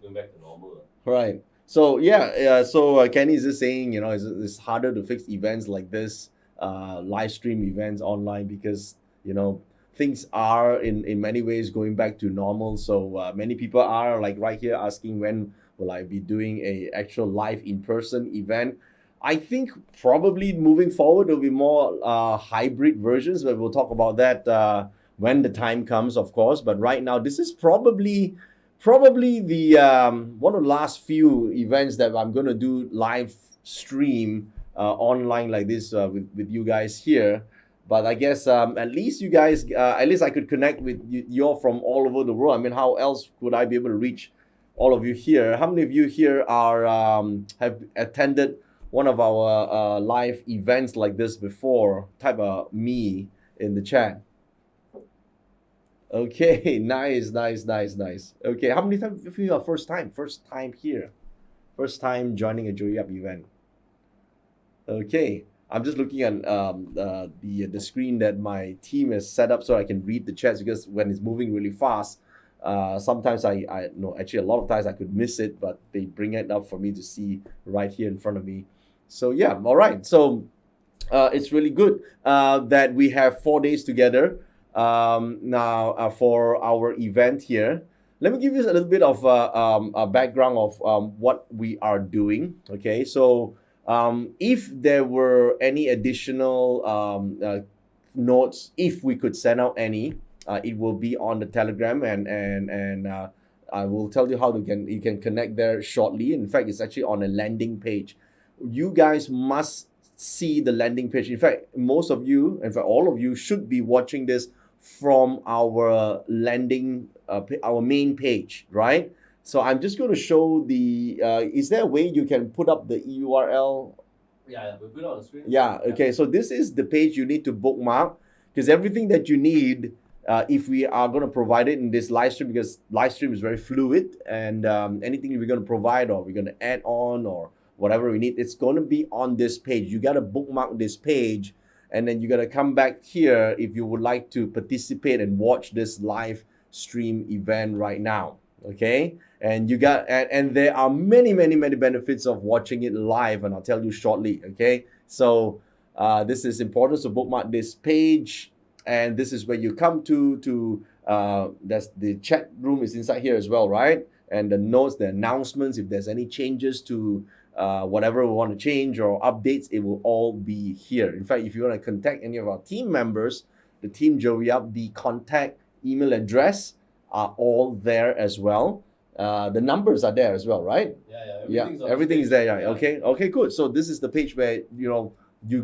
going back to normal. Right. So Kenny is just saying, it's harder to fix events like this, live stream events online because things are in many ways going back to normal. So many people are like right here asking when will I be doing a actual live in person event. I think probably moving forward there'll be more hybrid versions, but we'll talk about that when the time comes, of course. But right now, this is probably the one of the last few events that I'm going to do live stream online like this with you guys here. But I guess at least you guys, at least I could connect with you all from all over the world. I mean, how else would I be able to reach all of you here? How many of you here are have attended one of our live events like this before? Type a me in the chat. Okay, nice. Okay, how many times of you are first time here? First time joining a Joey Up event. Okay, I'm just looking at the screen that my team has set up so I can read the chats because when it's moving really fast, sometimes I no, actually a lot of times I could miss it, but they bring it up for me to see right here in front of me. So yeah, all right. So it's really good that we have 4 days together now for our event here. Let me give you a little bit of a background of what we are doing. Okay, so if there were any additional notes, if we could send out any, it will be on the Telegram, and I will tell you how you can connect there shortly. In fact, it's actually on a landing page. You guys must see the landing page. In fact, most of you, in fact, all of you should be watching this from our landing, our main page, right? So I'm just going to show the. Is there a way you can put up the URL? Yeah, we put it on the screen. Yeah. Okay. So this is the page you need to bookmark because everything that you need. If we are going to provide it in this live stream, because live stream is very fluid, and anything we're going to provide or we're going to add on or whatever we need, it's going to be on this page. You got to bookmark this page, and then you got to come back here if you would like to participate and watch this live stream event right now. Okay, and you got and there are many benefits of watching it live, and I'll tell you shortly. Okay, so this is important. So bookmark this page, and this is where you come to that's the chat room is inside here as well, right? And the notes, the announcements, if there's any changes to whatever we want to change or updates, it will all be here. In fact, if you want to contact any of our team members, the Team Joey Up, the contact email address are all there as well. The numbers are there as well, right? Yeah. Everything is there. Yeah. Okay, good. So this is the page where you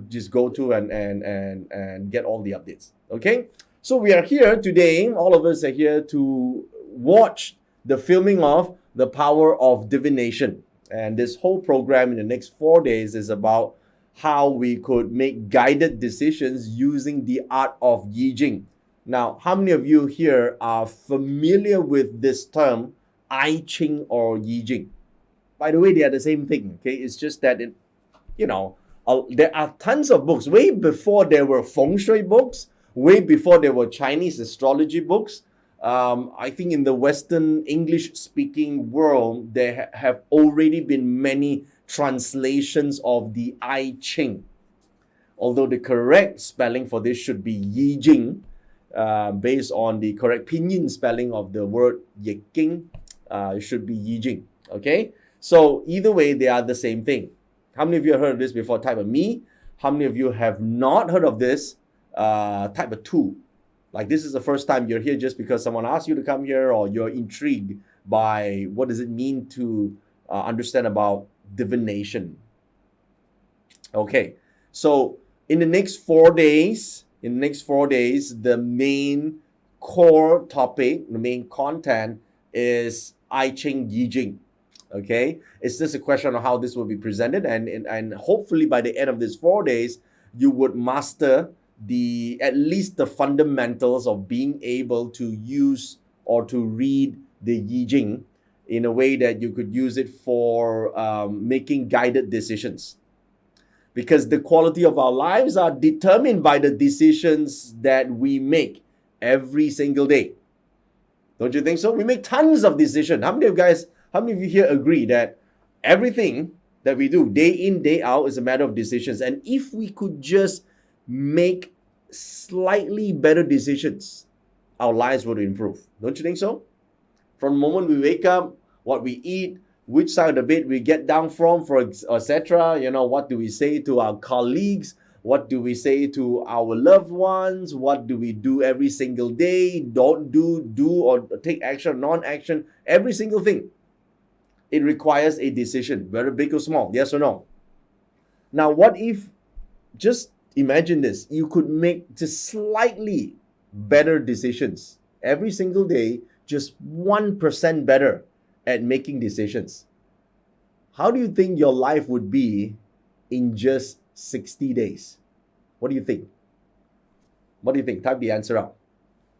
just go to and get all the updates. Okay, so we are here today. All of us are here to watch the filming of The Power of Divination. And this whole program in the next 4 days is about how we could make guided decisions using the art of Yi Jing. Now, how many of you here are familiar with this term, I Ching or Yi Jing? By the way, they are the same thing. Okay, it's just that there are tons of books. Way before there were feng shui books, way before there were Chinese astrology books. I think in the Western English-speaking world, there have already been many translations of the I Ching. Although the correct spelling for this should be Yi Jing, based on the correct pinyin spelling of the word Yi King, it should be Yi Jing. Okay, so either way, they are the same thing. How many of you have heard of this before? Type of me. How many of you have not heard of this? Type of 2. Like this is the first time you're here just because someone asked you to come here, or you're intrigued by what does it mean to understand about divination. Okay, so in the next 4 days, the main core topic, the main content is I Ching Yi Jing. Okay, it's just a question of how this will be presented, and hopefully by the end of these 4 days, you would master at least the fundamentals of being able to use or to read the Yi Jing in a way that you could use it for making guided decisions. Because the quality of our lives are determined by the decisions that we make every single day. Don't you think so? We make tons of decisions. How many of you guys How many of you here agree that everything that we do day in, day out is a matter of decisions? And if we could just make slightly better decisions, our lives would improve. Don't you think so? From the moment we wake up, what we eat, which side of the bed we get down from, for etc. What do we say to our colleagues? What do we say to our loved ones? What do we do every single day? Don't do or take action, non-action, every single thing. It requires a decision, whether big or small, yes or no. Now, what if, just imagine this, you could make just slightly better decisions every single day, just 1% better at making decisions. How do you think your life would be in just 60 days? What do you think? What do you think? Type the answer out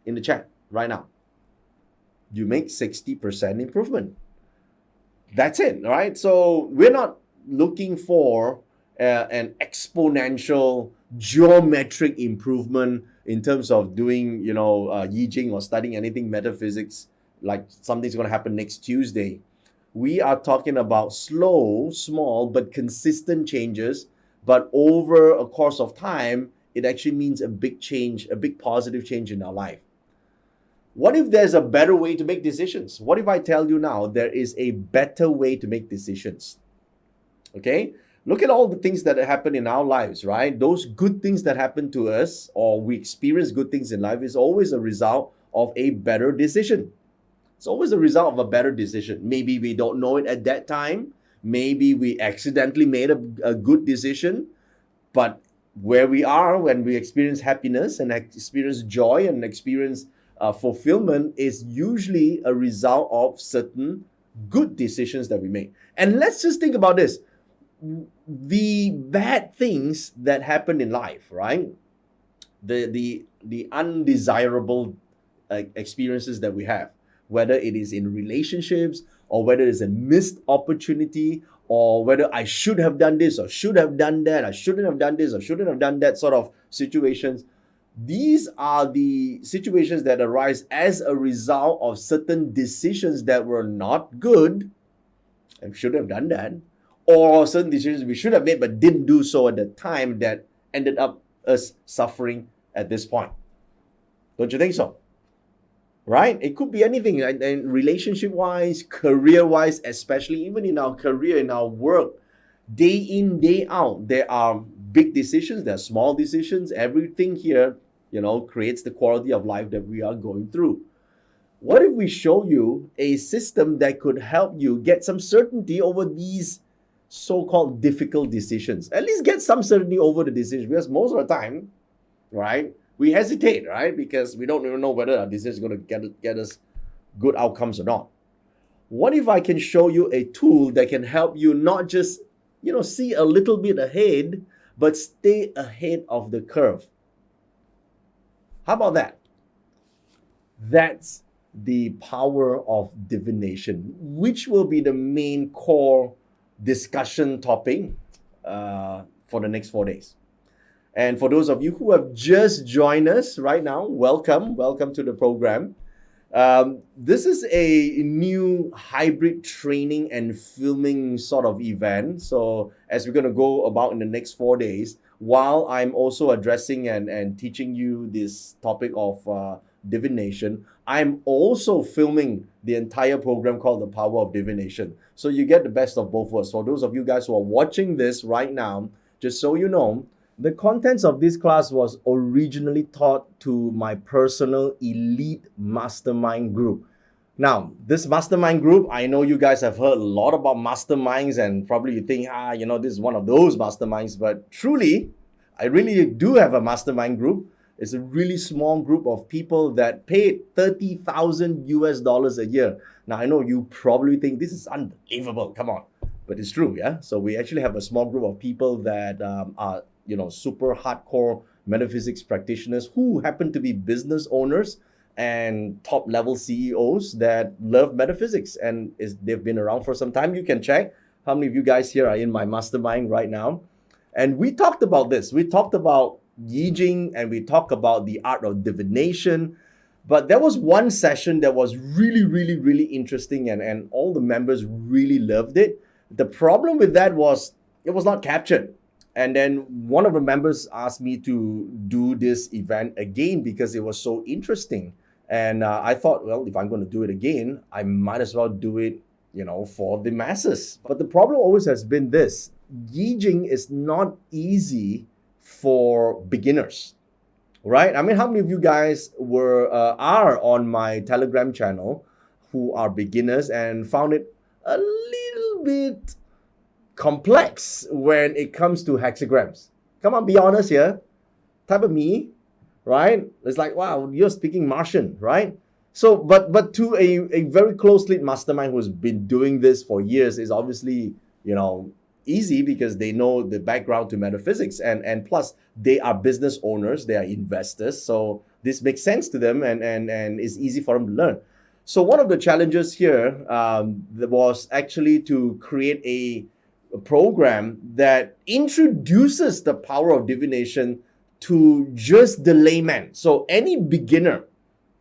in the chat right now. You make 60% improvement. That's it, right? So we're not looking for an exponential geometric improvement in terms of doing, Yi Jing or studying anything metaphysics, like something's going to happen next Tuesday. We are talking about slow, small, but consistent changes. But over a course of time, it actually means a big change, a big positive change in our life. What if there's a better way to make decisions? What if I tell you now there is a better way to make decisions? Okay? Look at all the things that happen in our lives, right? Those good things that happen to us, or we experience good things in life, is always a result of a better decision. It's always a result of a better decision. Maybe we don't know it at that time. Maybe we accidentally made a good decision. But where we are when we experience happiness and experience joy and experience fulfillment is usually a result of certain good decisions that we make. And let's just think about this. The bad things that happen in life, right? The undesirable experiences that we have, whether it is in relationships or whether it's a missed opportunity or whether I should have done this or should have done that, I shouldn't have done this or shouldn't have done that sort of situations. These are the situations that arise as a result of certain decisions that were not good and should have done that, or certain decisions we should have made but didn't do so at the time that ended up us suffering at this point. Don't you think so? Right? It could be anything, and relationship-wise, career-wise, especially even in our career, in our work, day in, day out, there are big decisions, there are small decisions. Everything here, creates the quality of life that we are going through. What if we show you a system that could help you get some certainty over these so-called difficult decisions? At least get some certainty over the decision, because most of the time, right, we hesitate, right? Because we don't even know whether our decision is going to get us good outcomes or not. What if I can show you a tool that can help you not just, see a little bit ahead, but stay ahead of the curve? How about that? That's the power of divination, which will be the main core discussion topic for the next 4 days. And for those of you who have just joined us right now, welcome to the program. This is a new hybrid training and filming sort of event. So as we're going to go about in the next 4 days, while I'm also addressing and teaching you this topic of divination, I'm also filming the entire program called The Power of Divination. So you get the best of both worlds. For those of you guys who are watching this right now, just so you know, the contents of this class was originally taught to my personal elite mastermind group. Now, this mastermind group, I know you guys have heard a lot about masterminds and probably you think, this is one of those masterminds. But truly, I really do have a mastermind group. It's a really small group of people that paid $30,000 a year. Now, I know you probably think this is unbelievable. Come on. But it's true, yeah? So we actually have a small group of people that are super hardcore metaphysics practitioners who happen to be business owners and top level CEOs that love metaphysics, and they've been around for some time. You can check how many of you guys here are in my mastermind right now. And we talked about this. We talked about Yi Jing and we talked about the art of divination. But there was one session that was really, really, really interesting, and all the members really loved it. The problem with that was it was not captured. And then one of the members asked me to do this event again because it was so interesting. And I thought, well, if I'm going to do it again, I might as well do it, for the masses. But the problem always has been this: Yijing is not easy for beginners, right? I mean, how many of you guys are on my Telegram channel who are beginners and found it a little bit complex when it comes to hexagrams? Come on, be honest here. Type of me, right? It's like, wow, you're speaking Martian, right? So, but to a very close-knit mastermind who's been doing this for years is obviously, easy because they know the background to metaphysics, and plus they are business owners, they are investors, so this makes sense to them, and it's easy for them to learn. So one of the challenges here was actually to create a program that introduces the power of divination to just the layman. So any beginner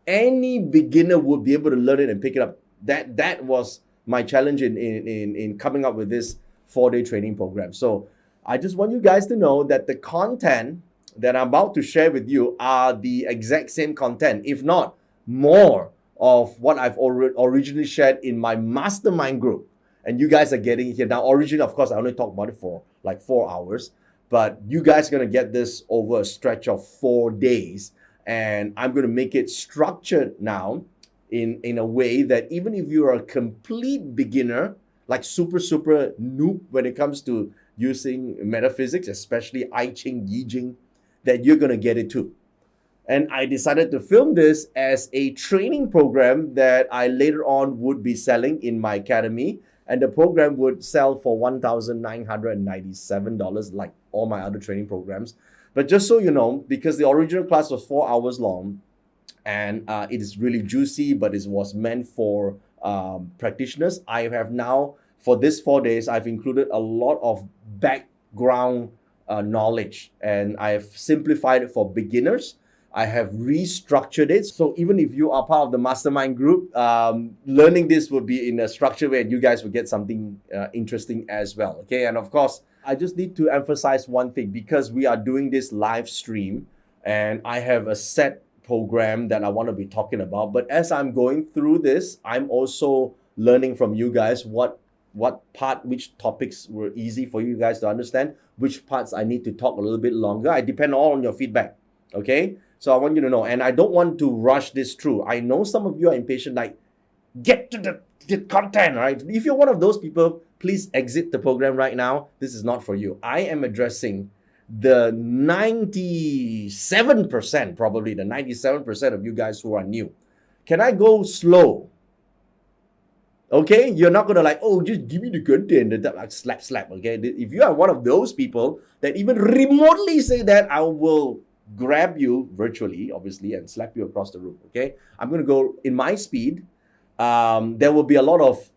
would be able to learn it and pick it up. That was my challenge in coming up with this 4-day training program. So I just want you guys to know that the content that I'm about to share with you are the exact same content, if not more, of what I've originally shared in my mastermind group. And you guys are getting it here. Now, originally, of course, I only talked about it for like 4 hours, but you guys are going to get this over a stretch of 4 days. And I'm going to make it structured now in a way that even if you're a complete beginner, like super noob when it comes to using metaphysics, especially I Ching, Yi Jing, that you're going to get it too. And I decided to film this as a training program that I later on would be selling in my academy. And the program would sell for $1,997, like all my other training programs. But just so you know, because the original class was 4 hours long, and it is really juicy, but it was meant for practitioners, I have now, for this 4 days, I've included a lot of background knowledge, and I've simplified it for beginners. I have restructured it. So even if you are part of the mastermind group, learning this will be in a structured way, and you guys will get something interesting as well. Okay. And of course, I just need to emphasize one thing, because we are doing this live stream and I have a set program that I want to be talking about. But as I'm going through this, I'm also learning from you guys which topics were easy for you guys to understand, which parts I need to talk a little bit longer. I depend all on your feedback. Okay. So I want you to know, and I don't want to rush this through. I know some of you are impatient, like, get to the content, right? If you're one of those people, please exit the program right now. This is not for you. I am addressing the 97%, probably the 97% of you guys who are new. Can I go slow? Okay, you're not gonna like, oh, just give me the content, like slap, okay? If you are one of those people that even remotely say that, I will grab you virtually, obviously, and slap you across the room, okay? I'm going to go in my speed. There will be a lot of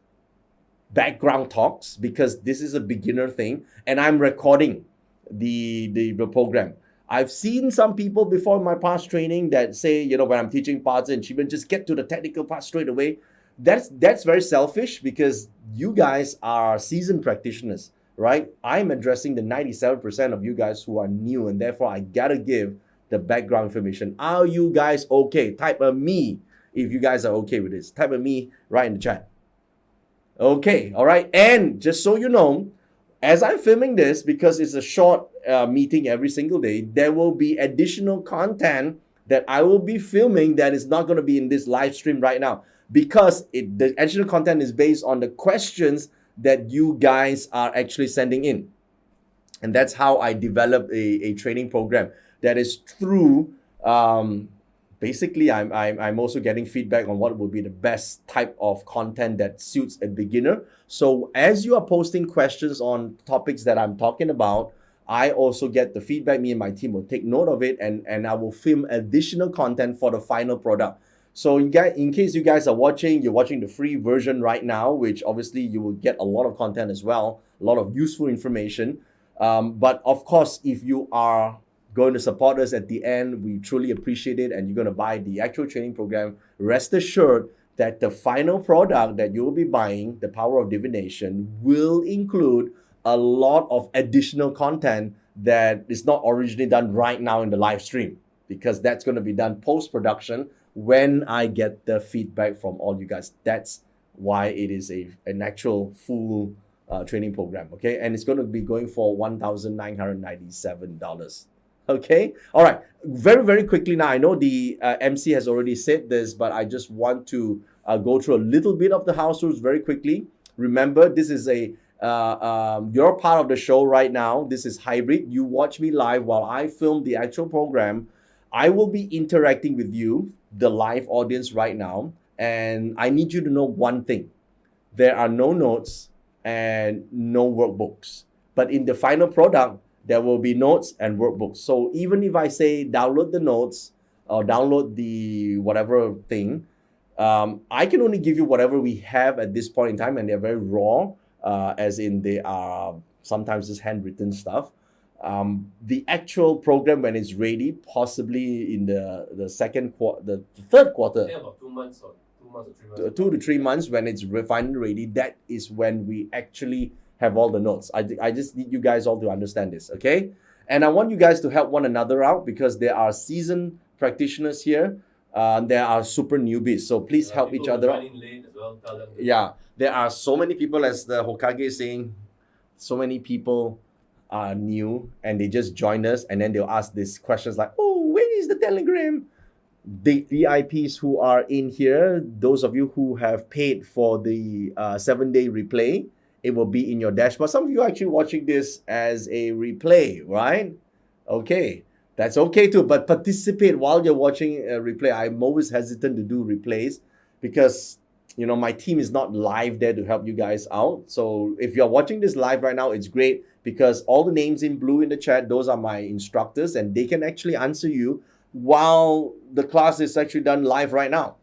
background talks because this is a beginner thing, and I'm recording the program. I've seen some people before in my past training that say, when I'm teaching parts and Shivan, just get to the technical part straight away. That's very selfish, because you guys are seasoned practitioners, right? I'm addressing the 97% of you guys who are new, and therefore I gotta give the background information. Are you guys okay? Type a me if you guys are okay with this. Type a me right in the chat. Okay, all right. And just so you know, as I'm filming this, because it's a short meeting every single day, there will be additional content that I will be filming that is not going to be in this live stream right now, because the additional content is based on the questions that you guys are actually sending in. And that's how I developed a training program that is through, basically I'm also getting feedback on what would be the best type of content that suits a beginner. So as you are posting questions on topics that I'm talking about, I also get the feedback. Me and my team will take note of it, and I will film additional content for the final product. So in case you guys are you're watching the free version right now, which obviously you will get a lot of content as well, a lot of useful information. But of course, if you are going to support us at the end. We truly appreciate it, and you're going to buy the actual training program. Rest assured that the final product that you will be buying, The Power of Divination, will include a lot of additional content that is not originally done right now in the live stream, because that's going to be done post-production when I get the feedback from all you guys. That's why it is an actual full training program, okay? And it's going to be going for $1,997. Okay, all right. Very, very quickly now, I know the MC has already said this, but I just want to go through a little bit of the house rules very quickly. Remember, this is you're part of the show right now. This is hybrid. You watch me live while I film the actual program. I will be interacting with you, the live audience right now, and I need you to know one thing. There are no notes and no workbooks. But in the final product, there will be notes and workbooks. So even if I say download the notes or download the whatever thing, I can only give you whatever we have at this point in time, and they're very raw, as in they are sometimes just handwritten stuff. The actual program, when it's ready, possibly in the third quarter, I think about 2 months or 3 months. 2 to 3 months, when it's finally ready, that is when we actually have all the notes. I just need you guys all to understand this, okay? And I want you guys to help one another out, because there are seasoned practitioners here. There are super newbies, so please help each other out. Late as well, tell them. Yeah, there are so many people, as the Hokage is saying, so many people are new and they just join us, and then they'll ask these questions like, oh, when is the Telegram? The VIPs who are in here, those of you who have paid for the 7-day replay, it will be in your dashboard. Some of you are actually watching this as a replay, right? Okay, that's okay too, but participate while you're watching a replay. I'm always hesitant to do replays because, you know, my team is not live there to help you guys out. So if you're watching this live right now, it's great, because all the names in blue in the chat, those are my instructors, and they can actually answer you while the class is actually done live right now.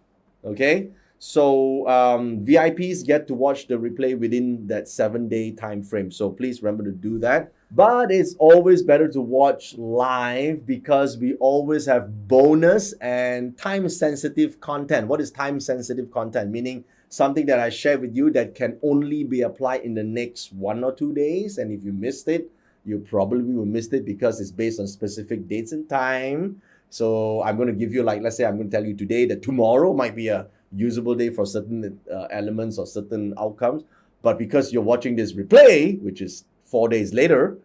Okay, so VIPs get to watch the replay within that 7-day time frame, so please remember to do that. But it's always better to watch live, because we always have bonus and time sensitive content. What is time sensitive content? Meaning something that I share with you that can only be applied in the next 1 or 2 days, and if you missed it, you probably will miss it, because it's based on specific dates and time. So I'm going to give you, like, let's say I'm going to tell you today that tomorrow might be a usable day for certain elements or certain outcomes. But because you're watching this replay, which is 4 days later,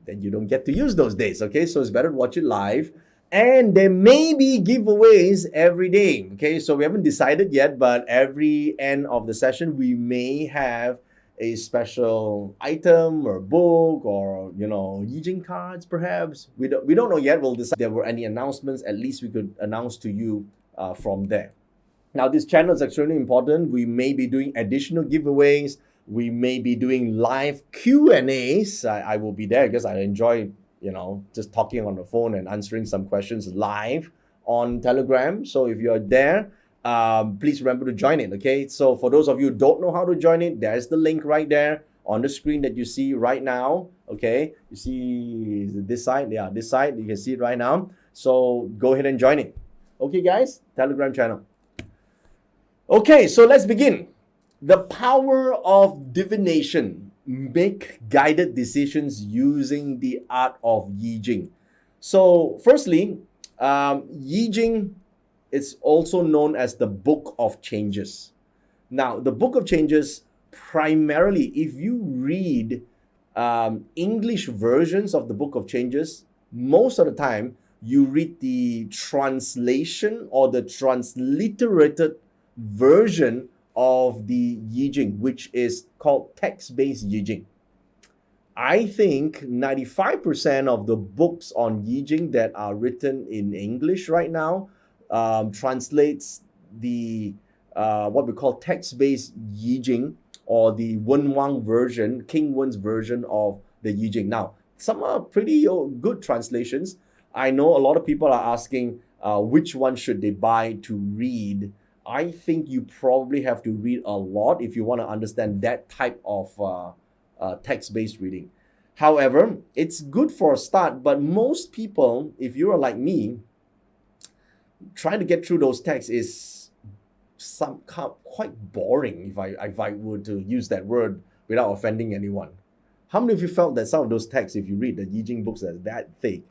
then you don't get to use those days, okay? So it's better to watch it live. And there may be giveaways every day, okay? So we haven't decided yet, but every end of the session, we may have a special item or book or, you know, Yijing cards perhaps. We don't know yet. We'll decide if there were any announcements. At least we could announce to you from there. Now, this channel is extremely important. We may be doing additional giveaways. We may be doing live Q&As. I will be there because I enjoy, you know, just talking on the phone and answering some questions live on Telegram. So if you're there, please remember to join it, okay? So for those of you who don't know how to join it, there's the link right there on the screen that you see right now, okay? You see this side? Yeah, this side. You can see it right now. So go ahead and join it. Okay, guys? Telegram channel. Okay, so let's begin. The power of divination. Make guided decisions using the art of Yijing. So firstly, Yijing, it's also known as the Book of Changes. Now, the Book of Changes, primarily, if you read English versions of the Book of Changes, most of the time, you read the translation or the transliterated version of the Yijing, which is called text-based Yijing. I think 95% of the books on Yijing that are written in English right now translates the what we call text-based Yijing, or the Wen Wang version, King Wen's version of the Yijing. Now, some are pretty good translations. I know a lot of people are asking which one should they buy to read. I think you probably have to read a lot if you want to understand that type of text-based reading. However, it's good for a start, but most people, if you are like me, trying to get through those texts is quite boring, if I were to use that word without offending anyone. How many of you felt that some of those texts, if you read the Yi Jing books, are that thick,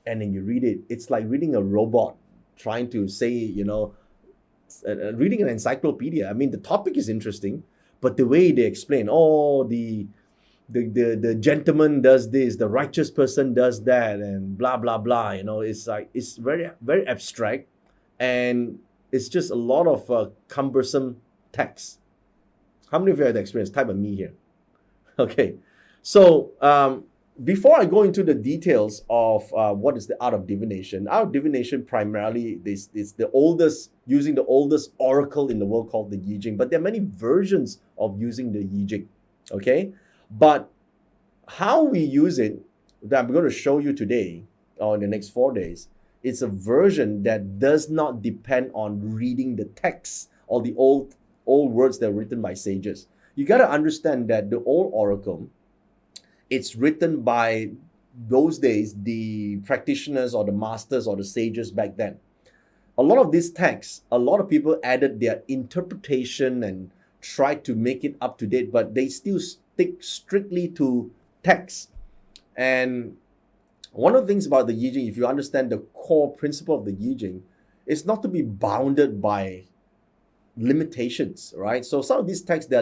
and then you read it, it's like reading a robot trying to say, reading an encyclopedia. I mean, the topic is interesting, but the way they explain, the gentleman does this, the righteous person does that, and blah blah blah. It's like it's very very abstract, and it's just a lot of cumbersome text. How many of you had experience? Type a me here. Okay, so before I go into the details of what is the art of divination primarily is the oldest, using the oldest oracle in the world called the Yi Jing, but there are many versions of using the Yi Jing, okay? But how we use it, that I'm going to show you today or in the next 4 days, it's a version that does not depend on reading the text or the old words that are written by sages. You got to understand that the old oracle, it's written by those days, the practitioners or the masters or the sages back then. A lot of these texts, a lot of people added their interpretation and tried to make it up to date, but they still stick strictly to text. And one of the things about the Yi Jing, if you understand the core principle of the Yi Jing, is not to be bounded by limitations, right? So some of these texts,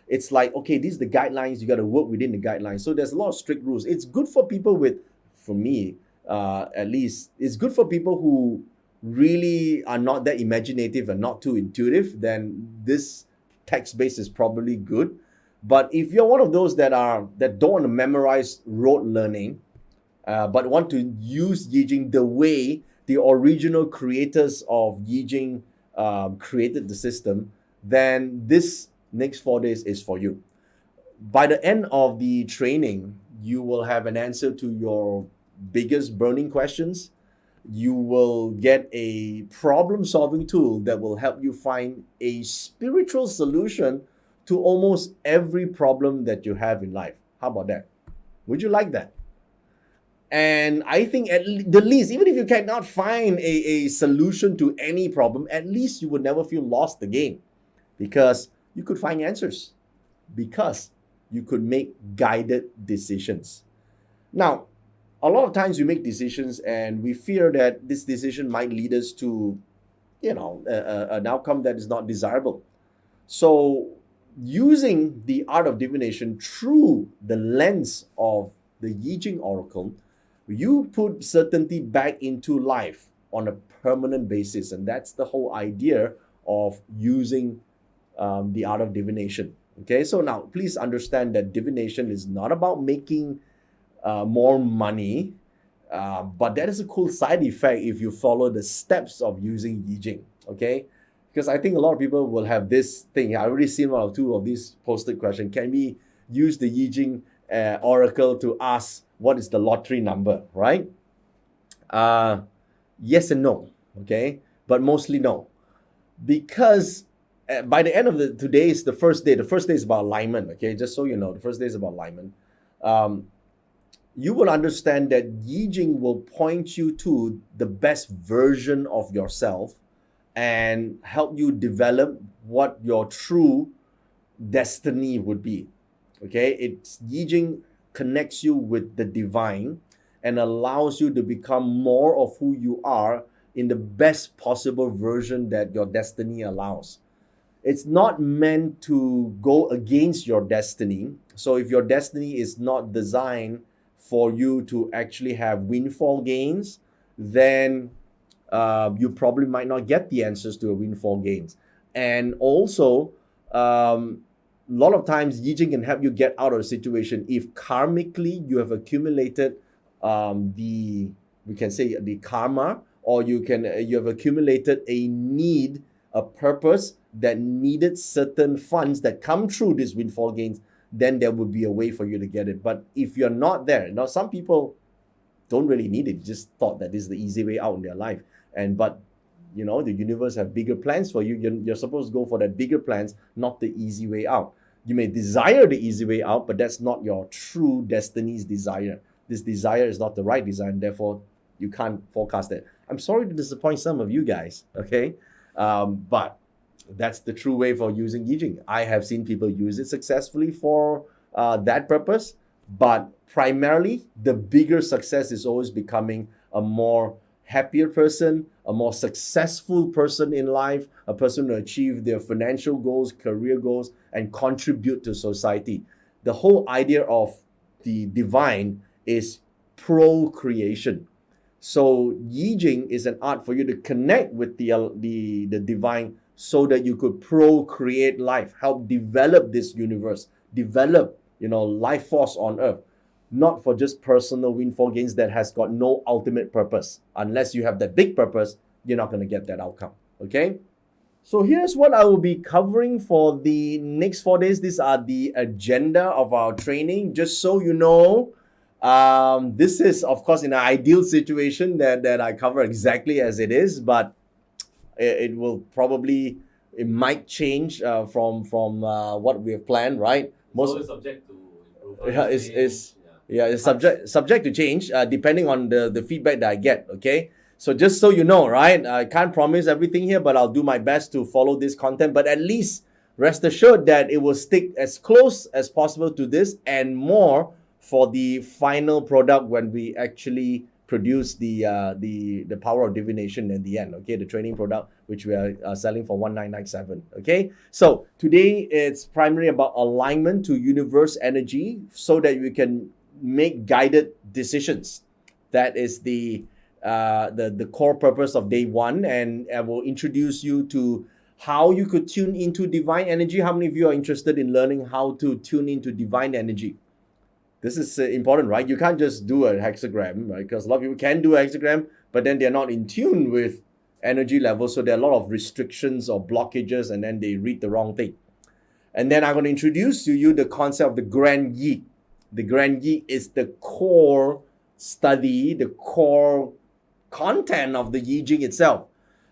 it's like, okay, these are the guidelines, you got to work within the guidelines. So there's a lot of strict rules. It's good for people for me, at least, it's good for people who really are not that imaginative and not too intuitive. Then this text base is probably good. But if you're one of those that don't want to memorize rote learning, but want to use Yi Jing the way the original creators of Yi Jing created the system, then this next 4 days is for you. By the end of the training, you will have an answer to your biggest burning questions. You will get a problem-solving tool that will help you find a spiritual solution to almost every problem that you have in life. How about that? Would you like that? And I think at the least, even if you cannot find a solution to any problem, at least you would never feel lost again, because you could find answers, because you could make guided decisions. Now, a lot of times we make decisions and we fear that this decision might lead us to, an outcome that is not desirable. So using the art of divination through the lens of the Yi Jing oracle, you put certainty back into life on a permanent basis. And that's the whole idea of using the art of divination. Okay, so now please understand that divination is not about making more money, but that is a cool side effect if you follow the steps of using Yi Jing. Okay, because I think a lot of people will have this thing. I already seen one or two of these posted questions. Can we use the Yi Jing oracle to ask what is the lottery number, right? Yes and no, okay? But mostly no. Because by the end of today is the first day. The first day is about alignment, okay? Just so you know, the first day is about alignment. You will understand that Yi Jing will point you to the best version of yourself and help you develop what your true destiny would be. Okay, Yi Jing connects you with the divine and allows you to become more of who you are in the best possible version that your destiny allows. It's not meant to go against your destiny. So if your destiny is not designed for you to actually have windfall gains, then you probably might not get the answers to your windfall gains. And also, a lot of times Yi Jing can help you get out of a situation if karmically you have accumulated the karma, or you have accumulated a need, a purpose that needed certain funds that come through these windfall gains. Then there would be a way for you to get it. But if you're not there, now some people don't really need it, just thought that this is the easy way out in their life. But the universe have bigger plans for you. You're supposed to go for that bigger plans, not the easy way out. You may desire the easy way out, but that's not your true destiny's desire. This desire is not the right desire, and therefore you can't forecast it. I'm sorry to disappoint some of you guys, okay? But that's the true way for using Yi Jing. I have seen people use it successfully for that purpose, but primarily the bigger success is always becoming a more happier person, a more successful person in life, a person to achieve their financial goals, career goals, and contribute to society. The whole idea of the divine is procreation. So Yi Jing is an art for you to connect with the divine so that you could procreate life, help develop this universe, develop, life force on earth, not for just personal windfall gains that has got no ultimate purpose. Unless you have that big purpose, you're not going to get that outcome, okay? So here's what I will be covering for the next 4 days. These are the agenda of our training. Just so you know, this is, of course, in an ideal situation that I cover exactly as it is, but it might change from what we have planned, right? Most subject to improvement. It's subject to change depending on the feedback that I get, okay? So just so you know, right? I can't promise everything here, but I'll do my best to follow this content. But at least rest assured that it will stick as close as possible to this and more for the final product when we actually produce the power of divination in the end, okay? The training product, which we are selling for 1997, okay? So today it's primarily about alignment to universe energy so that we can make guided decisions. That is the core purpose of day one, and I will introduce you to how you could tune into divine energy. How many of you are interested in learning how to tune into divine energy? This is important, right? You can't just do a hexagram, right? Because a lot of people can do a hexagram, but then they're not in tune with energy levels. So there are a lot of restrictions or blockages, and then they read the wrong thing. And then I'm going to introduce to you the concept of the Grand Yi. The Grand Yi is the core study, the core content of the Yi Jing itself.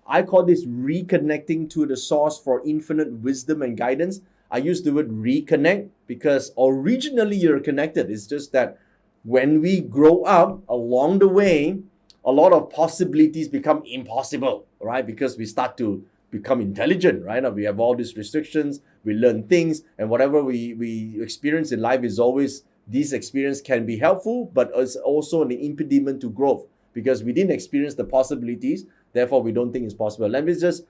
I call this reconnecting to the source for infinite wisdom and guidance. I use the word reconnect because originally you're connected. It's just that when we grow up along the way, a lot of possibilities become impossible, right? Because we start to become intelligent, right? We have all these restrictions, we learn things, and whatever we experience in life is always, these experiences can be helpful, but it's also an impediment to growth because we didn't experience the possibilities, therefore we don't think it's possible. Let me just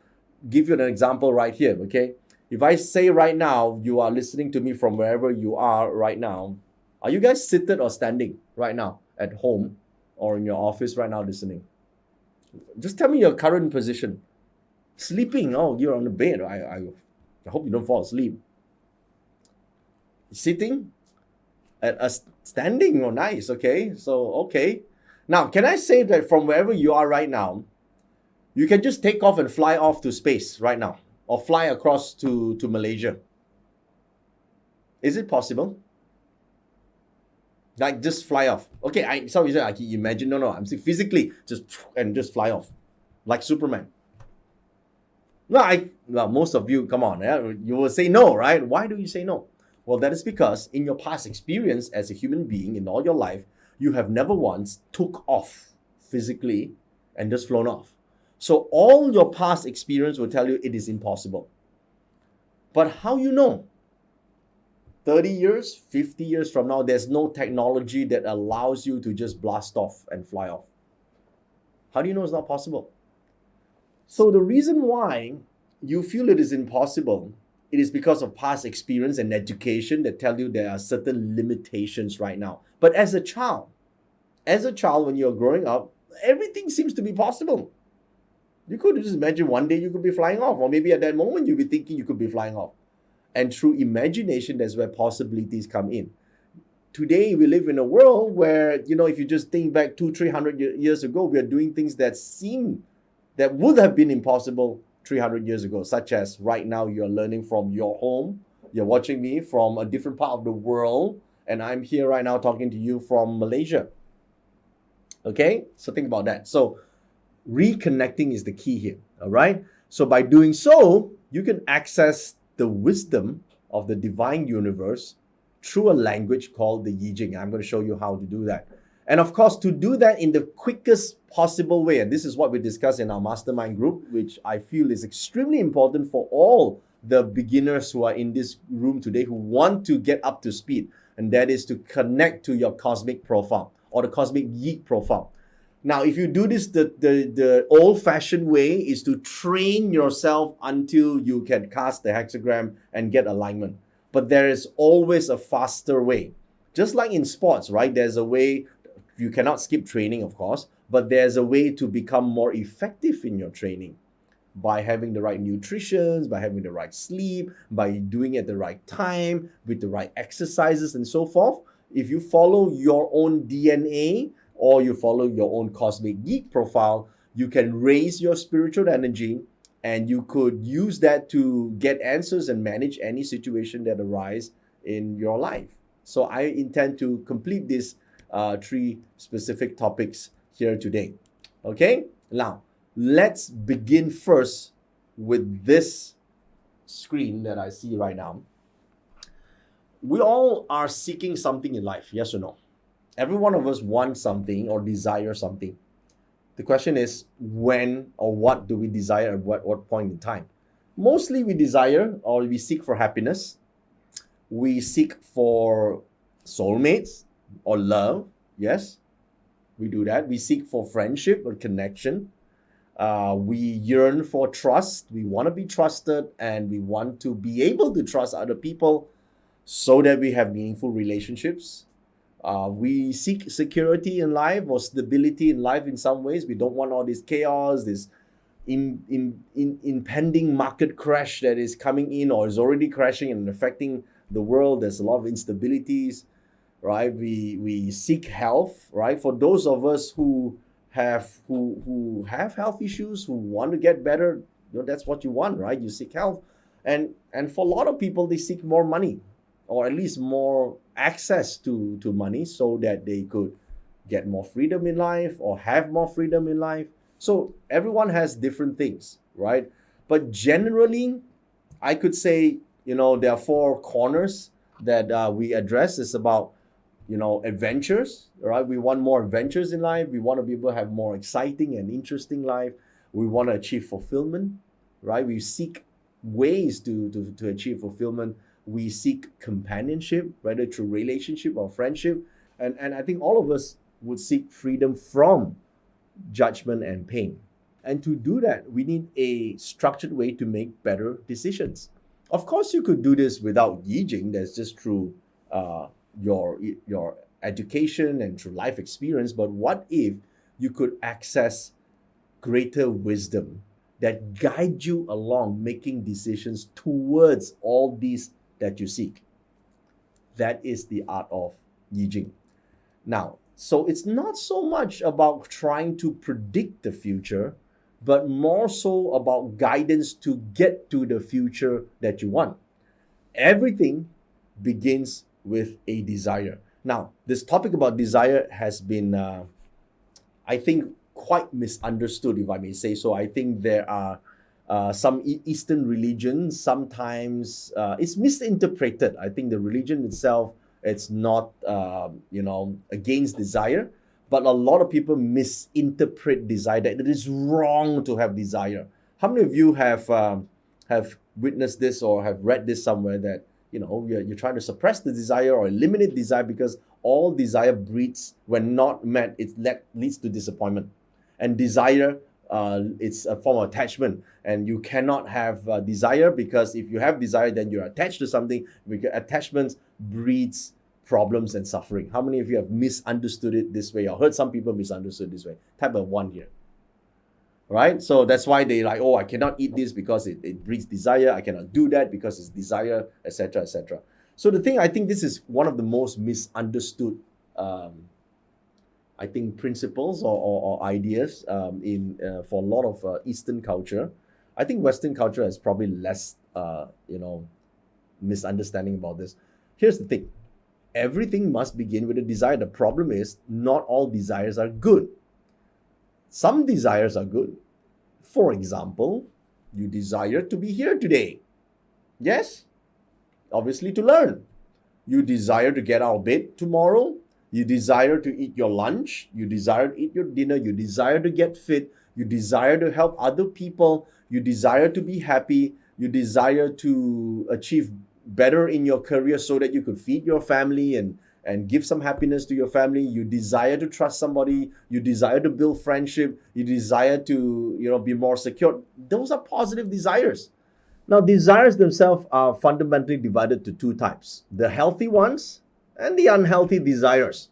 give you an example right here, okay? If I say right now, you are listening to me from wherever you are right now, are you guys seated or standing right now at home or in your office right now listening? Just tell me your current position. Sleeping, oh, you're on the bed. I hope you don't fall asleep. Sitting? Standing, oh nice, okay. So, okay. Now, can I say that from wherever you are right now, you can just take off and fly off to space right now? Or fly across to Malaysia. Is it possible? Like just fly off. Okay, I can imagine. No, I'm saying physically just fly off. Like Superman. No, most of you, come on, you will say no, right? Why do you say no? Well, that is because in your past experience as a human being in all your life, you have never once took off physically and just flown off. So all your past experience will tell you it is impossible. But how you know? 30 years, 50 years from now, there's no technology that allows you to just blast off and fly off. How do you know it's not possible? So the reason why you feel it is impossible, it is because of past experience and education that tell you there are certain limitations right now. But as a child, when you're growing up, everything seems to be possible. You could just imagine one day you could be flying off, or maybe at that moment you'll be thinking you could be flying off. And through imagination, that's where possibilities come in. Today, we live in a world where, if you just think back 200-300 years ago, we are doing things that would have been impossible 300 years ago, such as right now you're learning from your home. You're watching me from a different part of the world, and I'm here right now talking to you from Malaysia. Okay? So think about that. So reconnecting is the key here, all right? So by doing so, you can access the wisdom of the divine universe through a language called the Yi Jing. I'm going to show you how to do that. And of course, to do that in the quickest possible way, and this is what we discuss in our mastermind group, which I feel is extremely important for all the beginners who are in this room today who want to get up to speed, and that is to connect to your cosmic profile or the cosmic Yi profile. Now, if you do this the old-fashioned way is to train yourself until you can cast the hexagram and get alignment. But there is always a faster way. Just like in sports, right? There's a way, you cannot skip training, of course, but there's a way to become more effective in your training by having the right nutrition, by having the right sleep, by doing it at the right time, with the right exercises and so forth. If you follow your own DNA or you follow your own cosmic Yi profile, you can raise your spiritual energy and you could use that to get answers and manage any situation that arise in your life. So I intend to complete these 3 specific topics here today. Okay? Now, let's begin first with this screen that I see right now. We all are seeking something in life, yes or no? Every one of us wants something or desire something. The question is, when or what do we desire at what point in time? Mostly we desire or we seek for happiness. We seek for soulmates or love. Yes, we do that. We seek for friendship or connection. We yearn for trust. We want to be trusted and we want to be able to trust other people so that we have meaningful relationships. We seek security in life or stability in life in some ways. We don't want all this chaos, this impending market crash that is coming in or is already crashing and affecting the world. There's a lot of instabilities, right? We seek health, right? For those of us who have health issues, who want to get better, that's what you want, right? You seek health. And for a lot of people, they seek more money, or at least more access to money so that they could get more freedom in life or have more freedom in life. So everyone has different things, right? But generally, I could say, there are 4 corners that we address. It's about, adventures, right? We want more adventures in life. We want to be able to have more exciting and interesting life. We want to achieve fulfillment, right? We seek ways to achieve fulfillment. We seek companionship, whether through relationship or friendship. And I think all of us would seek freedom from judgment and pain. And to do that, we need a structured way to make better decisions. Of course, you could do this without Yi Jing. That's just through your education and through life experience. But what if you could access greater wisdom that guide you along making decisions towards all these that you seek? That is the art of Yi Jing. Now, so it's not so much about trying to predict the future, but more so about guidance to get to the future that you want. Everything begins with a desire. Now, this topic about desire has been, I think, quite misunderstood, if I may say so. I think there are some Eastern religions, sometimes it's misinterpreted. I think the religion itself, it's not, against desire, but a lot of people misinterpret desire, that it is wrong to have desire. How many of you have witnessed this or have read this somewhere that, you're trying to suppress the desire or eliminate desire because all desire breeds, when not met, it leads to disappointment. And desire, it's a form of attachment, and you cannot have desire, because if you have desire, then you're attached to something. Because attachment breeds problems and suffering. How many of you have misunderstood it this way, or heard some people misunderstood this way? Type of 1 here. Right? So that's why they like, I cannot eat this because it breeds desire. I cannot do that because it's desire, etc., etc. So I think this is one of the most misunderstood principles or ideas for a lot of Eastern culture. I think Western culture has probably less, misunderstanding about this. Here's the thing. Everything must begin with a desire. The problem is not all desires are good. Some desires are good. For example, you desire to be here today. Yes? Obviously, to learn. You desire to get out of bed tomorrow. You desire to eat your lunch. You desire to eat your dinner. You desire to get fit. You desire to help other people. You desire to be happy. You desire to achieve better in your career so that you could feed your family and give some happiness to your family. You desire to trust somebody. You desire to build friendship. You desire to, be more secure. Those are positive desires. Now, desires themselves are fundamentally divided to two types: the healthy ones and the unhealthy desires.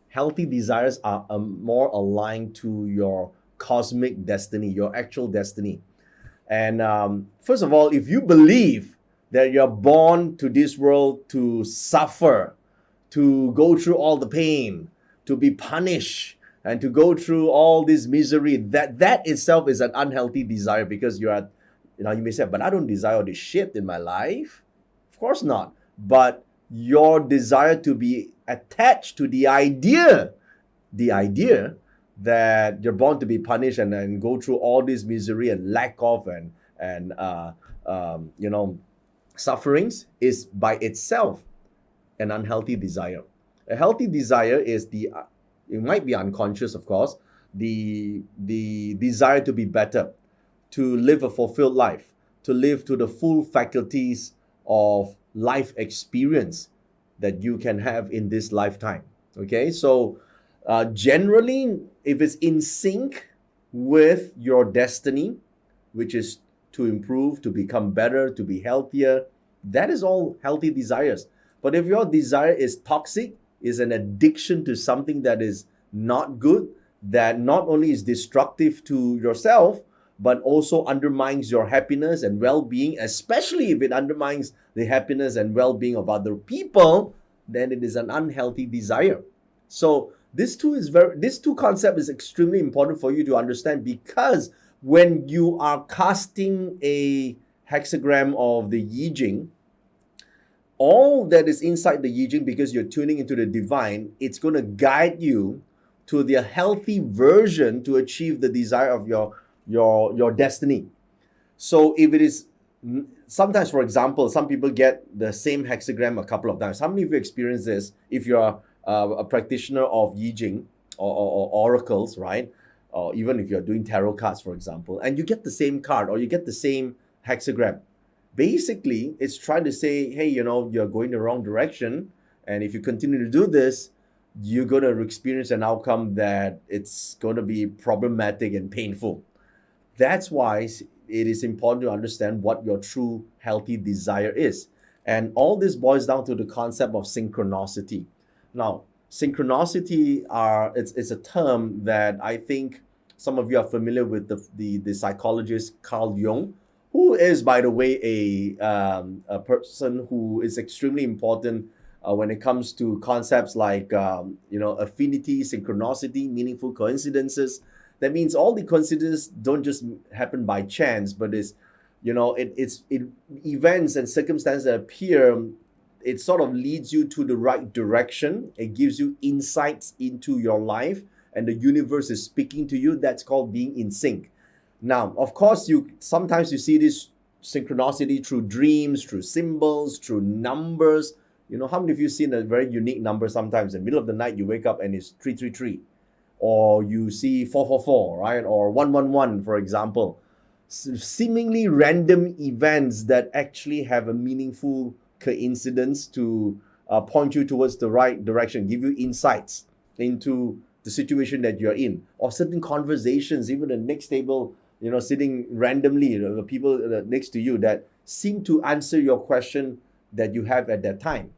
Healthy desires are more aligned to your cosmic destiny, your actual destiny. And first of all, if you believe that you're born to this world to suffer, to go through all the pain, to be punished, and to go through all this misery, that itself is an unhealthy desire, because you may say, but I don't desire all this shit in my life. Of course not. But your desire to be attached to the idea that you're born to be punished and go through all this misery and lack of and sufferings is by itself an unhealthy desire. A healthy desire is it might be unconscious, of course, the desire to be better, to live a fulfilled life, to live to the full faculties of life experience that you can have in this lifetime. Okay, so generally, if it's in sync with your destiny, which is to improve, to become better, to be healthier, that is all healthy desires. But if your desire is toxic, is an addiction to something that is not good, that not only is destructive to yourself, but also undermines your happiness and well-being, especially if it undermines the happiness and well-being of other people, then it is an unhealthy desire. So this two concept is extremely important for you to understand, because when you are casting a hexagram of the Yi Jing, all that is inside the Yi Jing, because you're tuning into the divine, it's going to guide you to the healthy version to achieve the desire of your destiny. So if it is, sometimes, for example, some people get the same hexagram a couple of times. How many of you experience this if you're a practitioner of Yi Jing or oracles, right? Or even if you're doing tarot cards, for example, and you get the same card or you get the same hexagram? Basically, it's trying to say, hey, you're going the wrong direction. And if you continue to do this, you're going to experience an outcome that it's going to be problematic and painful. That's why it is important to understand what your true healthy desire is. And all this boils down to the concept of synchronicity. Now, synchronicity it's a term that I think some of you are familiar with, the psychologist Carl Jung, who is, by the way, a person who is extremely important when it comes to concepts like affinity, synchronicity, meaningful coincidences. That means all the coincidences don't just happen by chance, but it's events and circumstances that appear. It sort of leads you to the right direction. It gives you insights into your life, and the universe is speaking to you. That's called being in sync. Now, of course, sometimes you see this synchronicity through dreams, through symbols, through numbers. How many of you seen a very unique number sometimes? In the middle of the night, you wake up and it's 333. Or you see 444, right? Or 111, for example. Seemingly random events that actually have a meaningful coincidence to point you towards the right direction, give you insights into the situation that you're in. Or certain conversations, even the next table, sitting randomly, the people next to you that seem to answer your question that you have at that time.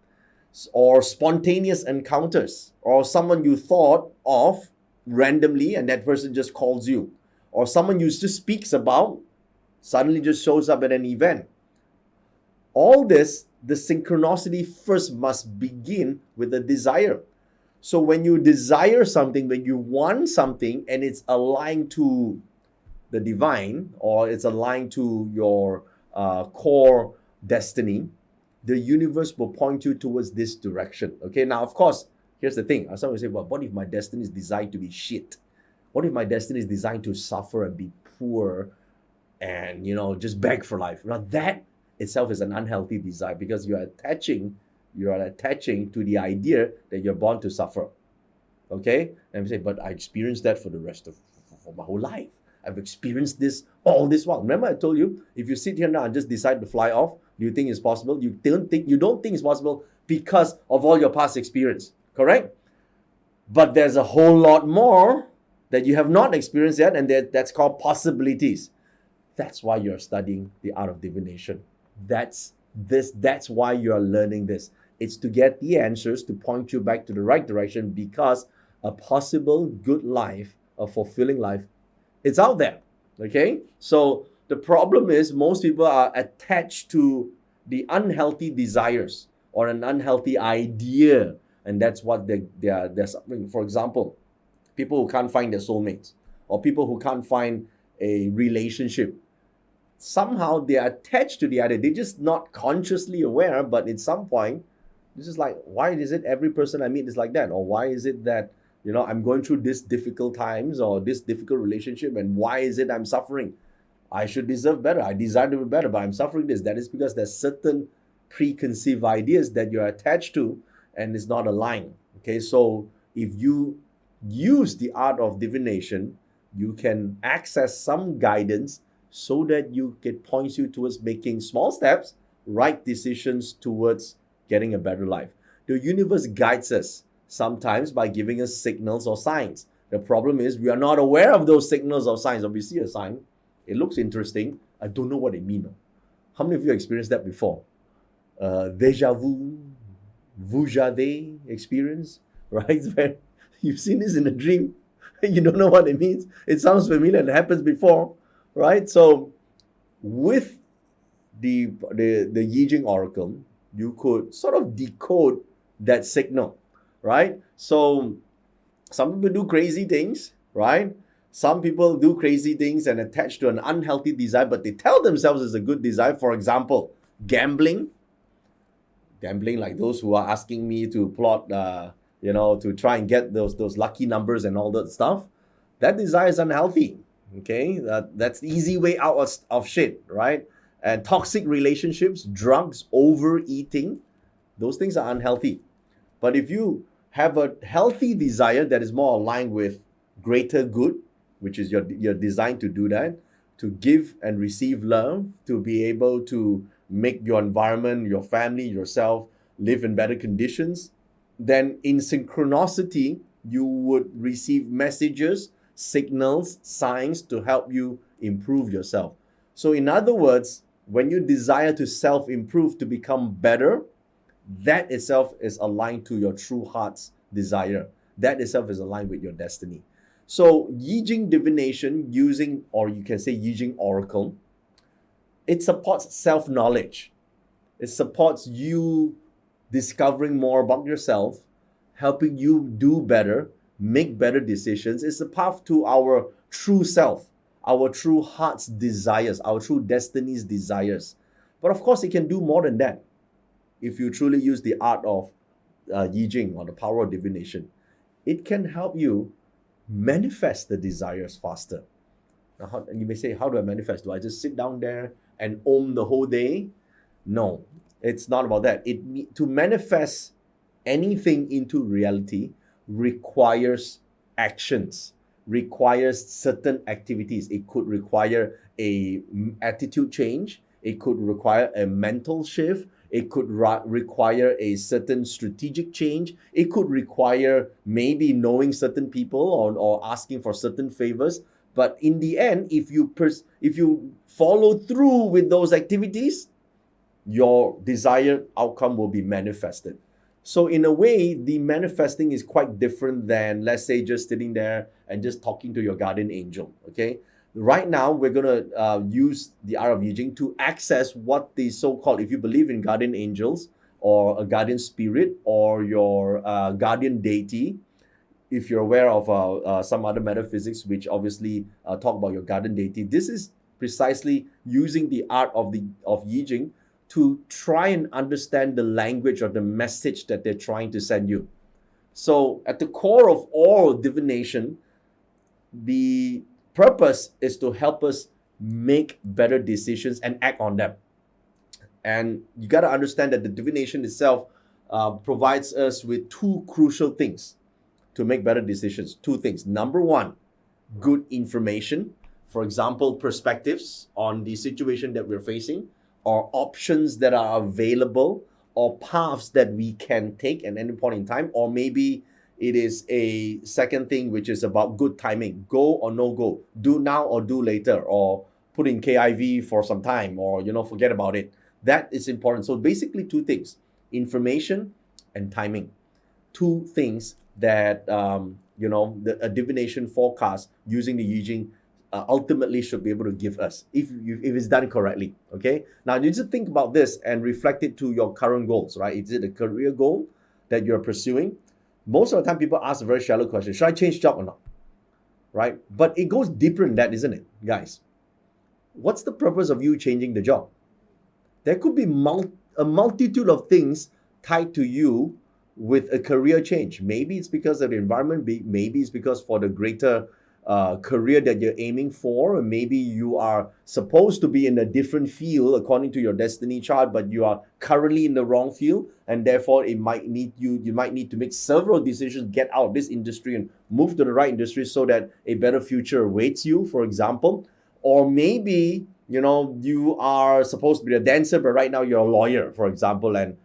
Or spontaneous encounters, or someone you thought of randomly and that person just calls you, or someone you just speaks about suddenly just shows up at an event. All this, the synchronicity first must begin with a desire. So when you desire something, when you want something and it's aligned to the divine, or it's aligned to your core destiny, the universe will point you towards this direction. Okay, now of course, here's the thing. Someone will say, well, what if my destiny is designed to be shit? What if my destiny is designed to suffer and be poor and, just beg for life? Now that itself is an unhealthy desire because you are attaching to the idea that you're born to suffer. Okay? And we say, but I experienced that for my whole life. I've experienced this all this while. Remember I told you, if you sit here now and just decide to fly off, do you think it's possible? You don't think it's possible because of all your past experience. Correct? But there's a whole lot more that you have not experienced yet, and that's called possibilities. That's why you're studying the art of divination. That's why you're learning this. It's to get the answers to point you back to the right direction, because a possible good life, a fulfilling life, it's out there. Okay? So the problem is most people are attached to the unhealthy desires or an unhealthy idea, and that's what they're suffering. For example, people who can't find their soulmates, or people who can't find a relationship. Somehow they are attached to the idea. They're just not consciously aware, but at some point, this is like, why is it every person I meet is like that? Or why is it that, I'm going through this difficult times or this difficult relationship, and why is it I'm suffering? I should deserve better. I desire to be better, but I'm suffering this. That is because there's certain preconceived ideas that you're attached to, and it's not aligned. Okay, so if you use the art of divination, you can access some guidance so that it points you towards making small steps, right decisions towards getting a better life. The universe guides us sometimes by giving us signals or signs. The problem is we are not aware of those signals or signs. Or we see a sign, it looks interesting, I don't know what it means. How many of you experienced that before? Deja vu, vujade experience, right? Where you've seen this in a dream, you don't know what it means. It sounds familiar, it happens before, right? So with the Yi Jing Oracle, you could sort of decode that signal, right? So some people do crazy things, right? Some people do crazy things and attach to an unhealthy desire, but they tell themselves it's a good desire. For example, gambling, like those who are asking me to plot, to try and get those lucky numbers and all that stuff. That desire is unhealthy. Okay, that's the easy way out of shit, right? And toxic relationships, drugs, overeating, those things are unhealthy. But if you have a healthy desire that is more aligned with greater good, which is you're designed to do that, to give and receive love, to be able to make your environment, your family, yourself live in better conditions, then in synchronicity, you would receive messages, signals, signs to help you improve yourself. So in other words, when you desire to self-improve, to become better, that itself is aligned to your true heart's desire. That itself is aligned with your destiny. So Yi Jing divination or you can say Yi Jing Oracle, it supports self-knowledge. It supports you discovering more about yourself, helping you do better, make better decisions. It's a path to our true self, our true heart's desires, our true destiny's desires. But of course, it can do more than that. If you truly use the art of Yi Jing, or the power of divination, it can help you manifest the desires faster. Now, you may say, how do I manifest? Do I just sit down there and om the whole day? No, it's not about that. To manifest anything into reality requires actions, requires certain activities. It could require a attitude change. It could require a mental shift. It could require a certain strategic change. It could require maybe knowing certain people or asking for certain favors. But in the end, if you follow through with those activities, your desired outcome will be manifested. So in a way, the manifesting is quite different than, let's say, just sitting there and just talking to your guardian angel, okay? Right now, we're going to use the art of Yi Jing to access what the so-called, if you believe in guardian angels or a guardian spirit or your guardian deity, if you're aware of some other metaphysics which obviously talk about your guardian deity, this is precisely using the art of Yi Jing to try and understand the language or the message that they're trying to send you. So at the core of all divination, the purpose is to help us make better decisions and act on them. And you got to understand that the divination itself provides us with two crucial things to make better decisions. Two things. Number one, good information. For example, perspectives on the situation that we're facing, or options that are available, or paths that we can take at any point in time, or maybe it is a second thing, which is about good timing. Go or no go. Do now or do later, or put in KIV for some time, or forget about it. That is important. So basically two things: information and timing. Two things that a divination forecast using the I Ching ultimately should be able to give us if it's done correctly. Okay, now you just think about this and reflect it to your current goals, right? Is it a career goal that you're pursuing? Most of the time people ask a very shallow question: should I change job or not? Right? But it goes deeper than that, isn't it, guys? What's the purpose of you changing the job? There could be a multitude of things tied to you with a career change. Maybe it's because of the environment, maybe it's because for the greater career that you're aiming for, or maybe you are supposed to be in a different field according to your destiny chart, but you are currently in the wrong field, and therefore you might need to make several decisions, get out of this industry and move to the right industry so that a better future awaits you, for example. Or maybe you are supposed to be a dancer, but right now you're a lawyer, for example, and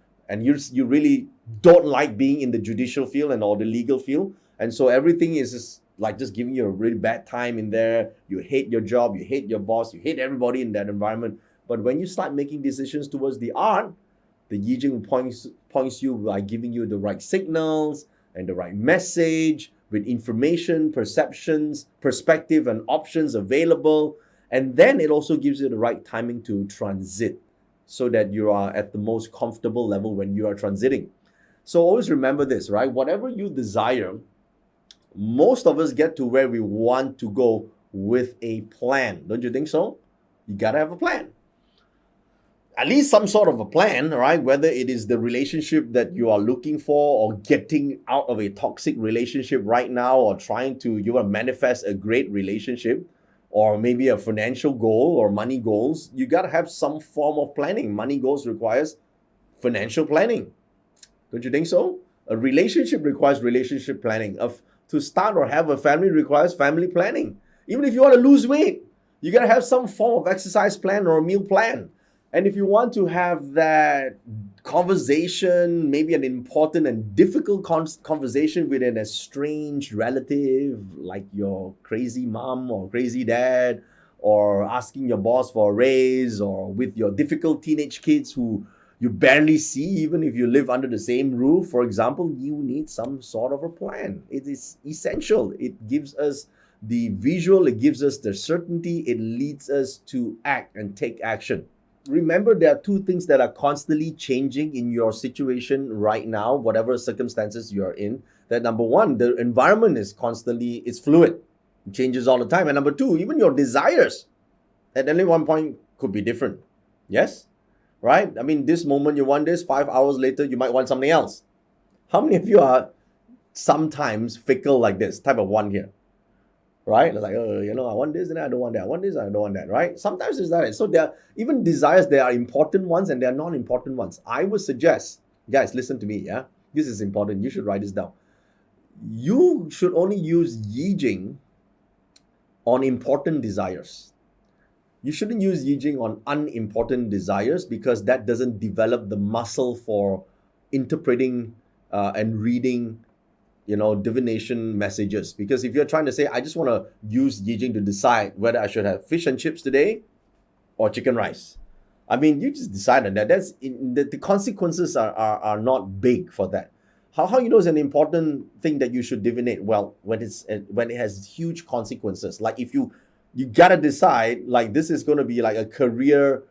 you really don't like being in the judicial field or the legal field, and so everything is just giving you a really bad time in there. You hate your job, you hate your boss, you hate everybody in that environment. But when you start making decisions towards the art, the I Ching points you by giving you the right signals and the right message with information, perceptions, perspective, and options available. And then it also gives you the right timing to transit so that you are at the most comfortable level when you are transiting. So always remember this, right? Whatever you desire, most of us get to where we want to go with a plan. Don't you think so? You got to have a plan. At least some sort of a plan, right? Whether it is the relationship that you are looking for, or getting out of a toxic relationship right now, or you want to manifest a great relationship, or maybe a financial goal or money goals. You got to have some form of planning. Money goals requires financial planning. Don't you think so? A relationship requires relationship planning. To start or have a family requires family planning. Even if you want to lose weight, you got to have some form of exercise plan or a meal plan. And if you want to have that conversation, maybe an important and difficult conversation with an estranged relative, like your crazy mom or crazy dad, or asking your boss for a raise, or with your difficult teenage kids who you barely see, even if you live under the same roof, for example, you need some sort of a plan. It is essential. It gives us the visual, it gives us the certainty, it leads us to act and take action. Remember, there are two things that are constantly changing in your situation right now, whatever circumstances you're in. That number one, the environment is it's fluid. It changes all the time. And number two, even your desires at any one point could be different. Yes? Right? I mean, this moment you want this, 5 hours later you might want something else. How many of you are sometimes fickle like this, type of one here? Right? It's like, I want this and I don't want that. I want this and I don't want that, right? Sometimes it's that. So there are even desires, there are important ones and there are non-important ones. I would suggest, guys, listen to me, yeah? This is important. You should write this down. You should only use I Ching on important desires. You shouldn't use I Ching on unimportant desires, because that doesn't develop the muscle for interpreting and reading divination messages. Because if you're trying to say, I just want to use I Ching to decide whether I should have fish and chips today or chicken rice, I mean, you just decide on that. The consequences are not big for that. How it's an important thing that you should divinate? Well, when it has huge consequences, like if you gotta decide, like this is going to be like a career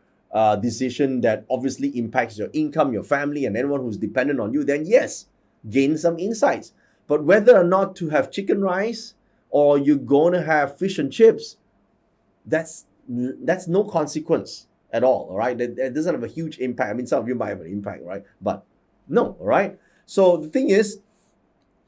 decision that obviously impacts your income, your family, and anyone who's dependent on you, then yes, gain some insights. But whether or not to have chicken rice or you're going to have fish and chips, that's no consequence at all right? That doesn't have a huge impact. I mean, some of you might have an impact, right? But no, all right? So the thing is,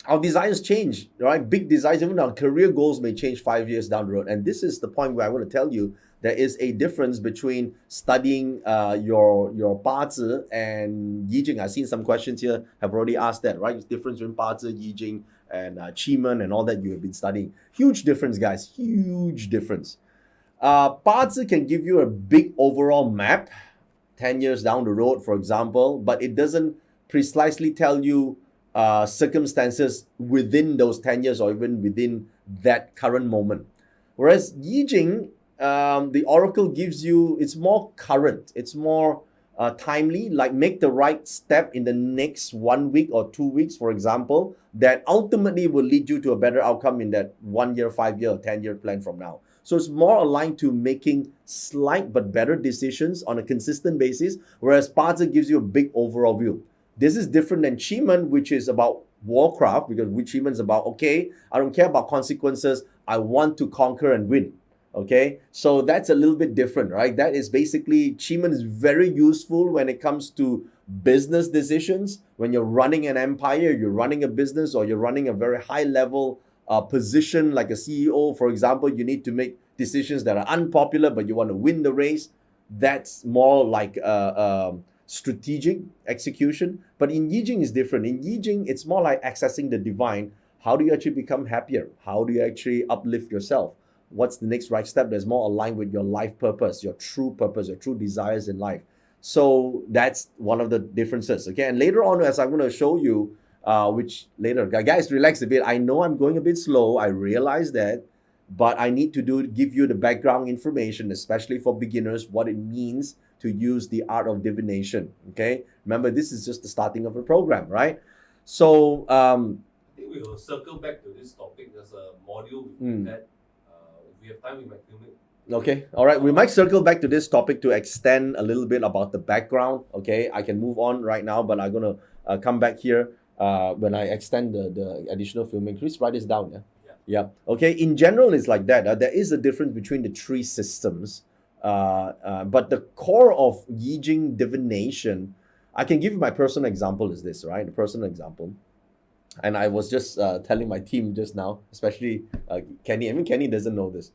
our desires change, right? Big desires, even our career goals may change 5 years down the road. And this is the point where I want to tell you there is a difference between studying your 八字 and Yi Jing. I've seen some questions here have already asked that, right? It's difference between 八字, Yi Jing, and Qi Men and all that you have been studying. Huge difference, guys. Huge difference. 八字 can give you a big overall map, 10 years down the road, for example, but it doesn't precisely tell you circumstances within those 10 years or even within that current moment. Whereas Yi Jing, the oracle gives you, it's more current, it's more timely, like make the right step in the next 1 week or 2 weeks, for example, that ultimately will lead you to a better outcome in that 1 year, 5 year, or 10-year plan from now. So it's more aligned to making slight but better decisions on a consistent basis, whereas 八字 gives you a big overall view. This is different than Qi Men, which is about warcraft, because Qi Men is about, okay, I don't care about consequences, I want to conquer and win. Okay, so that's a little bit different, right? That is basically, Qi Men is very useful when it comes to business decisions. When you're running an empire, you're running a business, or you're running a very high level position like a CEO, for example, you need to make decisions that are unpopular, but you want to win the race. That's more like strategic execution. But in Yi Jing is different. In Yi Jing, it's more like accessing the divine. How do you actually become happier? How do you actually uplift yourself? What's the next right step that's more aligned with your life purpose, your true desires in life? So that's one of the differences. Okay, and later on, as I'm going to show you, which later, guys, relax a bit. I know I'm going a bit slow. I realize that, but I need to give you the background information, especially for beginners, what it means to use the art of divination. Okay, remember, this is just the starting of a program, right? So I think we will circle back to this topic. There's a module we had. If we have time, we might film it. Okay, all right. We might circle back to this topic to extend a little bit about the background. Okay, I can move on right now, but I'm gonna come back here when I extend the additional filming. Please write this down. Yeah. Okay. In general, it's like that. There is a difference between the three systems, but the core of Yi Jing divination, I can give you my personal example. Is this right? The personal example. And I was just telling my team just now, especially Kenny. I mean, Kenny doesn't know this.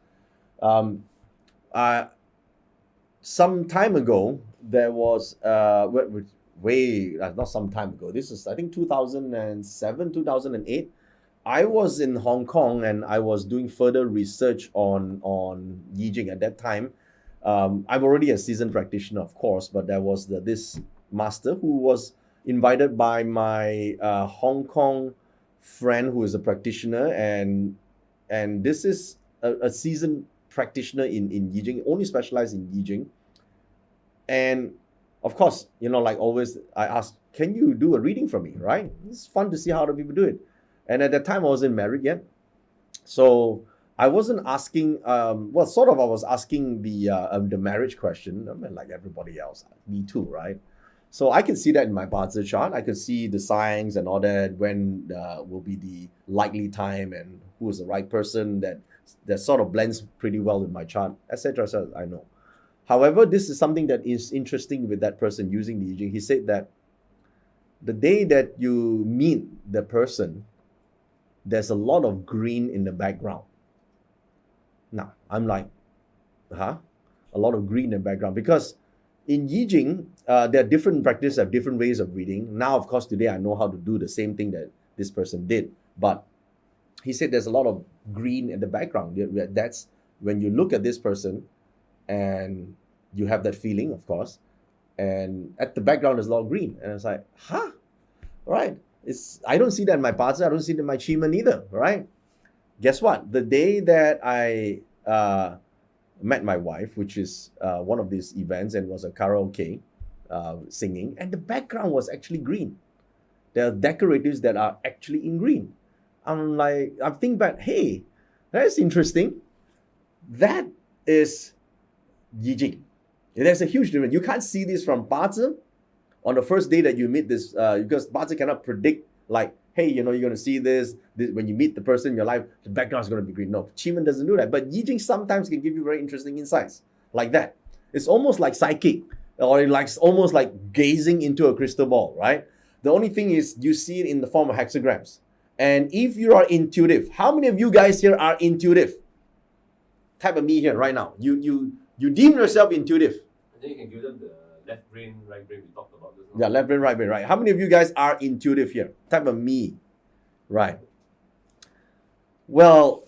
Some time ago, there was not some time ago. This is, I think, 2007, 2008. I was in Hong Kong and I was doing further research on Yi Jing at that time. I'm already a seasoned practitioner, of course, but there was this master who was invited by my Hong Kong friend who is a practitioner, and this is a seasoned practitioner in Yi Jing, only specialized in Yi Jing. And of course, like always, I asked, can you do a reading for me, right? It's fun to see how other people do it. And at that time, I wasn't married yet. So I wasn't asking, I was asking the marriage question, I mean, like everybody else, me too, right? So I can see that in my Bazi chart. I can see the signs and all that, when will be the likely time and who is the right person, that sort of blends pretty well with my chart, etc. So I know. However, this is something that is interesting with that person using the Yi Jing. He said that the day that you meet the person, there's a lot of green in the background. Now, I'm like, a lot of green in the background, because in Yi Jing, there are different practices, have different ways of reading. Now, of course, today I know how to do the same thing that this person did. But he said there's a lot of green in the background. That's when you look at this person and you have that feeling, of course. And at the background, there's a lot of green. And it's like, right? I don't see that in my Bazi. I don't see it in my Qi Men either, right? Guess what? The day that I met my wife, which is one of these events, and was a karaoke singing, and the background was actually green. There are decoratives that are actually in green. I'm thinking back, hey, that's interesting. That is Yi Jing. There's a huge difference. You can't see this from Bazi on the first day that you meet this, because Bazi cannot predict, like, hey, you're going to see this when you meet the person in your life, the background is going to be green. No, Qi Men doesn't do that. But Yi Jing sometimes can give you very interesting insights like that. It's almost like psychic, or almost like gazing into a crystal ball, right? The only thing is you see it in the form of hexagrams. And if you are intuitive, how many of you guys here are intuitive? Type of me here right now. You You deem yourself intuitive. And then you can give them the left brain, right brain we talked about this. Yeah, left brain, right brain, right. How many of you guys are intuitive here? Type of me. Right. Well,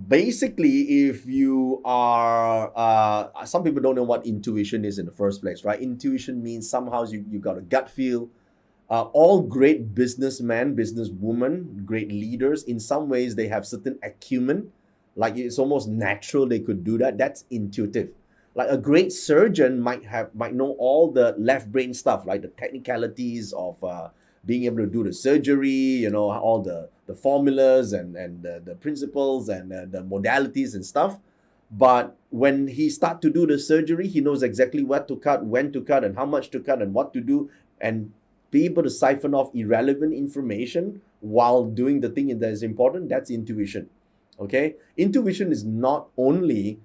basically, if you are, some people don't know what intuition is in the first place, right? Intuition means somehow you got a gut feel. All great businessmen, businesswomen, great leaders, in some ways, they have certain acumen. Like it's almost natural they could do that. That's intuitive. Like a great surgeon might know all the left brain stuff, like the technicalities of being able to do the surgery, all the formulas and the principles and the modalities and stuff. But when he start to do the surgery, he knows exactly what to cut, when to cut, and how much to cut, and what to do, and be able to siphon off irrelevant information while doing the thing that is important. That's intuition. Okay? Intuition is not only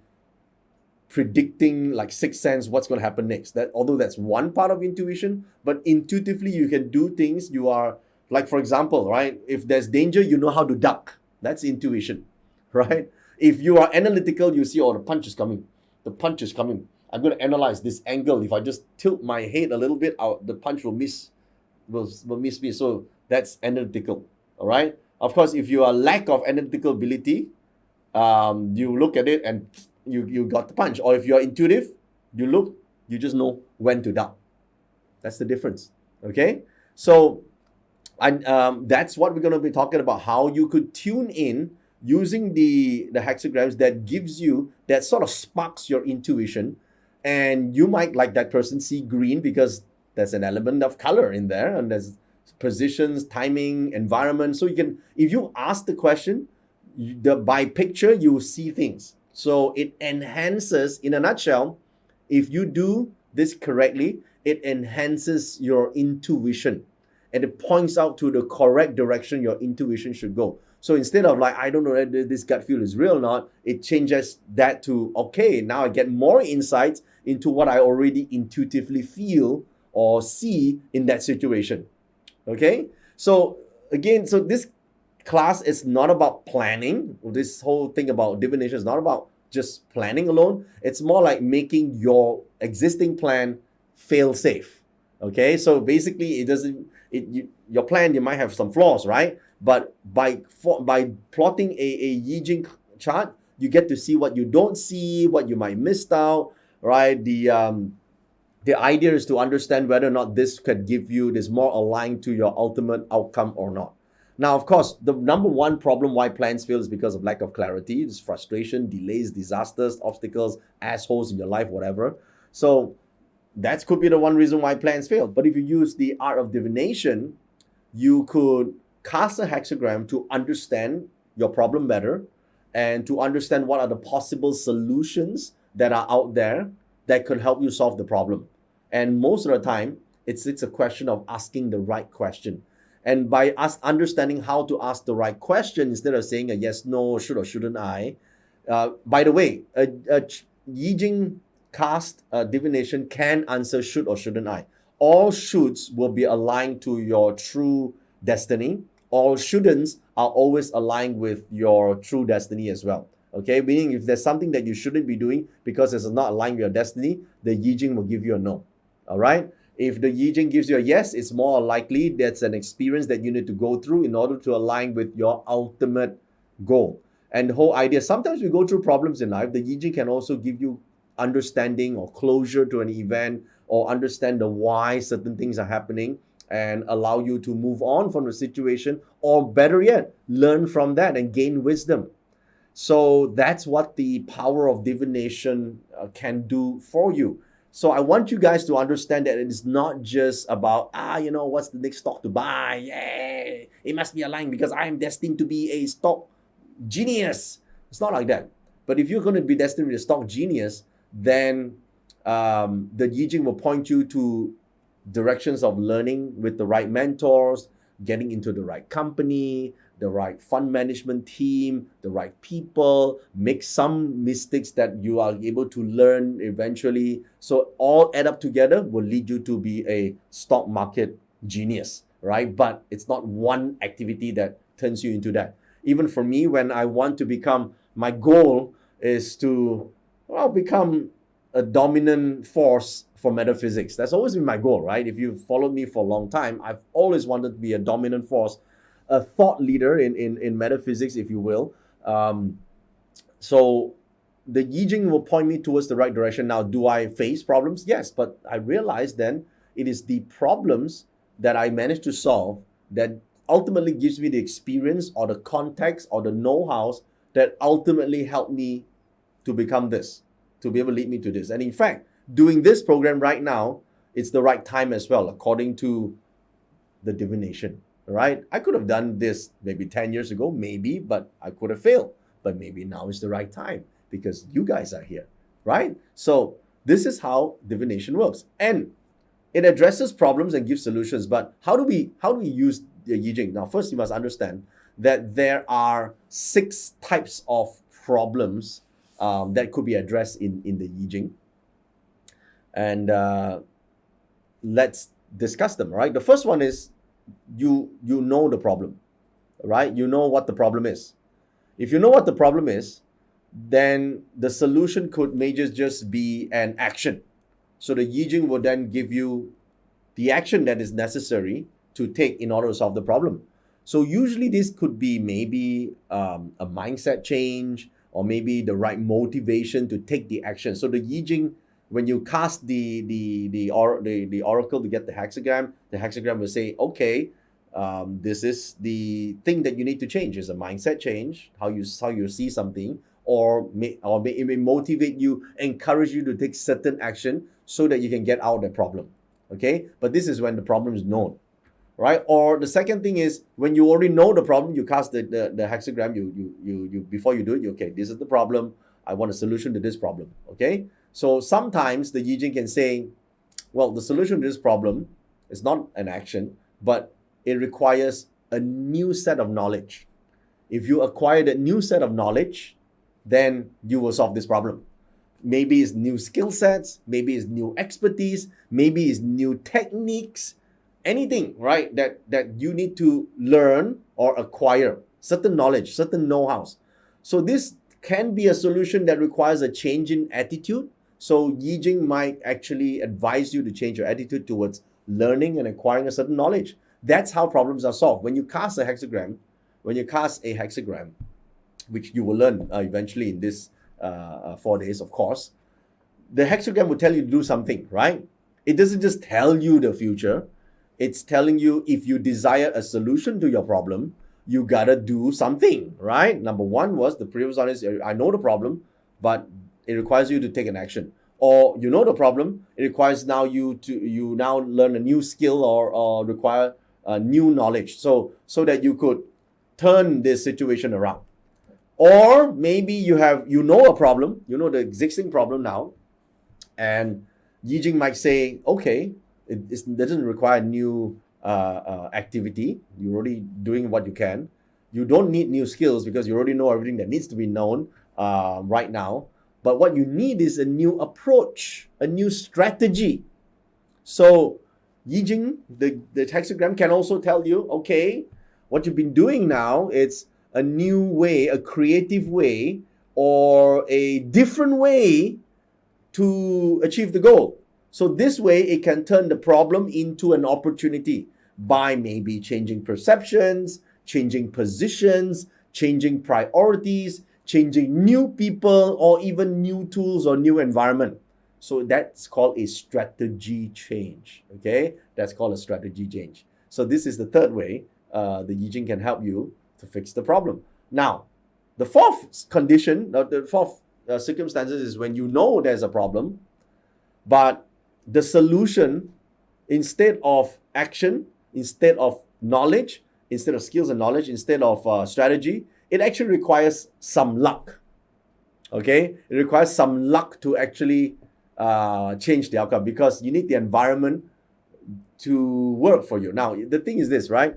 predicting like sixth sense what's going to happen next. That although that's one part of intuition, but intuitively you can do things. You are like, for example, right? If there's danger, you know how to duck. That's intuition, right? If you are analytical, you see, oh, the punch is coming. The punch is coming. I'm going to analyze this angle. If I just tilt my head a little bit, the punch will miss me. So that's analytical. All right. Of course, if you are lack of analytical ability, you look at it and you got the punch. Or if you're intuitive, you just know when to duck. That's the difference. Okay? So that's what we're going to be talking about, how you could tune in using the hexagrams that sort of sparks your intuition. And you might, like that person, see green because there's an element of color in there, and there's positions, timing, environment. So if you ask the question, by picture, you see things. So it enhances, in a nutshell, if you do this correctly, it enhances your intuition. And it points out to the correct direction your intuition should go. So instead of like, I don't know whether this gut feel is real or not, it changes that to, okay, now I get more insights into what I already intuitively feel or see in that situation. Okay? So again, this class is not about planning. This whole thing about divination is not about just planning alone. It's more like making your existing plan fail safe. Okay, so basically, your plan, you might have some flaws, right? But by plotting a Yijing chart, you get to see what you don't see, what you might miss out, right? The idea is to understand whether or not this is more aligned to your ultimate outcome or not. Now, of course, the number one problem why plans fail is because of lack of clarity. It's frustration, delays, disasters, obstacles, assholes in your life, whatever. So that could be the one reason why plans fail. But if you use the art of divination, you could cast a hexagram to understand your problem better and to understand what are the possible solutions that are out there that could help you solve the problem. And most of the time, it's a question of asking the right question. And by us understanding how to ask the right question, instead of saying a yes, no, should or shouldn't I. By the way, a Yijing cast divination can answer should or shouldn't I. All shoulds will be aligned to your true destiny. All shouldn'ts are always aligned with your true destiny as well. Okay, meaning if there's something that you shouldn't be doing because it's not aligned with your destiny, the Yijing will give you a no. All right. If the Yijing gives you a yes, it's more likely that's an experience that you need to go through in order to align with your ultimate goal. And the whole idea, sometimes we go through problems in life, the Yijing can also give you understanding or closure to an event or understand the why certain things are happening and allow you to move on from the situation, or better yet, learn from that and gain wisdom. So that's what the power of divination can do for you. So I want you guys to understand that it is not just about, what's the next stock to buy? Yay! It must be aligned because I am destined to be a stock genius. It's not like that. But if you're going to be destined to be a stock genius, then the Yijing will point you to directions of learning with the right mentors, getting into the right company, the right fund management team, the right people, make some mistakes that you are able to learn eventually. So all add up together will lead you to be a stock market genius, right? But it's not one activity that turns you into that. Even for me, when I want to become, my goal is to well, become a dominant force for metaphysics. That's always been my goal, right? If you've followed me for a long time, I've always wanted to be a dominant force, a thought leader in metaphysics, if you will. So the Yi Jing will point me towards the right direction. Now, do I face problems? Yes, but I realize then it is the problems that I manage to solve that ultimately gives me the experience or the context or the know-hows that ultimately help me to become this, to be able to lead me to this. And in fact, doing this program right now, it's the right time as well, according to the divination, right? I could have done this maybe 10 years ago, maybe, but I could have failed. But maybe now is the right time because you guys are here, right? So this is how divination works. And it addresses problems and gives solutions. But how do we use the Yi Jing? Now, first you must understand that there are 6 types of problems that could be addressed in the Yi Jing. And let's discuss them, right? The first one is you know the problem, right? You know what the problem is. If you know what the problem is, then the solution may just be an action. So the Yi Jing will then give you the action that is necessary to take in order to solve the problem. So usually this could be maybe a mindset change, or maybe the right motivation to take the action. So the Yi Jing, when you cast the oracle to get the hexagram will say, okay, this is the thing that you need to change. Is a mindset change, how you see something, or it may motivate you, encourage you to take certain action so that you can get out of the problem. Okay, but this is when the problem is known, right? Or the second thing is when you already know the problem, you cast the hexagram. You before you do it, okay, this is the problem. I want a solution to this problem. Okay, so sometimes the Yi Jing can say, well, the solution to this problem is not an action, but it requires a new set of knowledge. If you acquire that new set of knowledge, then you will solve this problem. Maybe it's new skill sets, maybe it's new expertise, maybe it's new techniques, anything, right, that you need to learn or acquire, certain knowledge, certain know-hows. So this can be a solution that requires a change in attitude. So Yi Jing might actually advise you to change your attitude towards learning and acquiring a certain knowledge. That's how problems are solved. When you cast a hexagram, which you will learn eventually in this 4 days, of course, the hexagram will tell you to do something, right? It doesn't just tell you the future. It's telling you if you desire a solution to your problem, you gotta do something, right? Number one was the previous one is, I know the problem, but it requires you to take an action. Or you know the problem, it requires now you now learn a new skill or require new knowledge so that you could turn this situation around. Or maybe you know a problem, you know the existing problem now, and Yi Jing might say, okay, it doesn't require new activity. You're already doing what you can. You don't need new skills because you already know everything that needs to be known right now. But what you need is a new approach, a new strategy. So Yi Jing, the hexagram can also tell you, okay, what you've been doing now, it's a new way, a creative way, or a different way to achieve the goal. So this way, it can turn the problem into an opportunity by maybe changing perceptions, changing positions, changing priorities, changing new people, or even new tools or new environment. So that's called a strategy change, okay? That's called a strategy change. So this is the third way the Yi Jing can help you to fix the problem. Now, the fourth condition, the fourth circumstances is when you know there's a problem, but the solution, instead of action, instead of knowledge, instead of skills and knowledge, instead of strategy, it actually requires some luck. Okay? It requires some luck to actually change the outcome because you need the environment to work for you. Now, the thing is this, right?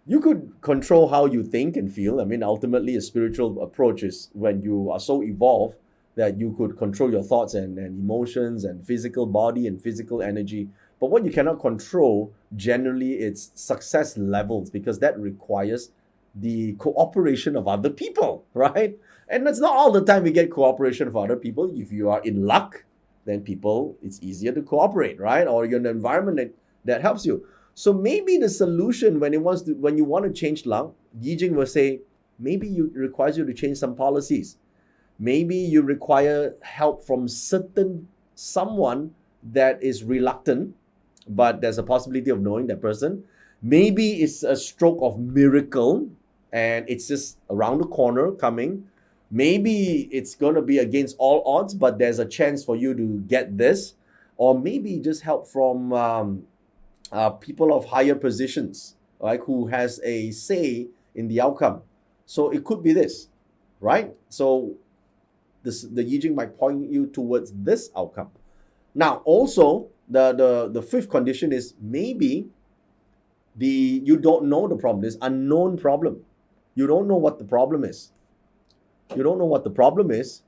You could control how you think and feel. I mean, ultimately, a spiritual approach is when you are so evolved that you could control your thoughts and emotions and physical body and physical energy. But what you cannot control, generally, it's success levels because that requires the cooperation of other people, right? And that's not all the time we get cooperation from other people. If you are in luck, then it's easier to cooperate, right? Or you're in an environment that helps you. So maybe the solution when you want to change luck, Yi Jing will say, maybe it requires you to change some policies. Maybe you require help from someone that is reluctant, but there's a possibility of knowing that person. Maybe it's a stroke of miracle and it's just around the corner coming. Maybe it's going to be against all odds, but there's a chance for you to get this. Or maybe just help from people of higher positions, right, who has a say in the outcome. So it could be this, right? So the Yi Jing might point you towards this outcome. Now, also, the fifth condition is maybe you don't know the problem, this unknown problem. You don't know what the problem is. You don't know what the problem is,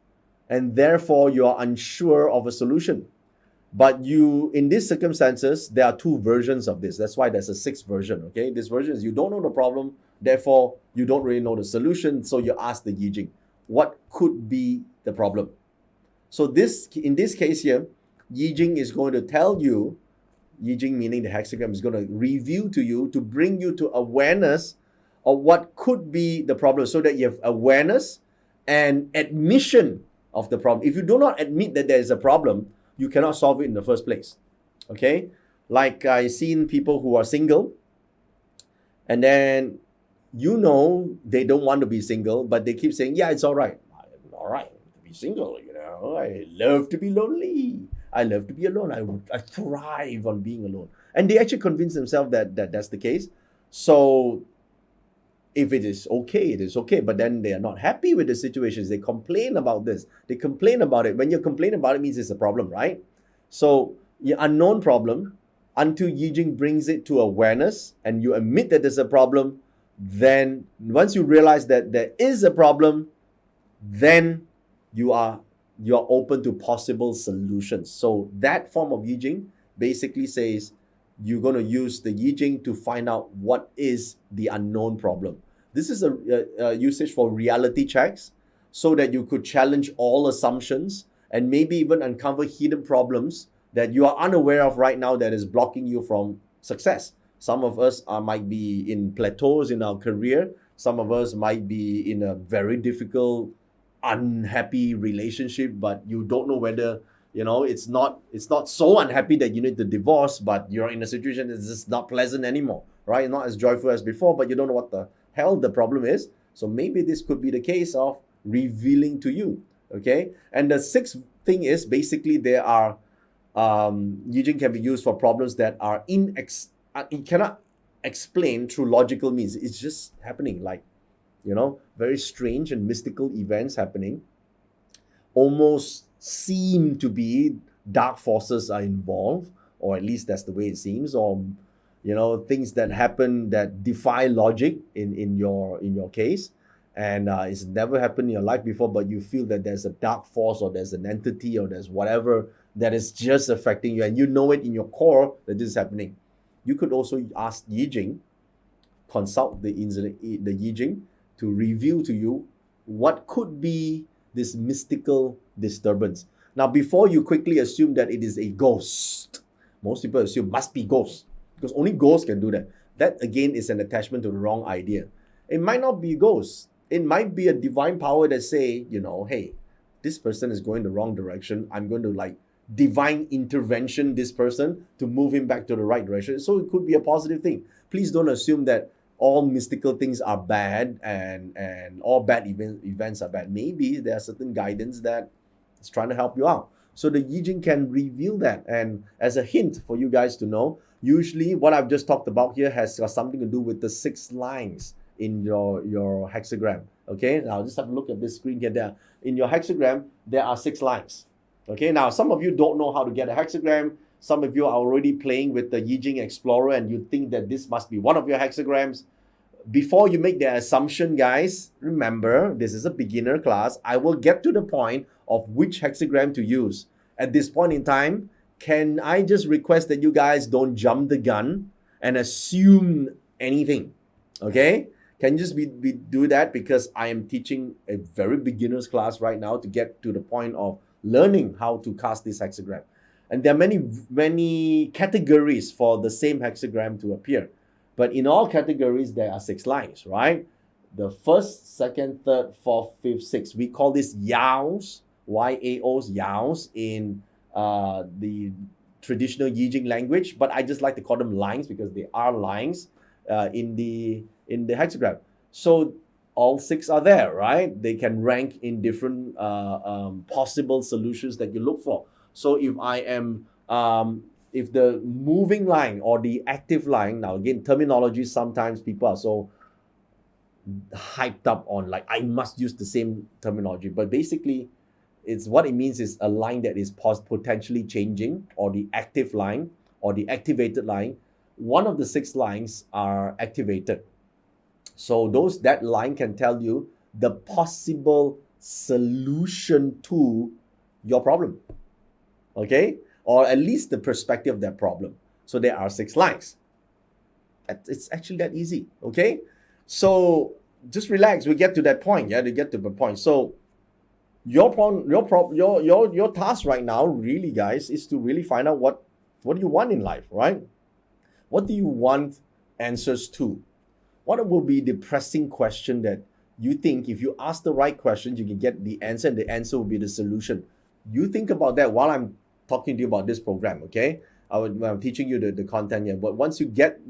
and therefore you are unsure of a solution. But in these circumstances, there are two versions of this. That's why there's a sixth version, okay? This version is you don't know the problem, therefore you don't really know the solution, so you ask the Yi Jing, what could be the problem? So in this case here, Yi Jing is going to tell you, Yi Jing meaning the hexagram, is going to reveal to you to bring you to awareness of what could be the problem, so that you have awareness and admission of the problem. If you do not admit that there is a problem, you cannot solve it in the first place. Okay? Like I've seen people who are single, and then they don't want to be single, but they keep saying, yeah, it's all right. All right to be single, I love to be lonely. I love to be alone. I thrive on being alone. And they actually convince themselves that that's the case. So if it is okay, it is okay. But then they are not happy with the situations. They complain about this. They complain about it. When you complain about it, means it's a problem, right? So your unknown problem, until Yi Jing brings it to awareness and you admit that there's a problem, then once you realize that there is a problem, then you are open to possible solutions. So that form of Yi Jing basically says you're going to use the Yi Jing to find out what is the unknown problem. This is a usage for reality checks, so that you could challenge all assumptions and maybe even uncover hidden problems that you are unaware of right now that is blocking you from success. Some of us might be in plateaus in our career. Some of us might be in a very difficult, unhappy relationship, but you don't know whether, it's not so unhappy that you need to divorce, but you're in a situation that's just not pleasant anymore, right? Not as joyful as before, but you don't know what the hell the problem is. So maybe this could be the case of revealing to you, okay? And the sixth thing is basically there are Yi Jing can be used for problems that are you cannot explain through logical means. It's just happening, like, very strange and mystical events happening. Almost seem to be dark forces are involved, or at least that's the way it seems, or things that happen that defy logic in your case, and it's never happened in your life before, but you feel that there's a dark force or there's an entity or there's whatever that is just affecting you, and you know it in your core that this is happening. You could also ask Yi Jing, consult the Yi Jing to reveal to you what could be this mystical disturbance. Now, before you quickly assume that it is a ghost, most people assume must be ghost, because only ghosts can do that. That again is an attachment to the wrong idea. It might not be ghosts. It might be a divine power that say, hey, this person is going the wrong direction. I'm going to divine intervention this person to move him back to the right direction. So it could be a positive thing. Please don't assume that all mystical things are bad and all bad events are bad. Maybe there are certain guidance that is trying to help you out. So the Yi Jing can reveal that. And as a hint for you guys to know, usually what I've just talked about here has got something to do with the 6 lines in your hexagram. Okay, now just have a look at this screen here. In your hexagram, there are 6 lines. Okay, now some of you don't know how to get a hexagram. Some of you are already playing with the Yi Jing Explorer and you think that this must be one of your hexagrams. Before you make the assumption, guys, remember, this is a beginner class. I will get to the point of which hexagram to use. At this point in time, can I just request that you guys don't jump the gun and assume anything? Okay? Can you just do that? Because I am teaching a very beginner's class right now to get to the point of learning how to cast this hexagram. And there are many categories for the same hexagram to appear. But in all categories, there are 6 lines, right? The first, second, third, fourth, fifth, sixth. We call this yaos, Y-A-Os, yaos in the traditional Yijing language. But I just like to call them lines because they are lines in the hexagram. So all 6 are there, right? They can rank in different possible solutions that you look for. So if I am, if the moving line or the active line, now again, terminology, sometimes people are so hyped up on like, I must use the same terminology. But basically, what it means is a line that is potentially changing, or the active line or the activated line. One of the 6 lines are activated. So that line can tell you the possible solution to your problem. Okay? Or at least the perspective of that problem. So there are 6 lines. It's actually that easy. Okay? So just relax. We get to that point. Yeah, to get to the point. So your task right now, really, guys, is to really find out what do you want in life, right? What do you want answers to? What will be the pressing question that you think if you ask the right questions, you can get the answer, and the answer will be the solution? You think about that while I'm talking to you about this program, okay? I'm teaching you the content here. But once you get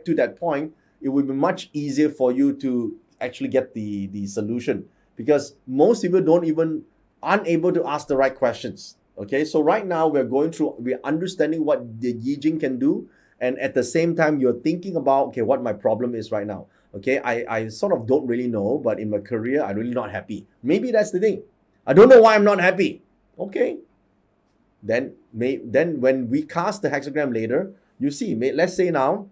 to that point, it will be much easier for you to actually get the solution, because most people aren't able to ask the right questions. Okay, so right now we're understanding what the Yijing can do, and at the same time you're thinking about, okay, what my problem is right now. Okay, I sort of don't really know, but in my career I'm really not happy. Maybe that's the thing. I don't know why I'm not happy. Okay, then when we cast the hexagram later, you see, let's say now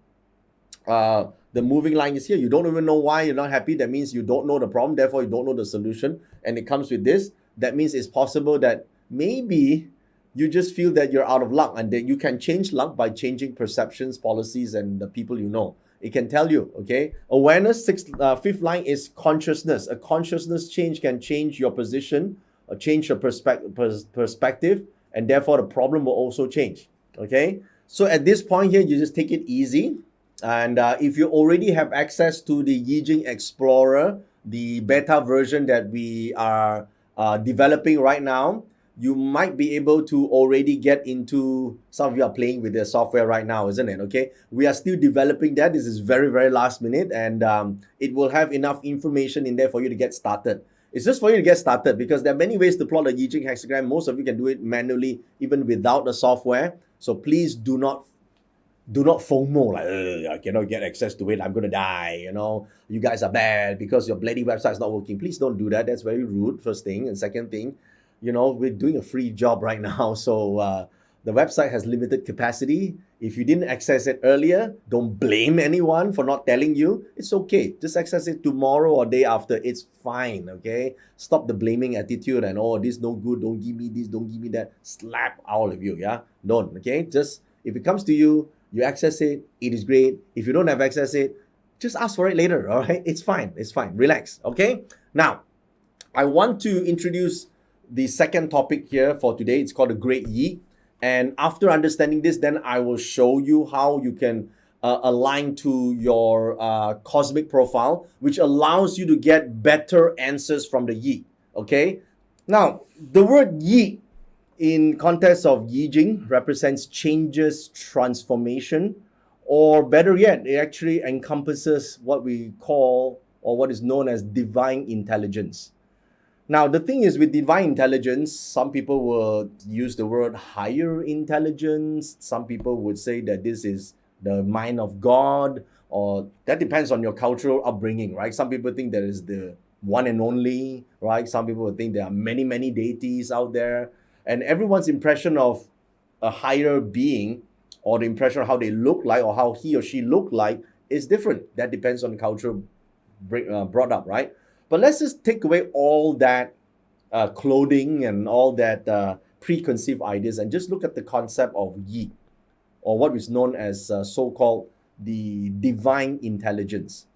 the moving line is here. You don't even know why you're not happy. That means you don't know the problem, therefore you don't know the solution, and it comes with this. That means it's possible that maybe you just feel that you're out of luck, and that you can change luck by changing perceptions, policies, and the people you know. It can tell you, okay? Awareness, 5th line is consciousness. A consciousness change can change your position, or change your perspective, and therefore the problem will also change, okay? So at this point here, you just take it easy. And if you already have access to the Yijing Explorer, the beta version that we are developing right now, you might be able to already get into, some of you are playing with the software right now, isn't it? Okay, we are still developing that. This is very, very last minute, and it will have enough information in there for you to get started. It's just for you to get started, because there are many ways to plot a Yijing hexagram. Most of you can do it manually, even without the software. So please do not FOMO, like, I cannot get access to it, I'm going to die, you guys are bad because your bloody website is not working. Please don't do that. That's very rude, first thing. And second thing, we're doing a free job right now. So the website has limited capacity. If you didn't access it earlier, don't blame anyone for not telling you. It's okay. Just access it tomorrow or day after. It's fine, okay? Stop the blaming attitude and, this no good, don't give me this, don't give me that. Slap all of you, yeah? Don't, okay? Just, if it comes to you, you access it, it is great. If you don't have access it, just ask for it later, all right? It's fine, relax, okay? Now, I want to introduce the second topic here for today. It's called the Great Yi. And after understanding this, then I will show you how you can align to your cosmic profile, which allows you to get better answers from the Yi, okay? Now, the word Yi in context of Yijing represents changes, transformation, or better yet, it actually encompasses what we call, or what is known as, divine intelligence. Now, the thing is, with divine intelligence, some people will use the word higher intelligence. Some people would say that this is the mind of God, or that depends on your cultural upbringing, right? Some people think that is the one and only, right? Some people would think there are many, many deities out there. And everyone's impression of a higher being, or the impression of how they look like, or how he or she look like, is different. That depends on the culture brought up, right? But let's just take away all that clothing and all that preconceived ideas, and just look at the concept of Yi, or what is known as so-called the divine intelligence.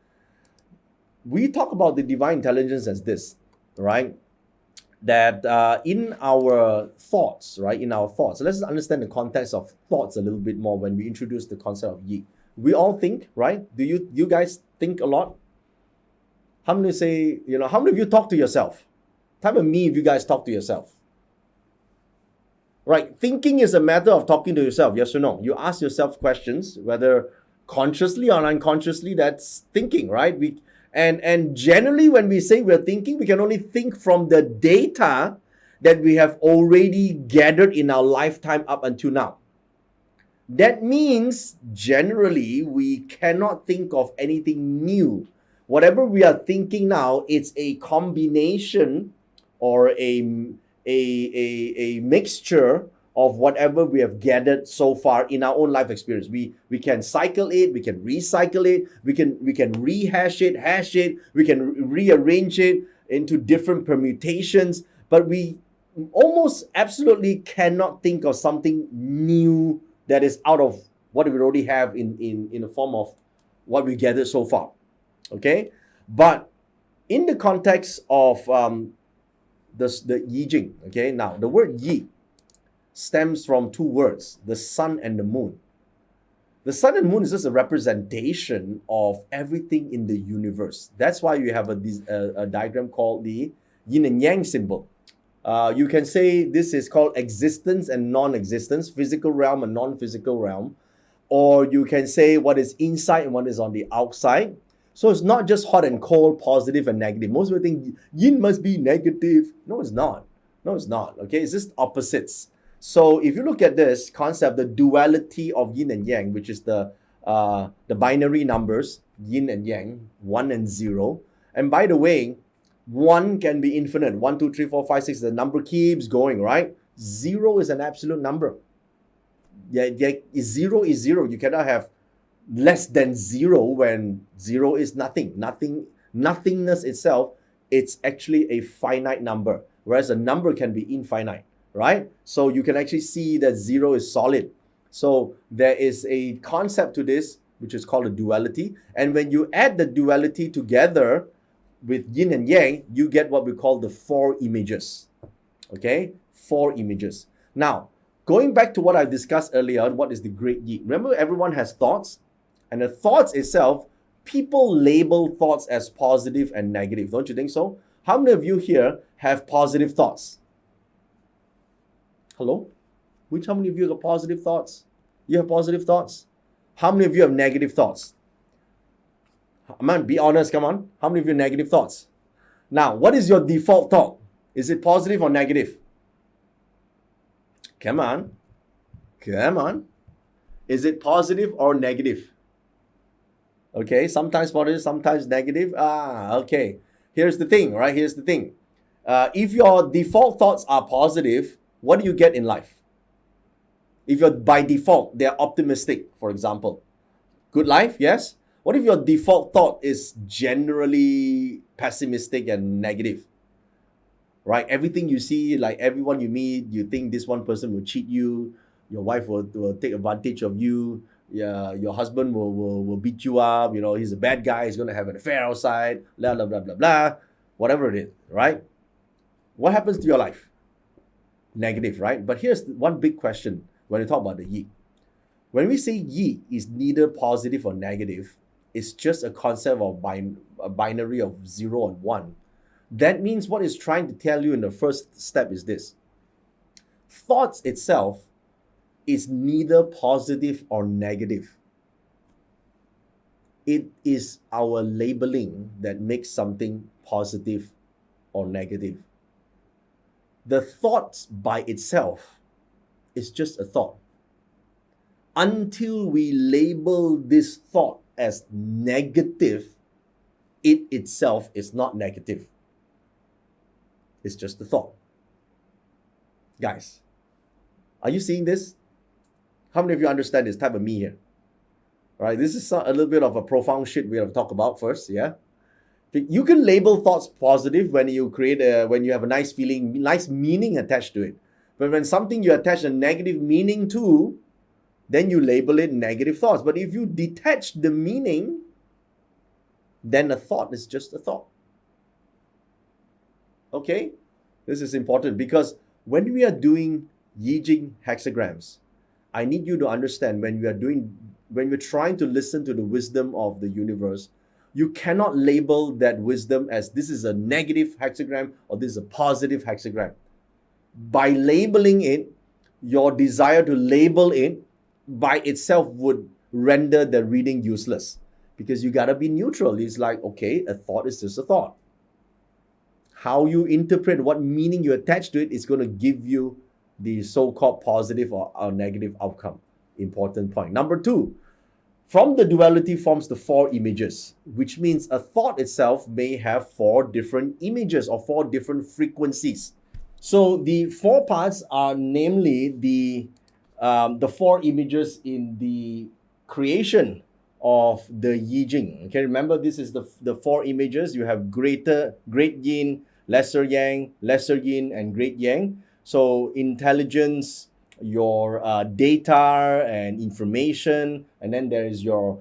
we talk about the divine intelligence as this, right? That in our thoughts, right? In our thoughts, let's understand the context of thoughts a little bit more when we introduce the concept of yi. We all think, right? Do you guys think a lot? How many say, how many of you talk to yourself? Type of me if you guys talk to yourself. Right? Thinking is a matter of talking to yourself, yes or no? You ask yourself questions, whether consciously or unconsciously, that's thinking, right? And generally when we say we're thinking, we can only think from the data that we have already gathered in our lifetime up until now. That means generally we cannot think of anything new. Whatever we are thinking now, it's a combination or a mixture of whatever we have gathered so far in our own life experience. We can cycle it, we can recycle it, we can rehash it, hash it, we can rearrange it into different permutations, but we almost absolutely cannot think of something new that is out of what we already have in the form of what we gathered so far. Okay? But in the context of the Yi Jing, okay, now the word Yi stems from two words, the sun and the moon. The sun and moon is just a representation of everything in the universe. That's why you have a diagram called the yin and yang symbol. You can say this is called existence and non-existence, physical realm and non-physical realm. Or you can say what is inside and what is on the outside. So it's not just hot and cold, positive and negative. Most people think yin must be negative. No, it's not. No, it's not. Okay, it's just opposites. So if you look at this concept, the duality of yin and yang, which is the binary numbers, yin and yang, 1 and 0. And by the way, 1 can be infinite. 1, 2, 3, 4, 5, 6. The number keeps going, right? 0 is an absolute number. Yeah, 0 is 0. You cannot have less than 0 when 0 is nothing. Nothingness itself, it's actually a finite number, whereas a number can be infinite, right? So you can actually see that 0 is solid. So there is a concept to this, which is called a duality. And when you add the duality together with yin and yang, you get what we call the 4 images. Okay? 4 images. Now, going back to what I discussed earlier, what is the great yi? Remember, everyone has thoughts. And the thoughts itself, people label thoughts as positive and negative. Don't you think so? How many of you here have positive thoughts? Hello? How many of you have positive thoughts? You have positive thoughts? How many of you have negative thoughts? Come on, be honest, come on. How many of you have negative thoughts? Now, what is your default thought? Is it positive or negative? Come on. Come on. Is it positive or negative? Okay, sometimes positive, sometimes negative. Okay. Here's the thing, right? Here's the thing. If your default thoughts are positive, what do you get in life? If you're by default, they're optimistic, for example. Good life, yes? What if your default thought is generally pessimistic and negative? Right? Everything you see, like everyone you meet, you think this one person will cheat you, your wife will take advantage of you, your husband will beat you up, he's a bad guy, he's going to have an affair outside, blah, blah, blah, blah, blah, whatever it is, right? What happens to your life? Negative, right? But here's one big question when we talk about the yi. When we say yi is neither positive or negative, it's just a concept of a binary of 0 and 1. That means what it's trying to tell you in the first step is this. Thoughts itself is neither positive or negative. It is our labeling that makes something positive or negative. The thought by itself is just a thought. Until we label this thought as negative, it itself is not negative. It's just a thought. Guys, are you seeing this? How many of you understand this type of me here? All right, this is a little bit of a profound shit we have to talk about first, yeah? You can label thoughts positive when you when you have a nice feeling, nice meaning attached to it. But when something you attach a negative meaning to, then you label it negative thoughts. But if you detach the meaning, then a thought is just a thought. Okay? This is important because when we are doing Yi Jing hexagrams, I need you to understand when we're trying to listen to the wisdom of the universe, you cannot label that wisdom as this is a negative hexagram or this is a positive hexagram. By labeling it, your desire to label it by itself would render the reading useless because you gotta be neutral. It's like, okay, a thought is just a thought. How you interpret, what meaning you attach to it is going to give you the so-called positive or negative outcome. Important point. Number 2, from the duality forms the 4 images, which means a thought itself may have 4 different images or 4 different frequencies. So the 4 parts are namely the 4 images in the creation of the Yi Jing. Okay, remember this is the 4 images. You have great yin, lesser yang, lesser yin, and great yang. So intelligence, your data and information, and then there is your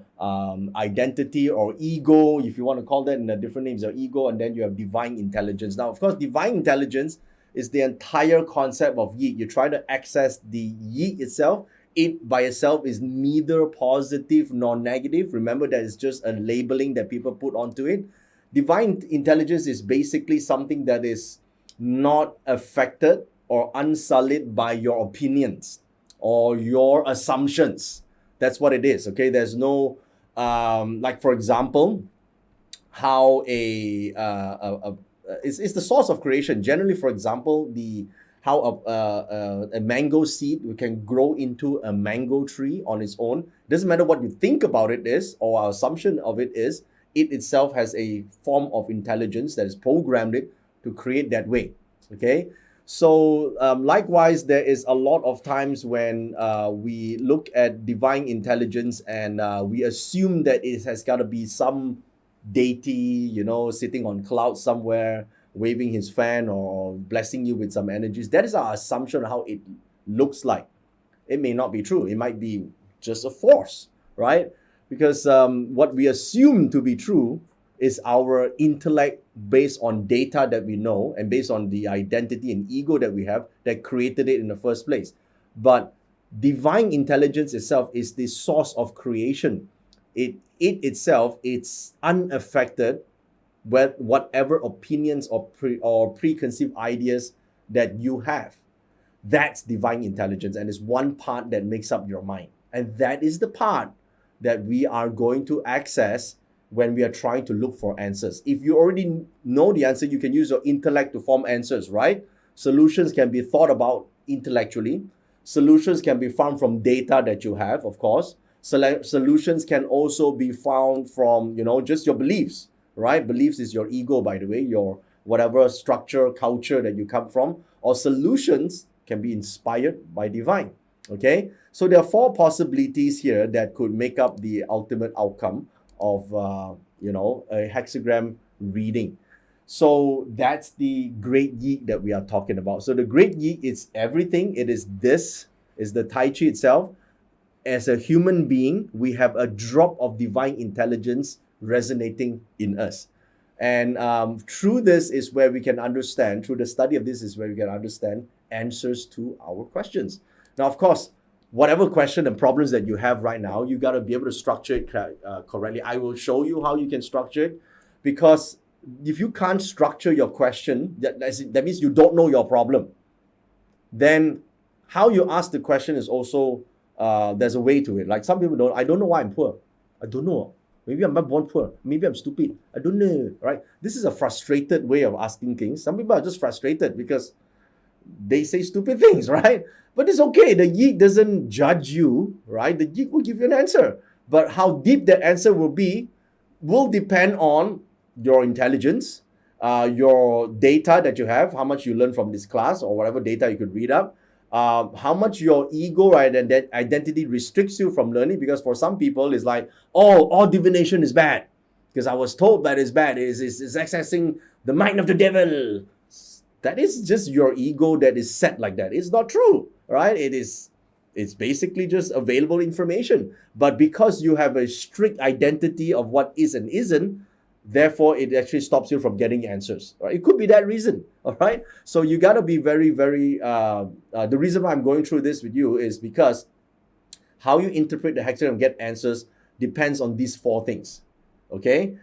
identity or ego, if you want to call that in the different names, your ego, and then you have divine intelligence. Now, of course, divine intelligence is the entire concept of Yi. You try to access the Yi itself. It by itself is neither positive nor negative. Remember that it's just a labeling that people put onto it. Divine intelligence is basically something that is not affected or unsullied by your opinions or your assumptions. That's what it is, okay? There's no, like for example, how it's the source of creation. Generally, for example, how a mango seed can grow into a mango tree on its own. Doesn't matter what you think about it is or our assumption of it is, it itself has a form of intelligence that is programmed it to create that way, okay? So likewise, there is a lot of times when we look at divine intelligence and we assume that it has got to be some deity, sitting on clouds somewhere, waving his fan or blessing you with some energies. That is our assumption of how it looks like. It may not be true. It might be just a force, right? Because what we assume to be true is our intellect based on data that we know and based on the identity and ego that we have that created it in the first place. But divine intelligence itself is the source of creation. It itself, it's unaffected with whatever opinions or preconceived ideas that you have. That's divine intelligence, and it's one part that makes up your mind. And that is the part that we are going to access when we are trying to look for answers. If you already know the answer, you can use your intellect to form answers, right? Solutions can be thought about intellectually. Solutions can be found from data that you have, of course. Solutions can also be found from, just your beliefs, right? Beliefs is your ego, by the way, your whatever structure, culture that you come from. Or solutions can be inspired by divine, okay? So there are 4 possibilities here that could make up the ultimate outcome of, a hexagram reading. So that's the Great Yi that we are talking about. So the Great Yi is everything. It is the Tai Chi itself. As a human being, we have a drop of divine intelligence resonating in us. And through this is where we can understand, through the study of this is where we can understand answers to our questions. Now, of course, whatever question and problems that you have right now, you got to be able to structure it correctly. I will show you how you can structure it, because if you can't structure your question, that means you don't know your problem. Then how you ask the question is also, there's a way to it. Like some people I don't know why I'm poor. I don't know. Maybe I'm not born poor. Maybe I'm stupid. I don't know, right? This is a frustrated way of asking things. Some people are just frustrated because they say stupid things, right? But it's okay. The Yi doesn't judge you, right? The Yi will give you an answer. But how deep that answer will be will depend on your intelligence, your data that you have, how much you learn from this class or whatever data you could read up, how much your ego, right, and that identity restricts you from learning. Because for some people, it's like, oh, all divination is bad because I was told that it's bad. It's accessing the mind of the devil. That is just your ego that is set like that. It's not true, right? It's basically just available information. But because you have a strict identity of what is and isn't, Therefore, it actually stops you from getting answers. Right? It could be that reason. All right. So you got to be very, very. The reason why I'm going through this with you is because how you interpret the hexagram and get answers depends on these 4 things. Okay.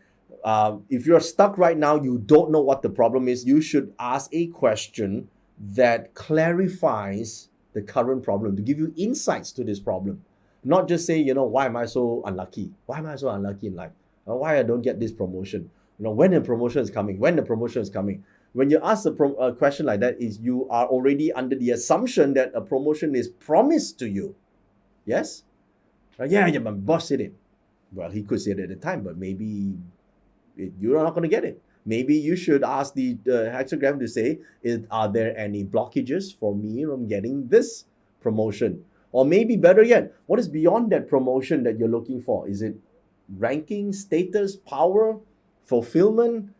If you're stuck right now, you don't know what the problem is, you should ask a question that clarifies the current problem to give you insights to this problem. Not just say, why am I so unlucky? Why am I so unlucky in life? Why I don't get this promotion? When the promotion is coming? When the promotion is coming? When you ask a question like that, is you are already under the assumption that a promotion is promised to you. Yes? Yeah, my boss said it. Well, he could say it at the time, but maybe you're not going to get it. Maybe you should ask the hexagram to say, are there any blockages for me from getting this promotion? Or maybe better yet, what is beyond that promotion that you're looking for? Is it ranking, status, power, fulfillment?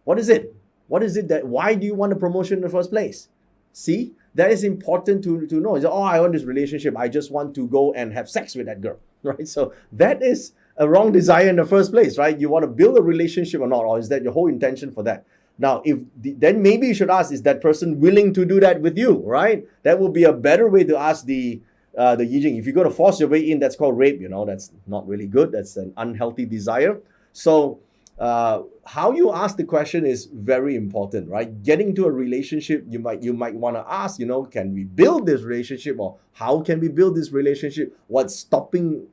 What is it? What is it why do you want a promotion in the first place? See, that is important to know. I want this relationship. I just want to go and have sex with that girl, right? So that is a wrong desire in the first place, right? You want to build a relationship or not, or is that your whole intention for that? Now, then maybe you should ask, is that person willing to do that with you, right? That would be a better way to ask the Yijing. If you're going to force your way in, that's called rape, that's not really good. That's an unhealthy desire. So how you ask the question is very important, right? Getting into a relationship, you might want to ask, can we build this relationship, or how can we build this relationship? What's stopping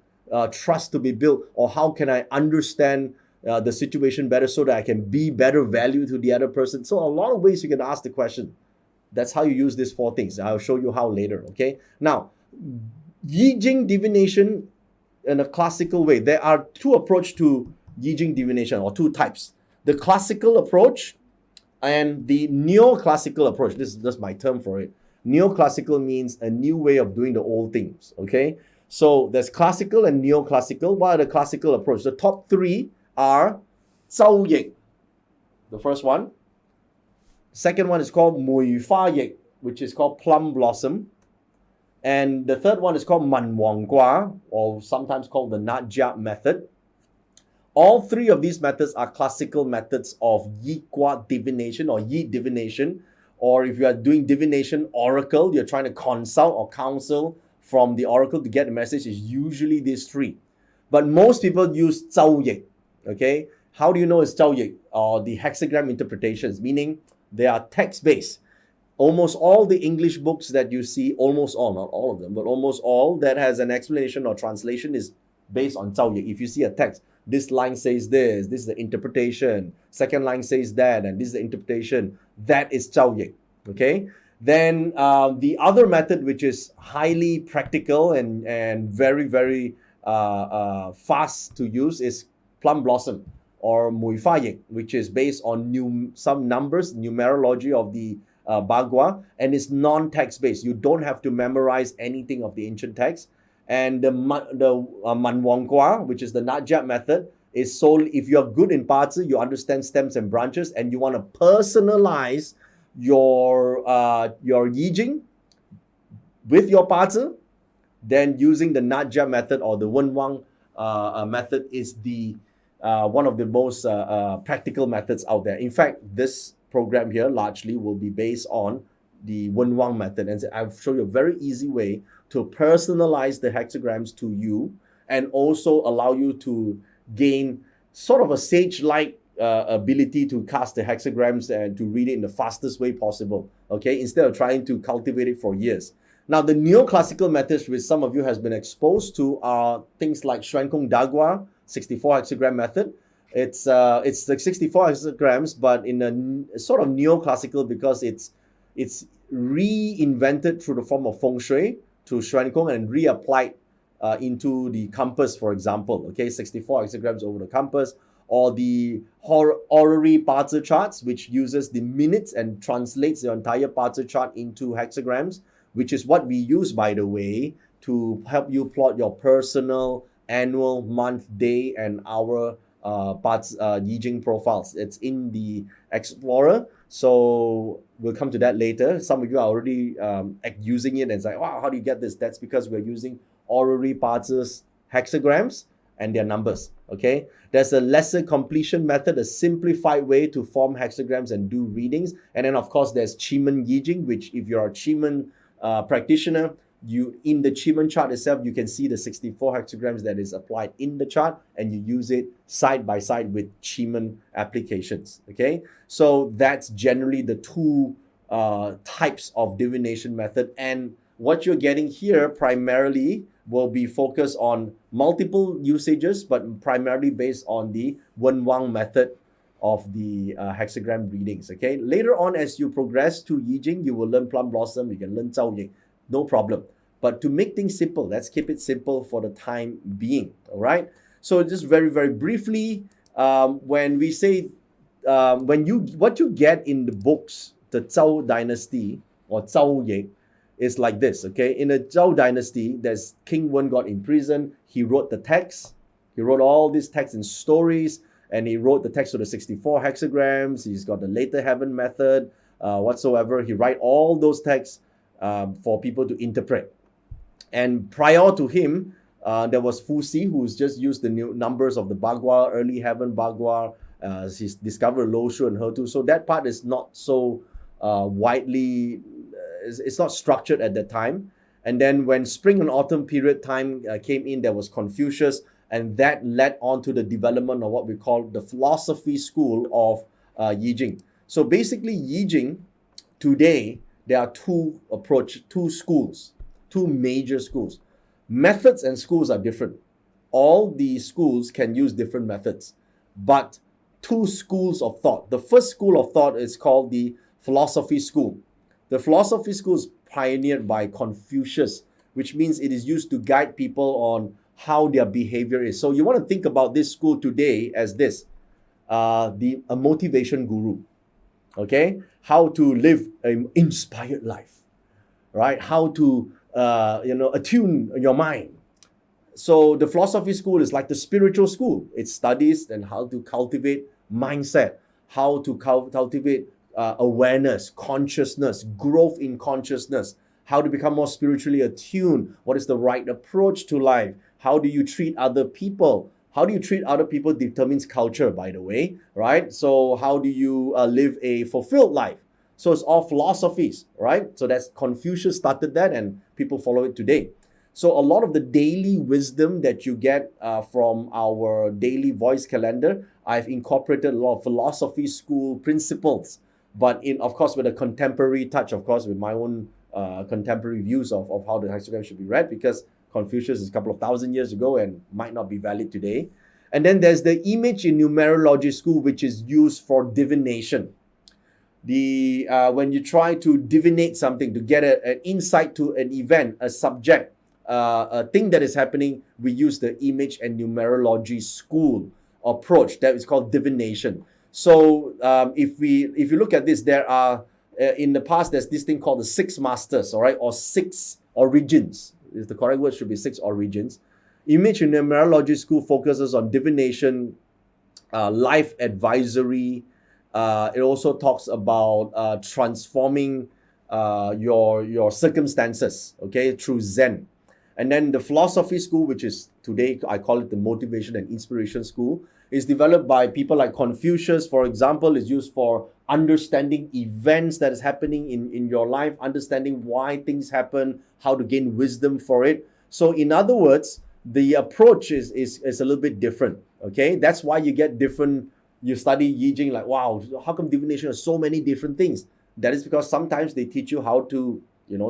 trust to be built, or how can I understand the situation better so that I can be better value to the other person? So a lot of ways you can ask the question. That's how you use these 4 things. I'll show you how later, okay? Now, Yijing divination in a classical way. There are 2 approaches to Yijing divination, or 2 types. The classical approach and the neoclassical approach. This is just my term for it. Neoclassical means a new way of doing the old things, okay? So there's classical and neoclassical. What are the classical approach? The top 3 are Zhao Ying, the first one. Second one is called Mui Fa Ying, which is called plum blossom. And the third one is called Man Wang Gua, or sometimes called the Najia method. All 3 of these methods are classical methods of Yi Gua divination or Yi divination. Or if you are doing divination oracle, you're trying to consult or counsel from the oracle to get the message, is usually these 3. But most people use Zhao Ying, okay? How do you know it's Zhao Ying? Or the hexagram interpretations, meaning they are text-based. Almost all the English books that you see, almost all, not all of them, but almost all that has an explanation or translation is based on Zhao Ying. If you see a text, this line says this is the interpretation, second line says that, and this is the interpretation, that is Zhao Ying, okay? Then the other method, which is highly practical and very, very fast to use, is plum blossom or Mui Fa Ying, which is based on some numbers, numerology of the Bagua, and it's non-text based. You don't have to memorize anything of the ancient text. And the Man Wang Gua, which is the Najia method, is solely if you're good in Bazi, you understand stems and branches, and you want to personalize your Yijing with your Bazi, then using the Najia method or the Wenwang method is the one of the most practical methods out there. In fact, this program here largely will be based on the Wenwang method, and I'll show you a very easy way to personalize the hexagrams to you and also allow you to gain sort of a sage-like ability to cast the hexagrams and to read it in the fastest way possible, okay, instead of trying to cultivate it for years. Now, the neoclassical methods which some of you has been exposed to are things like Xuan Kong Dagua 64 hexagram method. It's like 64 hexagrams, but in a sort of neoclassical because it's reinvented through the form of feng shui to Xuan Kong and reapplied into the compass, for example. Okay, 64 hexagrams over the compass, or the horary Bazi charts, which uses the minutes and translates the entire Bazi chart into hexagrams, which is what we use, by the way, to help you plot your personal, annual, month, day, and hour Yijing profiles. It's in the Explorer, so we'll come to that later. Some of you are already using it and it's like, wow, how do you get this? That's because we're using Orrery Bazi's hexagrams and their numbers. Okay, there's a lesser completion method, a simplified way to form hexagrams and do readings. And then of course there's Qimeng Yijing, which if you're a Qimeng practitioner, you in the Qimeng chart itself, you can see the 64 hexagrams that is applied in the chart, and you use it side by side with Qimeng applications. Okay, so that's generally the two types of divination method, and what you're getting here primarily will be focused on multiple usages, but primarily based on the Wen Wang method of the hexagram readings. Okay, later on as you progress to Yijing, you will learn Plum Blossom, you can learn Zhao Ying, no problem. But to make things simple, let's keep it simple for the time being. All right, so just very briefly, when we say what you get in the books, the Zhao dynasty or Zhao Ying, is like this. Okay, in the Zhao dynasty, there's King Wen got imprisoned. He wrote the text. He wrote all these texts and stories, and he wrote the text of the 64 hexagrams. He's got the later heaven method whatsoever. He write all those texts for people to interpret. And prior to him, there was Fu Si, who's just used the new numbers of the Bagua, early heaven Bagua. He's discovered Lo Shu and He Tu. So that part is not so widely, it's not structured at that time. And then when spring and autumn period time came in, there was Confucius, and that led on to the development of what we call the philosophy school of Yijing. So basically Yijing, today, there are two schools, two major schools. Methods and schools are different. All the schools can use different methods, but two schools of thought. The first school of thought is called the philosophy school. The philosophy school is pioneered by Confucius, which means it is used to guide people on how their behavior is. So you want to think about this school today as this, a motivation guru. Okay, how to live an inspired life, right? How to attune your mind. So the philosophy school is like the spiritual school. It studies and how to cultivate mindset, how to cultivate awareness, consciousness, growth in consciousness, how to become more spiritually attuned, what is the right approach to life, how do you treat other people. How do you treat other people determines culture, by the way, right? So how do you live a fulfilled life? So it's all philosophies, right? So that's Confucius started that, and people follow it today. So a lot of the daily wisdom that you get from our daily voice calendar, I've incorporated a lot of philosophy school principles, but of course with a contemporary touch, of course with my own contemporary views of how the hexagram should be read, because Confucius is a couple of thousand years ago and might not be valid today. And then there's the image in numerology school, which is used for divination. When you try to divinate something, to get an insight to an event, a subject, a thing that is happening, we use the image and numerology school approach that is called divination. So if you look at this, there are in the past there's this thing called the 6 masters, all right, or 6 origins. Is the correct word should be 6 origins. Image and numerology school focuses on divination, life advisory. It also talks about transforming your circumstances, okay, through Zen. And then the philosophy school, which is today, I call it the motivation and inspiration school, is developed by people like Confucius, for example, is used for understanding events that is happening in your life, understanding why things happen, how to gain wisdom for it. So in other words, the approach is a little bit different, okay? That's why you get different, you study Yijing, like, wow, how come divination has so many different things? That is because sometimes they teach you how to,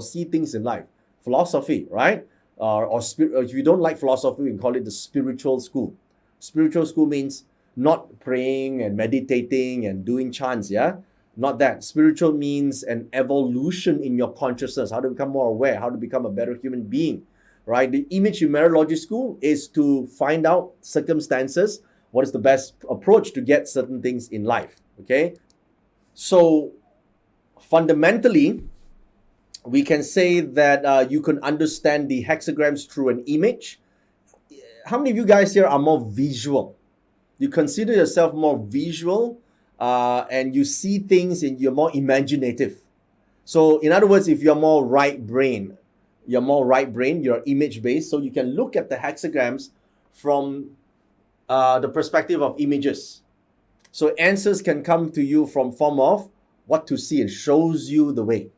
see things in life. Philosophy, right? Or if you don't like philosophy, we can call it the spiritual school. Spiritual school means not praying and meditating and doing chants, yeah? Not that. Spiritual means an evolution in your consciousness, how to become more aware, how to become a better human being, right? The image numerology school is to find out circumstances, what is the best approach to get certain things in life, okay? So fundamentally, we can say that you can understand the hexagrams through an image. How many of you guys here are more visual? You consider yourself more visual and you see things and you're more imaginative. So in other words, if you're more right brain, you're image based, so you can look at the hexagrams from the perspective of images. So answers can come to you from form of what to see. It shows you the way.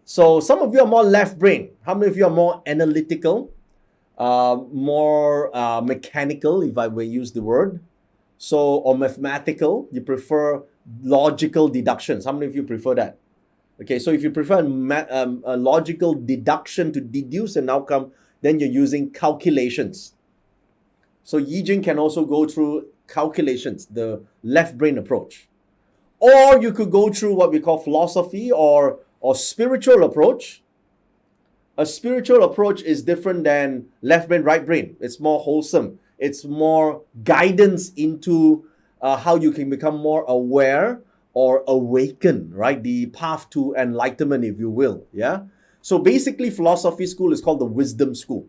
So some of you are more left brain. How many of you are more analytical, more mechanical, if I may use the word? So, or mathematical, you prefer logical deductions. How many of you prefer that? Okay, so if you prefer a logical deduction to deduce an outcome, then you're using calculations. So Yi Jing can also go through calculations, the left brain approach. Or you could go through what we call philosophy or spiritual approach. A spiritual approach is different than left brain, right brain. It's more wholesome. It's more guidance into how you can become more aware or awaken, right? The path to enlightenment, if you will, yeah? So basically, philosophy school is called the wisdom school.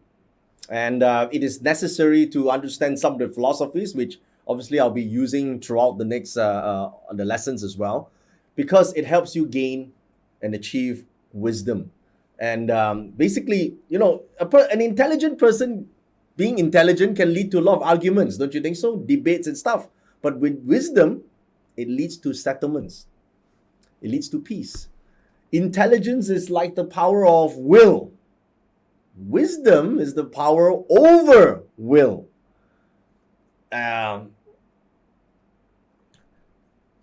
And it is necessary to understand some of the philosophies, which obviously I'll be using throughout the next the lessons as well, because it helps you gain and achieve wisdom. And basically, you know, an intelligent person being intelligent can lead to a lot of arguments, don't you think so? Debates and stuff. But with wisdom, it leads to settlements. It leads to peace. Intelligence is like the power of will. Wisdom is the power over will.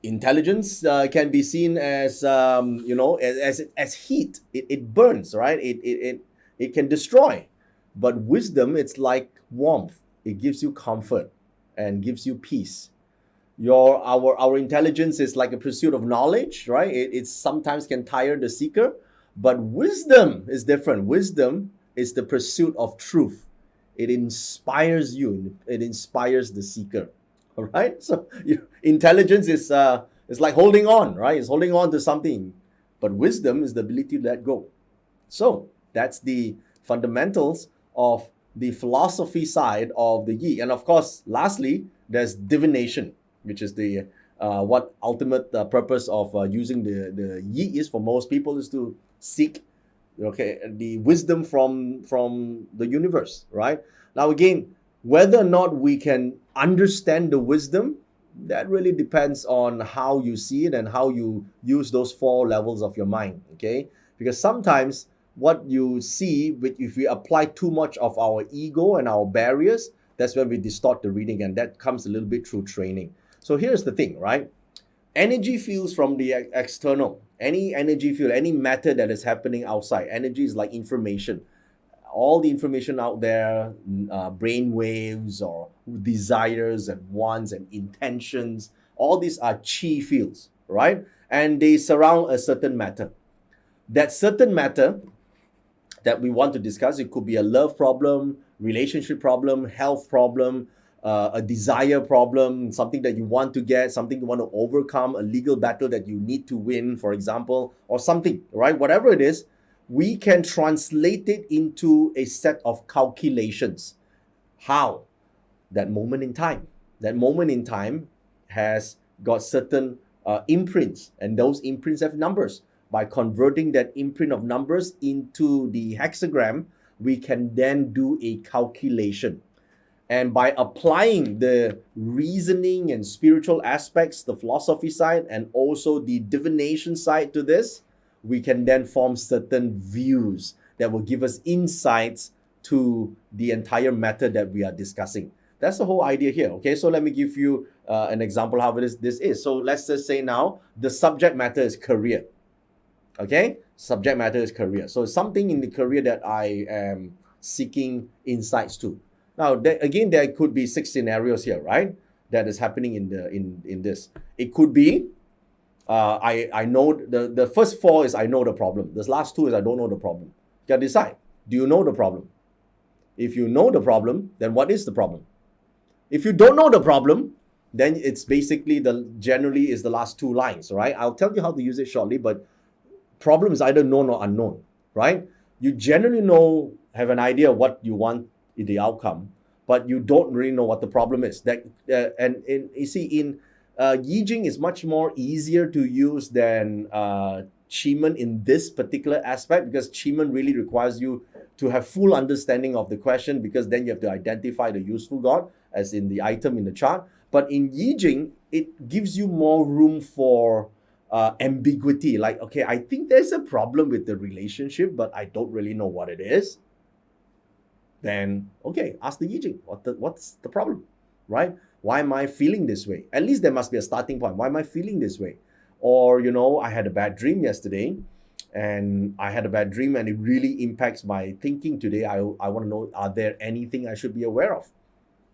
Intelligence can be seen as as heat. It burns, right? It can destroy. But wisdom, it's like warmth. It gives you comfort and gives you peace. Our intelligence is like a pursuit of knowledge, right? It sometimes can tire the seeker, but wisdom is different. Wisdom is the pursuit of truth. It inspires you. It inspires the seeker. All right. So intelligence is like holding on, right? It's holding on to something, but wisdom is the ability to let go. So that's the fundamentals of the philosophy side of the Yi. And of course, lastly, there's divination, which is the what ultimate purpose of using the Yi is for most people is to seek the wisdom from the universe, right? Now again, whether or not we can understand the wisdom, that really depends on how you see it and how you use those 4 levels of your mind, okay? Because sometimes what you see, if we apply too much of our ego and our barriers, that's when we distort the reading, and that comes a little bit through training. So here's the thing, right? Energy fields from the external. Any energy field, any matter that is happening outside. Energy is like information. All the information out there, brain waves or desires and wants and intentions, all these are chi fields, right? And they surround a certain matter. That certain matter that we want to discuss, it could be a love problem, relationship problem, health problem, a desire problem, something that you want to get, something you want to overcome, a legal battle that you need to win, for example, or something, right? Whatever it is, we can translate it into a set of calculations. How? That moment in time. That moment in time has got certain imprints, and those imprints have numbers. By converting that imprint of numbers into the hexagram, we can then do a calculation. And by applying the reasoning and spiritual aspects, the philosophy side, and also the divination side to this, we can then form certain views that will give us insights to the entire matter that we are discussing. That's the whole idea here. Okay, so let me give you an example how this is. So let's just say now the subject matter is career. Okay, subject matter is career. So something in the career that I am seeking insights to. Now, again, there could be 6 scenarios here, right? That is happening in this. It could be I know the first 4 is I know the problem. The last 2 is I don't know the problem. You gotta decide. Do you know the problem? If you know the problem, then what is the problem? If you don't know the problem, then it's basically generally is the last 2 lines, right? I'll tell you how to use it shortly, but problem is either known or unknown, right? You generally have an idea of what you want in the outcome, but you don't really know what the problem is. You see, in Yi Jing is much more easier to use than Qi in this particular aspect, because Qi really requires you to have full understanding of the question, because then you have to identify the useful God. as in the item in the chart. But in Yijing, it gives you more room for ambiguity. Like, okay, I think there's a problem with the relationship, but I don't really know what it is. Then, okay, ask the Yijing, what's the problem, right? Why am I feeling this way? At least there must be a starting point. Why am I feeling this way? Or, I had a bad dream yesterday, and it really impacts my thinking today. I want to know, are there anything I should be aware of?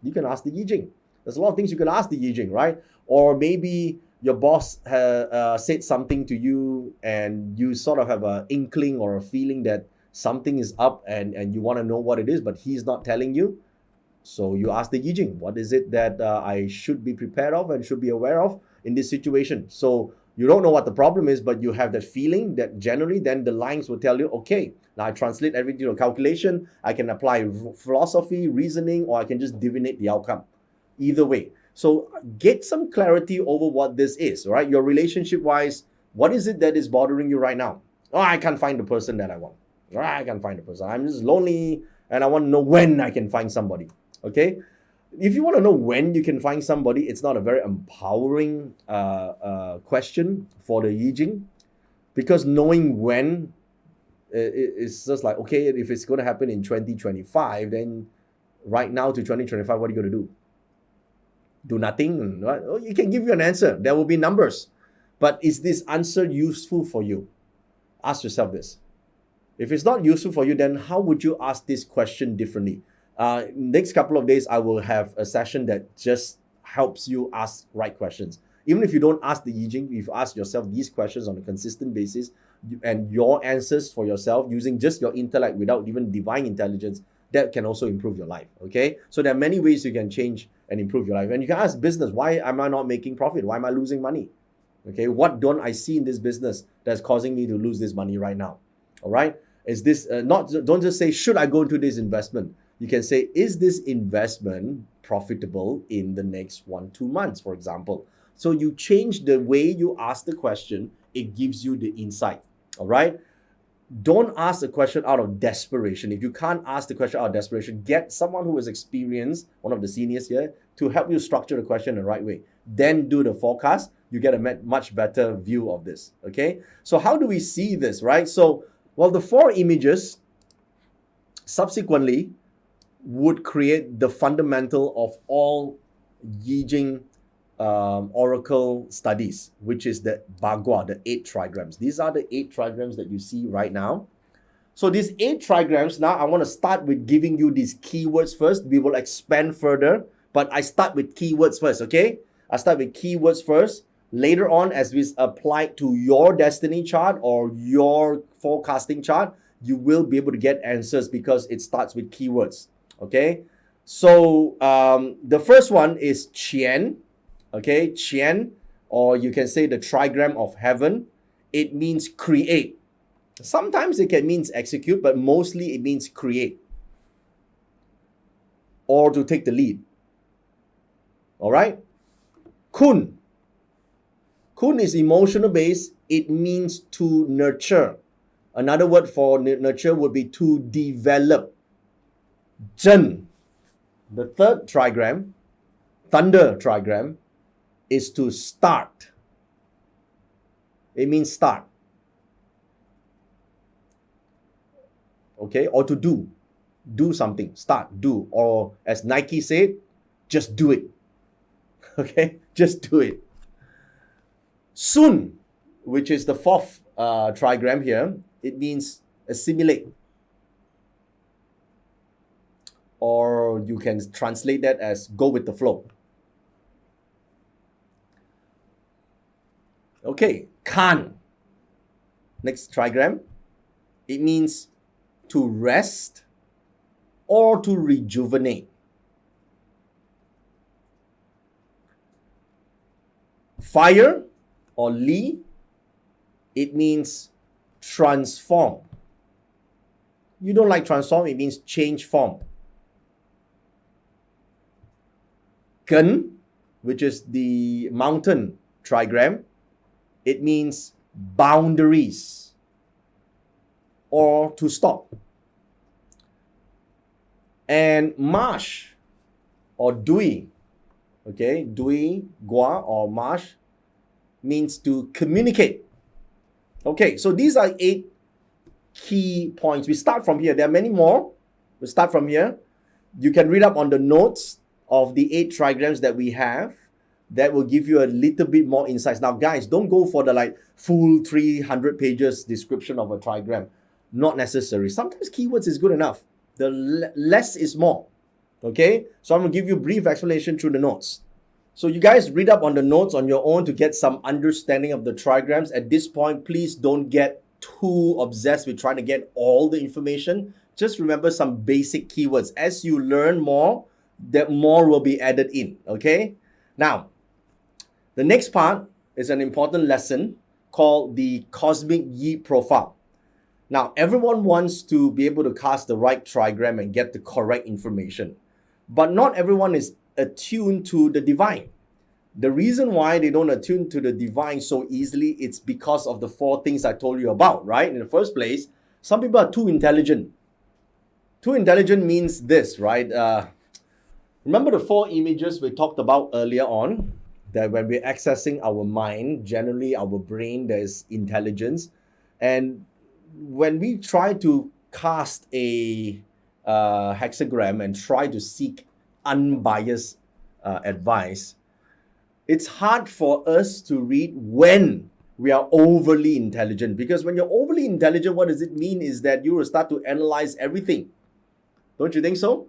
You can ask the Yijing. There's a lot of things you can ask the Yijing, right? Or maybe your boss said something to you and you sort of have an inkling or a feeling that something is up and you want to know what it is, but he's not telling you. So you ask the Yijing, what is it that I should be prepared of and should be aware of in this situation? So you don't know what the problem is, but you have that feeling that generally then the lines will tell you, okay, now I translate everything to a calculation. I can apply philosophy, reasoning, or I can just divinate the outcome. Either way. So get some clarity over what this is, right? Your relationship-wise, what is it that is bothering you right now? Oh, I can't find the person that I want. Oh, I can't find the person. I'm just lonely and I want to know when I can find somebody. Okay? If you want to know when you can find somebody, it's not a very empowering question for the Yijing, because knowing when it's just like, okay, if it's going to happen in 2025, then right now to 2025, what are you going to do? Do nothing? Right? Oh, you can give you an answer. There will be numbers. But is this answer useful for you? Ask yourself this. If it's not useful for you, then how would you ask this question differently? Next couple of days, I will have a session that just helps you ask right questions. Even if you don't ask the Yijing, if you ask yourself these questions on a consistent basis and your answers for yourself using just your intellect without even divine intelligence, that can also improve your life, okay? So there are many ways you can change and improve your life. And you can ask business, why am I not making profit? Why am I losing money? Okay, what don't I see in this business that's causing me to lose this money right now? All right? Is this, don't just say, should I go into this investment? You can say, is this investment profitable in the next 1-2 months, for example? So you change the way you ask the question, it gives you the insight, all right? Don't ask the question out of desperation. If you can't ask the question out of desperation, get someone who is experienced, one of the seniors here, to help you structure the question the right way. Then do the forecast. You get a much better view of this, okay? So how do we see this, right? So, well, the 4 images subsequently would create the fundamental of all Yijing oracle studies, which is the Bagua, the 8 trigrams. These are the 8 trigrams that you see right now. So these 8 trigrams, now I want to start with giving you these keywords first. We will expand further, but I start with keywords first, okay? I start with keywords first. Later on, as we apply to your destiny chart or your forecasting chart, you will be able to get answers because it starts with keywords, okay? So the first one is Qian. Okay, Qian, or you can say the trigram of heaven. It means create. Sometimes it can mean execute, but mostly it means create or to take the lead. All right. Kun. Kun is emotional based. It means to nurture. Another word for nurture would be to develop. Zhen, the third trigram, thunder trigram, is to start. It means start. Okay, or to do. Do something. Start, do. Or as Nike said, just do it. Okay, just do it. Sun, which is the 4th trigram here, it means assimilate. Or you can translate that as go with the flow. Okay, Kan. Next trigram. It means to rest or to rejuvenate. Fire or Li, it means transform. You don't like transform, it means change form. Gen, which is the mountain trigram, it means boundaries or to stop. And Marsh, or Dui. Okay, Dui, Gua, or Marsh means to communicate. Okay, so these are 8 key points. We start from here. There are many more. We start from here. You can read up on the notes of the 8 trigrams that we have. That will give you a little bit more insights. Now, guys, don't go for the full 300 pages description of a trigram. Not necessary. Sometimes keywords is good enough. The less is more. Okay? So I'm going to give you a brief explanation through the notes. So you guys read up on the notes on your own to get some understanding of the trigrams. At this point, please don't get too obsessed with trying to get all the information. Just remember some basic keywords. As you learn more, that more will be added in. Okay? Now, the next part is an important lesson called the Cosmic Yi Profile. Now, everyone wants to be able to cast the right trigram and get the correct information. But not everyone is attuned to the divine. The reason why they don't attune to the divine so easily, it's because of the 4 things I told you about, right? In the first place, some people are too intelligent. Too intelligent means this, right? Remember the 4 images we talked about earlier on? That when we're accessing our mind, generally our brain, there's intelligence. And when we try to cast a hexagram and try to seek unbiased advice, it's hard for us to read when we are overly intelligent. Because when you're overly intelligent, what does it mean is that you will start to analyze everything. Don't you think so?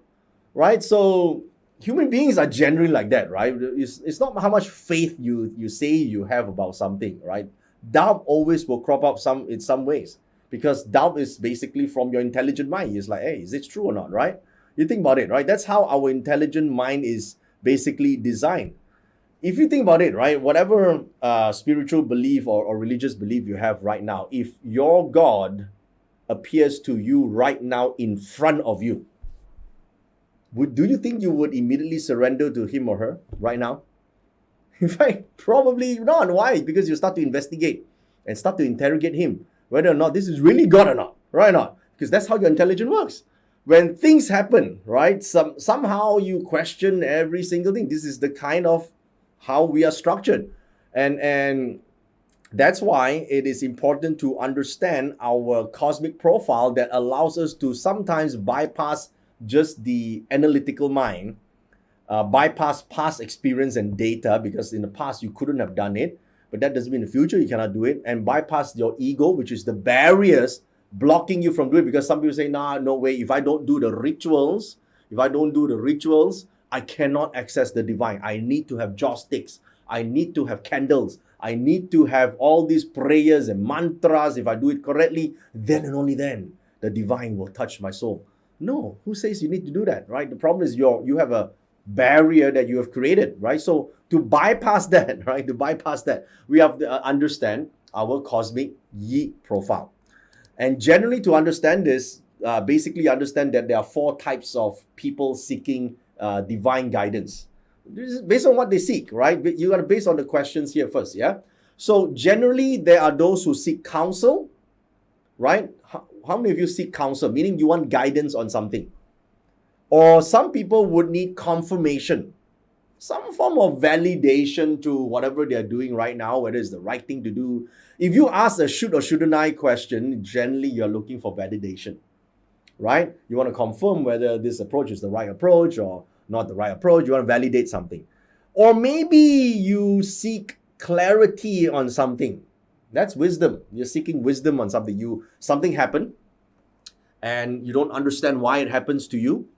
Right? So human beings are generally like that, right? It's not how much faith you say you have about something, right? Doubt always will crop up in some ways, because doubt is basically from your intelligent mind. It's like, hey, is it true or not, right? You think about it, right? That's how our intelligent mind is basically designed. If you think about it, right, whatever spiritual belief or religious belief you have right now, if your God appears to you right now in front of you, do you think you would immediately surrender to him or her right now? In fact, probably not. Why? Because you start to investigate and start to interrogate him, whether or not this is really God or not, right or not? Because that's how your intelligence works. When things happen, right, somehow you question every single thing. This is the kind of how we are structured. And that's why it is important to understand our cosmic profile that allows us to sometimes bypass just the analytical mind, bypass past experience and data, because in the past you couldn't have done it, but that doesn't mean in the future you cannot do it, and bypass your ego, which is the barriers blocking you from doing it. Because some people say, nah, no way, if I don't do the rituals, I cannot access the divine. I need to have joss sticks, I need to have candles, I need to have all these prayers and mantras. If I do it correctly, then and only then the divine will touch my soul. No, who says you need to do that, right? The problem is you have a barrier that you have created, right? So to bypass that, right? We have to understand our cosmic Yi profile. And generally, to understand this, basically understand that there are 4 types of people seeking divine guidance. This is based on what they seek, right? You got to base on the questions here first, yeah? So generally, there are those who seek counsel, right? How many of you seek counsel? Meaning you want guidance on something. Or some people would need confirmation, some form of validation to whatever they're doing right now, whether it's the right thing to do. If you ask a should or shouldn't I question, generally you're looking for validation, right? You want to confirm whether this approach is the right approach or not the right approach. You want to validate something. Or maybe you seek clarity on something. That's wisdom. You're seeking wisdom on something. Something happened and you don't understand why it happens to you.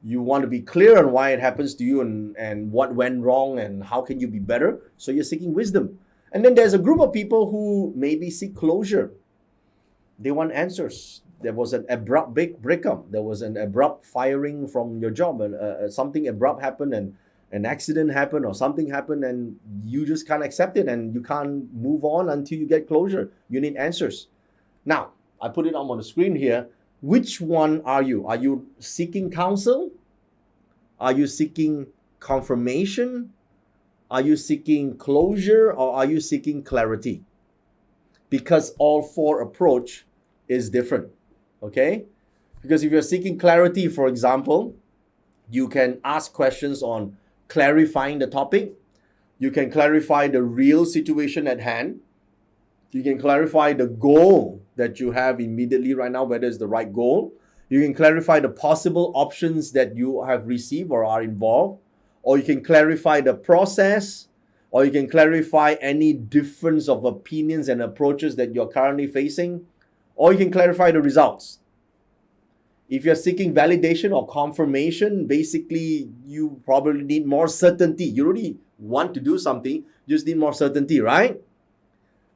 You want to be clear on why it happens to you and what went wrong and how can you be better. So you're seeking wisdom. And then there's a group of people who maybe seek closure. They want answers. There was an abrupt breakup. There was an abrupt firing from your job. Something abrupt happened and an accident happened or something happened and you just can't accept it and you can't move on until you get closure. You need answers. Now, I put it up on the screen here. Which one are you? Are you seeking counsel? Are you seeking confirmation? Are you seeking closure or are you seeking clarity? Because all 4 approach is different, okay? Because if you're seeking clarity, for example, You can ask questions on clarifying the topic. You can clarify the real situation at hand. You can clarify the goal that you have immediately right now, whether it's the right goal. You can clarify the possible options that you have received or are involved. Or you can clarify the process, or you can clarify any difference of opinions and approaches that you're currently facing, or you can clarify the results. If you're seeking validation or confirmation, basically you probably need more certainty. You really want to do something, you just need more certainty, right?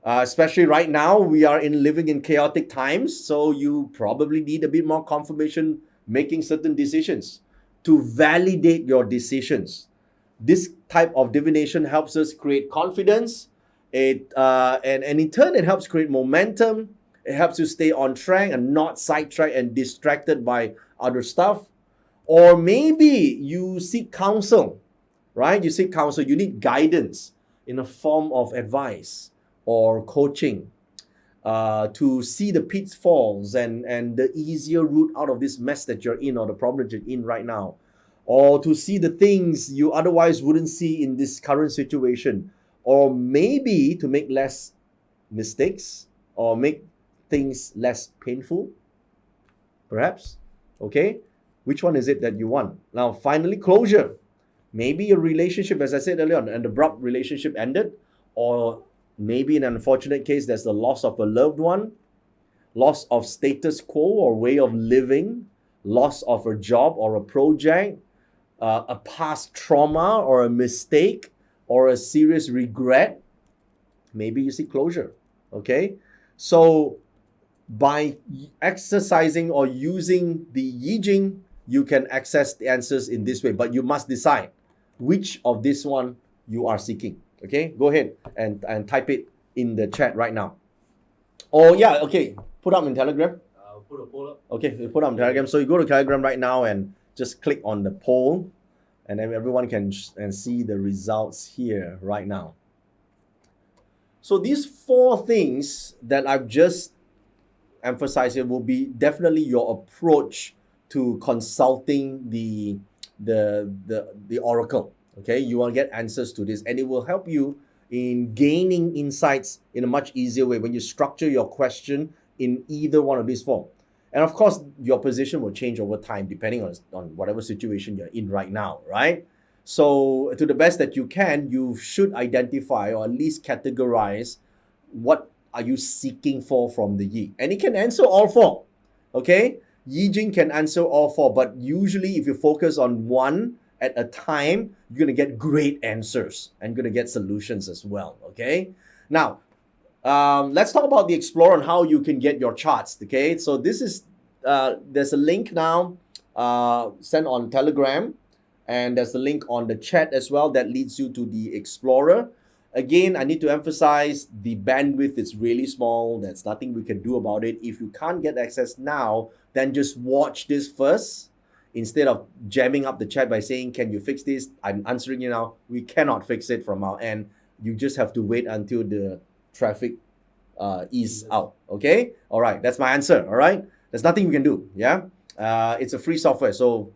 Especially right now, we are living in chaotic times, so you probably need a bit more confirmation making certain decisions to validate your decisions. This type of divination helps us create confidence. And in turn, it helps create momentum. It helps you stay on track and not sidetracked and distracted by other stuff. Or maybe you seek counsel, right? You seek counsel. You need guidance in a form of advice or coaching to see the pitfalls and the easier route out of this mess that you're in or the problem that you're in right now. Or to see the things you otherwise wouldn't see in this current situation. Or maybe to make less mistakes or make things less painful, perhaps. Okay? Which one is it that you want? Now, finally, closure. Maybe your relationship, as I said earlier, an abrupt relationship ended, or maybe in an unfortunate case, there's the loss of a loved one, loss of status quo or way of living, loss of a job or a project, a past trauma or a mistake or a serious regret. Maybe you see closure. Okay? So by exercising or using the Yi Jing, you can access the answers in this way, but you must decide which of this one you are seeking. Okay, go ahead and type it in the chat right now. Oh yeah, okay, put up in Telegram. Put a poll up. Okay, we put up in Telegram. So you go to Telegram right now and just click on the poll, and then everyone can see the results here right now. So these 4 things that I've just emphasized here will be definitely your approach to consulting the oracle. Okay, you want to get answers to this, and it will help you in gaining insights in a much easier way when you structure your question in either one of these 4. And of course, your position will change over time depending on whatever situation you're in right now, right? So to the best that you can, you should identify or at least categorize what are you seeking for from the Yi. And it can answer all 4, okay? Yi Jing can answer all 4, but usually if you focus on one at a time, you're going to get great answers and you're going to get solutions as well, okay? Now, let's talk about the Explorer and how you can get your charts, okay? So this is, there's a link now sent on Telegram, and there's a link on the chat as well that leads you to the Explorer. Again, I need to emphasize the bandwidth is really small. There's nothing we can do about it. If you can't get access now, then just watch this first. Instead of jamming up the chat by saying, can you fix this? I'm answering you now. We cannot fix it from our end. You just have to wait until the traffic is out. Okay? All right. That's my answer. All right? There's nothing we can do. Yeah? It's a free software, so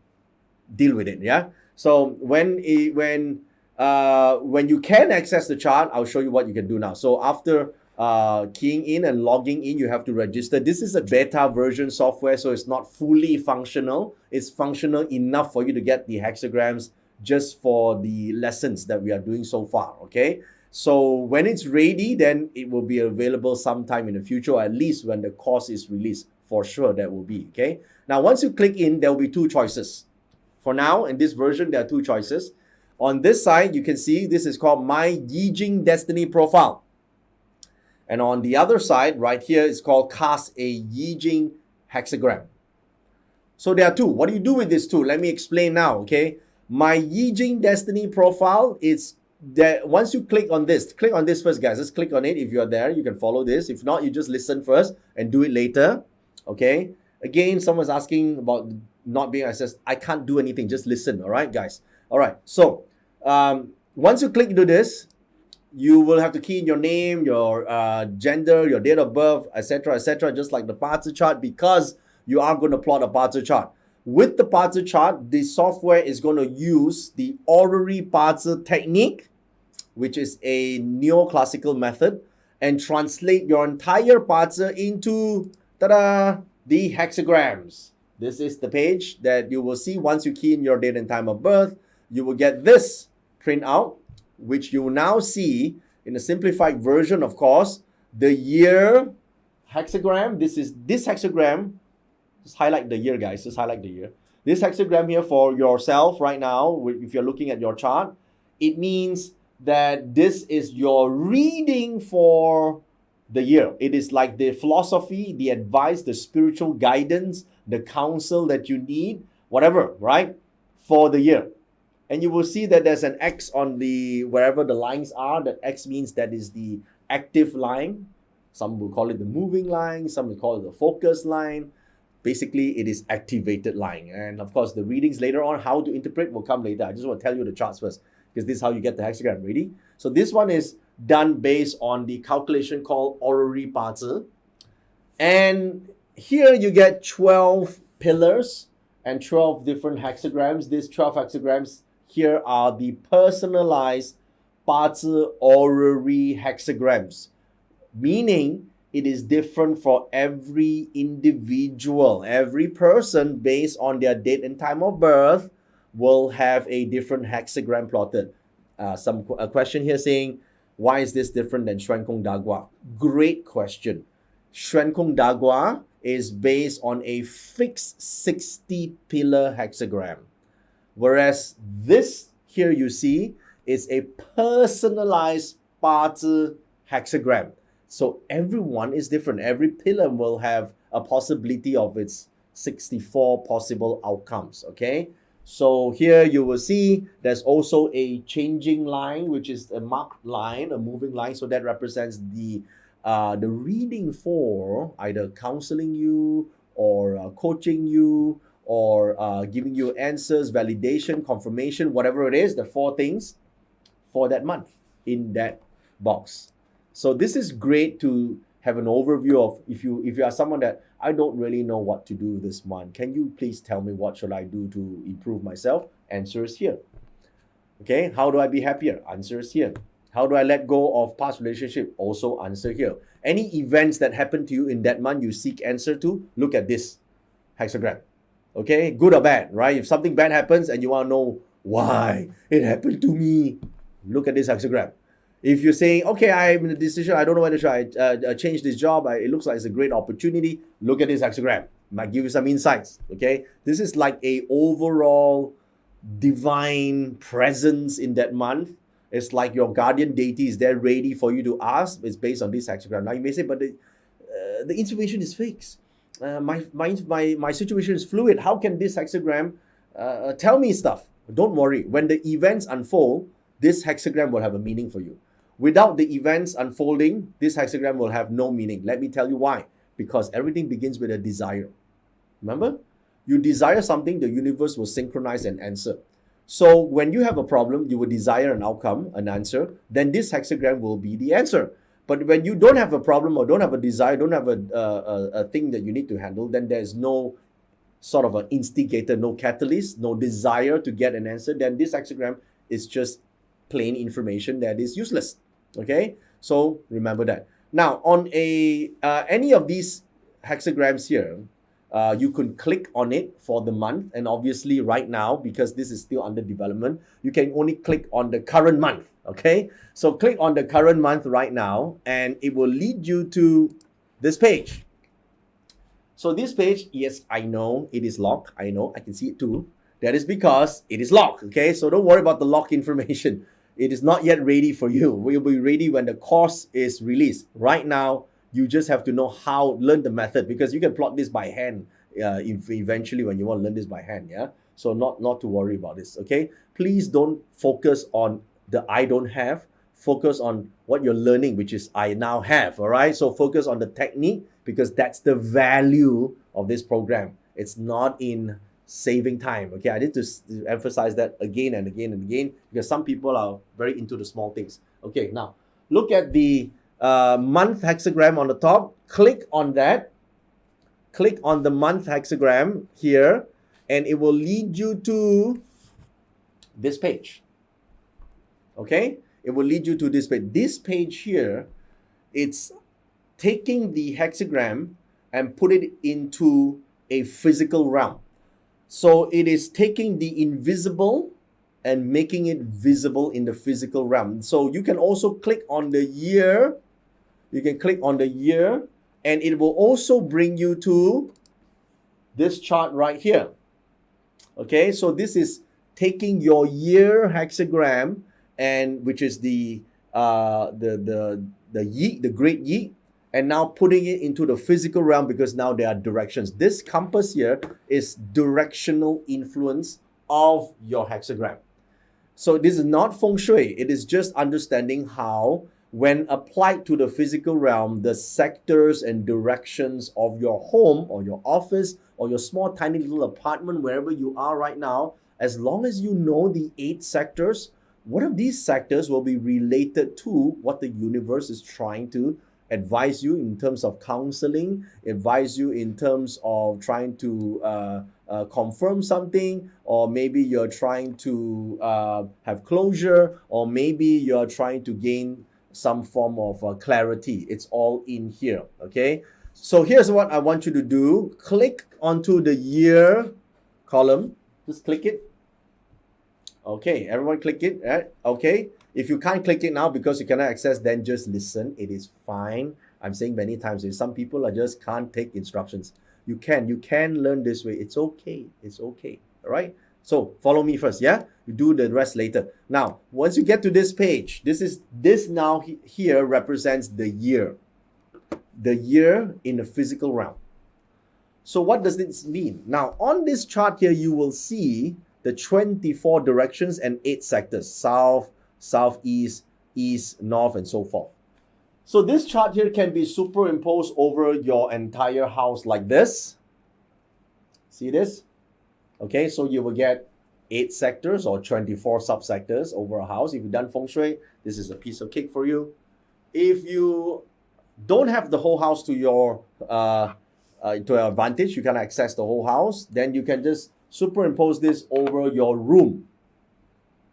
deal with it. Yeah? So when you can access the chart, I'll show you what you can do now. So after keying in and logging in, you have to register. This is a beta version software, so it's not fully functional. It's functional enough for you to get the hexagrams just for the lessons that we are doing so far, okay? So when it's ready, then it will be available sometime in the future, or at least when the course is released, for sure that will be, okay? Now, once you click in, there will be 2 choices. For now, in this version, there are 2 choices. On this side, you can see this is called My Yi Jing Destiny Profile. And on the other side, right here, it's called Cast a Yi Jing Hexagram. So there are 2. What do you do with these 2? Let me explain now, okay? My Yi Jing Destiny Profile, it's that once you click on this first, guys. Just click on it. If you're there, you can follow this. If not, you just listen first and do it later, okay? Again, someone's asking about not being accessed. I can't do anything. Just listen, all right, guys? All right, so once you click into this, you will have to key in your name, your gender, your date of birth, etc., just like the Bazi chart, because you are going to plot a Bazi chart. With the Parser chart, the software is going to use the Orrery Parser technique, which is a neoclassical method, and translate your entire Parser into, ta-da, the hexagrams. This is the page that you will see once you key in your date and time of birth. You will get this printout, which you will now see in a simplified version, of course, the year hexagram. This hexagram. Just highlight the year, guys. Just highlight the year. This hexagram here for yourself right now, if you're looking at your chart, it means that this is your reading for the year. It is like the philosophy, the advice, the spiritual guidance, the counsel that you need, whatever, right? For the year. And you will see that there's an X on the, wherever the lines are, that X means that is the active line. Some will call it the moving line. Some will call it the focus line. Basically, it is activated line. And of course, the readings later on, how to interpret will come later. I just want to tell you the charts first, because this is how you get the hexagram ready. So this one is done based on the calculation called Orrery Parser. And here you get 12 pillars and 12 different hexagrams. These 12 hexagrams here are the personalized Parser Orrery hexagrams, meaning it is different for every individual. Every person, based on their date and time of birth, will have a different hexagram plotted. A question here saying, why is this different than Xuan Kong Dagua? Great question. Xuan Kong Dagua is based on a fixed 60 pillar hexagram. Whereas this here you see is a personalized Parser hexagram. So everyone is different. Every pillar will have a possibility of its 64 possible outcomes, okay? So here you will see there's also a changing line, which is a marked line, a moving line. So that represents the reading for either counseling you or coaching you or giving you answers, validation, confirmation, whatever it is, the 4 things for that month in that box. So this is great to have an overview of if you are someone that I don't really know what to do this month. Can you please tell me what should I do to improve myself? Answer is here. Okay, how do I be happier? Answer is here. How do I let go of past relationship? Also answer here. Any events that happen to you in that month you seek answer to, look at this hexagram. Okay, good or bad, right? If something bad happens and you want to know why it happened to me, look at this hexagram. If you're saying, okay, I'm in a decision, I don't know whether should I change this job, it looks like it's a great opportunity, look at this hexagram. Might give you some insights, okay? This is like a overall divine presence in that month. It's like your guardian deity is there ready for you to ask. It's based on this hexagram. Now you may say, but the information is fixed. My situation is fluid. How can this hexagram tell me stuff? Don't worry. When the events unfold, this hexagram will have a meaning for you. Without the events unfolding, this hexagram will have no meaning. Let me tell you why. Because everything begins with a desire. Remember? You desire something, the universe will synchronize and answer. So when you have a problem, you will desire an outcome, an answer, then this hexagram will be the answer. But when you don't have a problem or don't have a desire, don't have a thing that you need to handle, then there's no sort of an instigator, no catalyst, no desire to get an answer, then this hexagram is just plain information that is useless. Okay, so remember that. Now on any of these hexagrams here, you can click on it for the month, and obviously right now, because this is still under development, you can only click on the current month. Okay, so click on the current month right now and it will lead you to this page. So this page, yes, I know it is locked. I know, I can see it too. That is because it is locked. Okay, so don't worry about the lock information. It is not yet ready for you. We'll be ready when the course is released. Right now, you just have to know how, learn the method, because you can plot this by hand eventually when you want to learn this by hand. Yeah, so not to worry about this. Okay, please don't focus on the I don't have. Focus on what you're learning, which is I now have. All right, so focus on the technique, because that's the value of this program. It's not in saving time. Okay, I need to emphasize that again and again and again, because some people are very into the small things. Okay, now look at the month hexagram on the top. Click on that. Click on the month hexagram here, and it will lead you to this page. Okay, it will lead you to this page. This page here, it's taking the hexagram and put it into a physical realm. So it is taking the invisible and making it visible in the physical realm. So you can also click on the year. You can click on the year, and it will also bring you to this chart right here. Okay, so this is taking your year hexagram, and which is the yi, the great yi, and now putting it into the physical realm, because now there are directions. This compass here is directional influence of your hexagram. So this is not feng shui. It is just understanding how, when applied to the physical realm, the sectors and directions of your home or your office or your small tiny little apartment, wherever you are right now, as long as you know the 8 sectors, one of these sectors will be related to what the universe is trying to advise you in terms of counseling, advise you in terms of trying to confirm something, or maybe you're trying to have closure, or maybe you're trying to gain some form of clarity. It's all in here, okay? So here's what I want you to do. Click onto the year column. Just click it. Okay, everyone click it, right? Okay. If you can't click it now because you cannot access, then just listen. It is fine. I'm saying many times, some people just can't take instructions. You can learn this way. It's okay. It's okay. All right. So follow me first. Yeah. You do the rest later. Now, once you get to this page, this now here represents the year in the physical realm. So what does this mean? Now, on this chart here, you will see the 24 directions and 8 sectors: south, southeast, east, north, and so forth. So this chart here can be superimposed over your entire house like this. See this? Okay, so you will get 8 sectors or 24 subsectors over a house. If you've done feng shui, this is a piece of cake for you. If you don't have the whole house to your advantage, you can access the whole house, then you can just superimpose this over your room.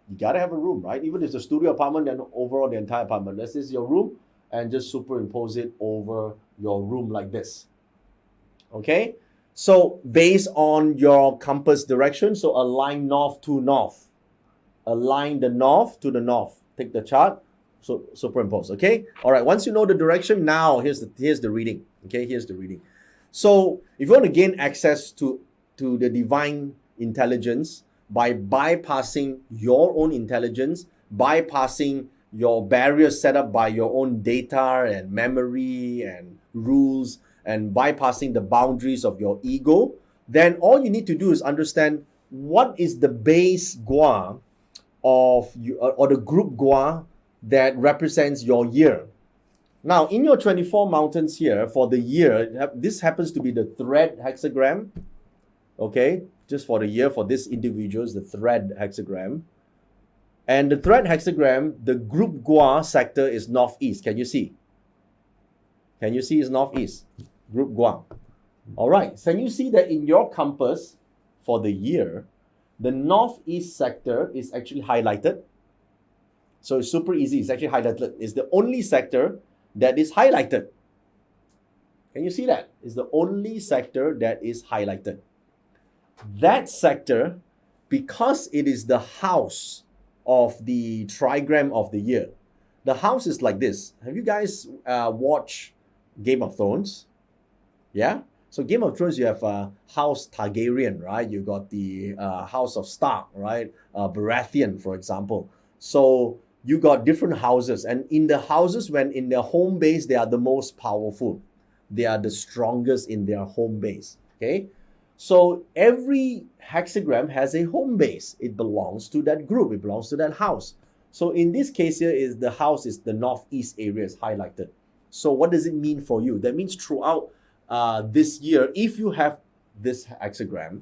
You gotta have a room, right? Even if it's a studio apartment, then overall the entire apartment. This is your room, and just superimpose it over your room like this. Okay? So based on your compass direction, so align north to north. Align the north to the north. Take the chart, so superimpose. Okay? All right, once you know the direction, now here's the reading. Okay, here's the reading. So if you want to gain access to the divine intelligence by bypassing your own intelligence, bypassing your barriers set up by your own data and memory and rules, and bypassing the boundaries of your ego, then all you need to do is understand what is the base gua of you, or the group gua that represents your year. Now, in your 24 mountains here, for the year, this happens to be the thread hexagram. Okay, just for the year, for this individual is the thread hexagram. And the thread hexagram, the group gua sector is northeast. Can you see? Can you see it's northeast? Group gua. All right, can you see that in your compass for the year, the northeast sector is actually highlighted? So it's super easy. It's actually highlighted. It's the only sector that is highlighted. Can you see that? It's the only sector that is highlighted. That sector, because it is the house of the trigram of the year, the house is like this. Have you guys watched Game of Thrones? Yeah? So Game of Thrones, you have House Targaryen, right? You got the House of Stark, right? Baratheon, for example. So you got different houses, and in the houses, when in their home base, they are the most powerful. They are the strongest in their home base. Okay? So every hexagram has a home base. It belongs to that group. It belongs to that house. So in this case here, is the house is the northeast area is highlighted. So what does it mean for you? That means throughout this year, if you have this hexagram,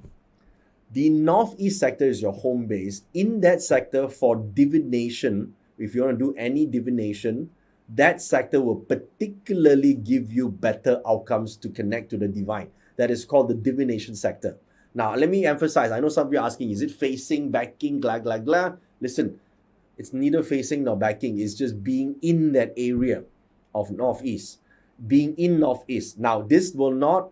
the northeast sector is your home base. In that sector, for divination, if you want to do any divination, that sector will particularly give you better outcomes to connect to the divine. That is called the divination sector. Now, let me emphasize. I know some of you are asking, is it facing, backing, blah, blah, blah. Listen, it's neither facing nor backing. It's just being in that area of northeast. Being in northeast. Now, this will not,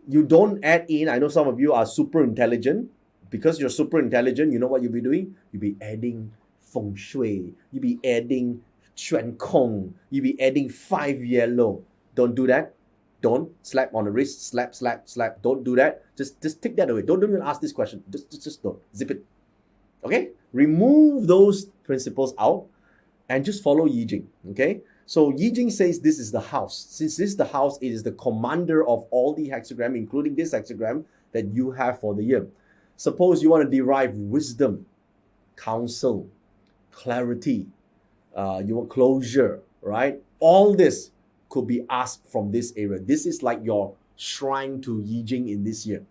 you don't add in, I know some of you are super intelligent. Because you're super intelligent, you know what you'll be doing? You'll be adding feng shui. You'll be adding Chuan Kong. You'll be adding 5 yellow. Don't do that. Don't slap on the wrist. Slap, slap, slap. Don't do that. Just take that away. Don't even ask this question. Just don't. Zip it. Okay? Remove those principles out and just follow Yi Jing. Okay? So Yi Jing says this is the house. Since this is the house, it is the commander of all the hexagram, including this hexagram that you have for the year. Suppose you want to derive wisdom, counsel, clarity, you want closure, right? All this could be asked from this area. This is like your shrine to Yi Jing in this year.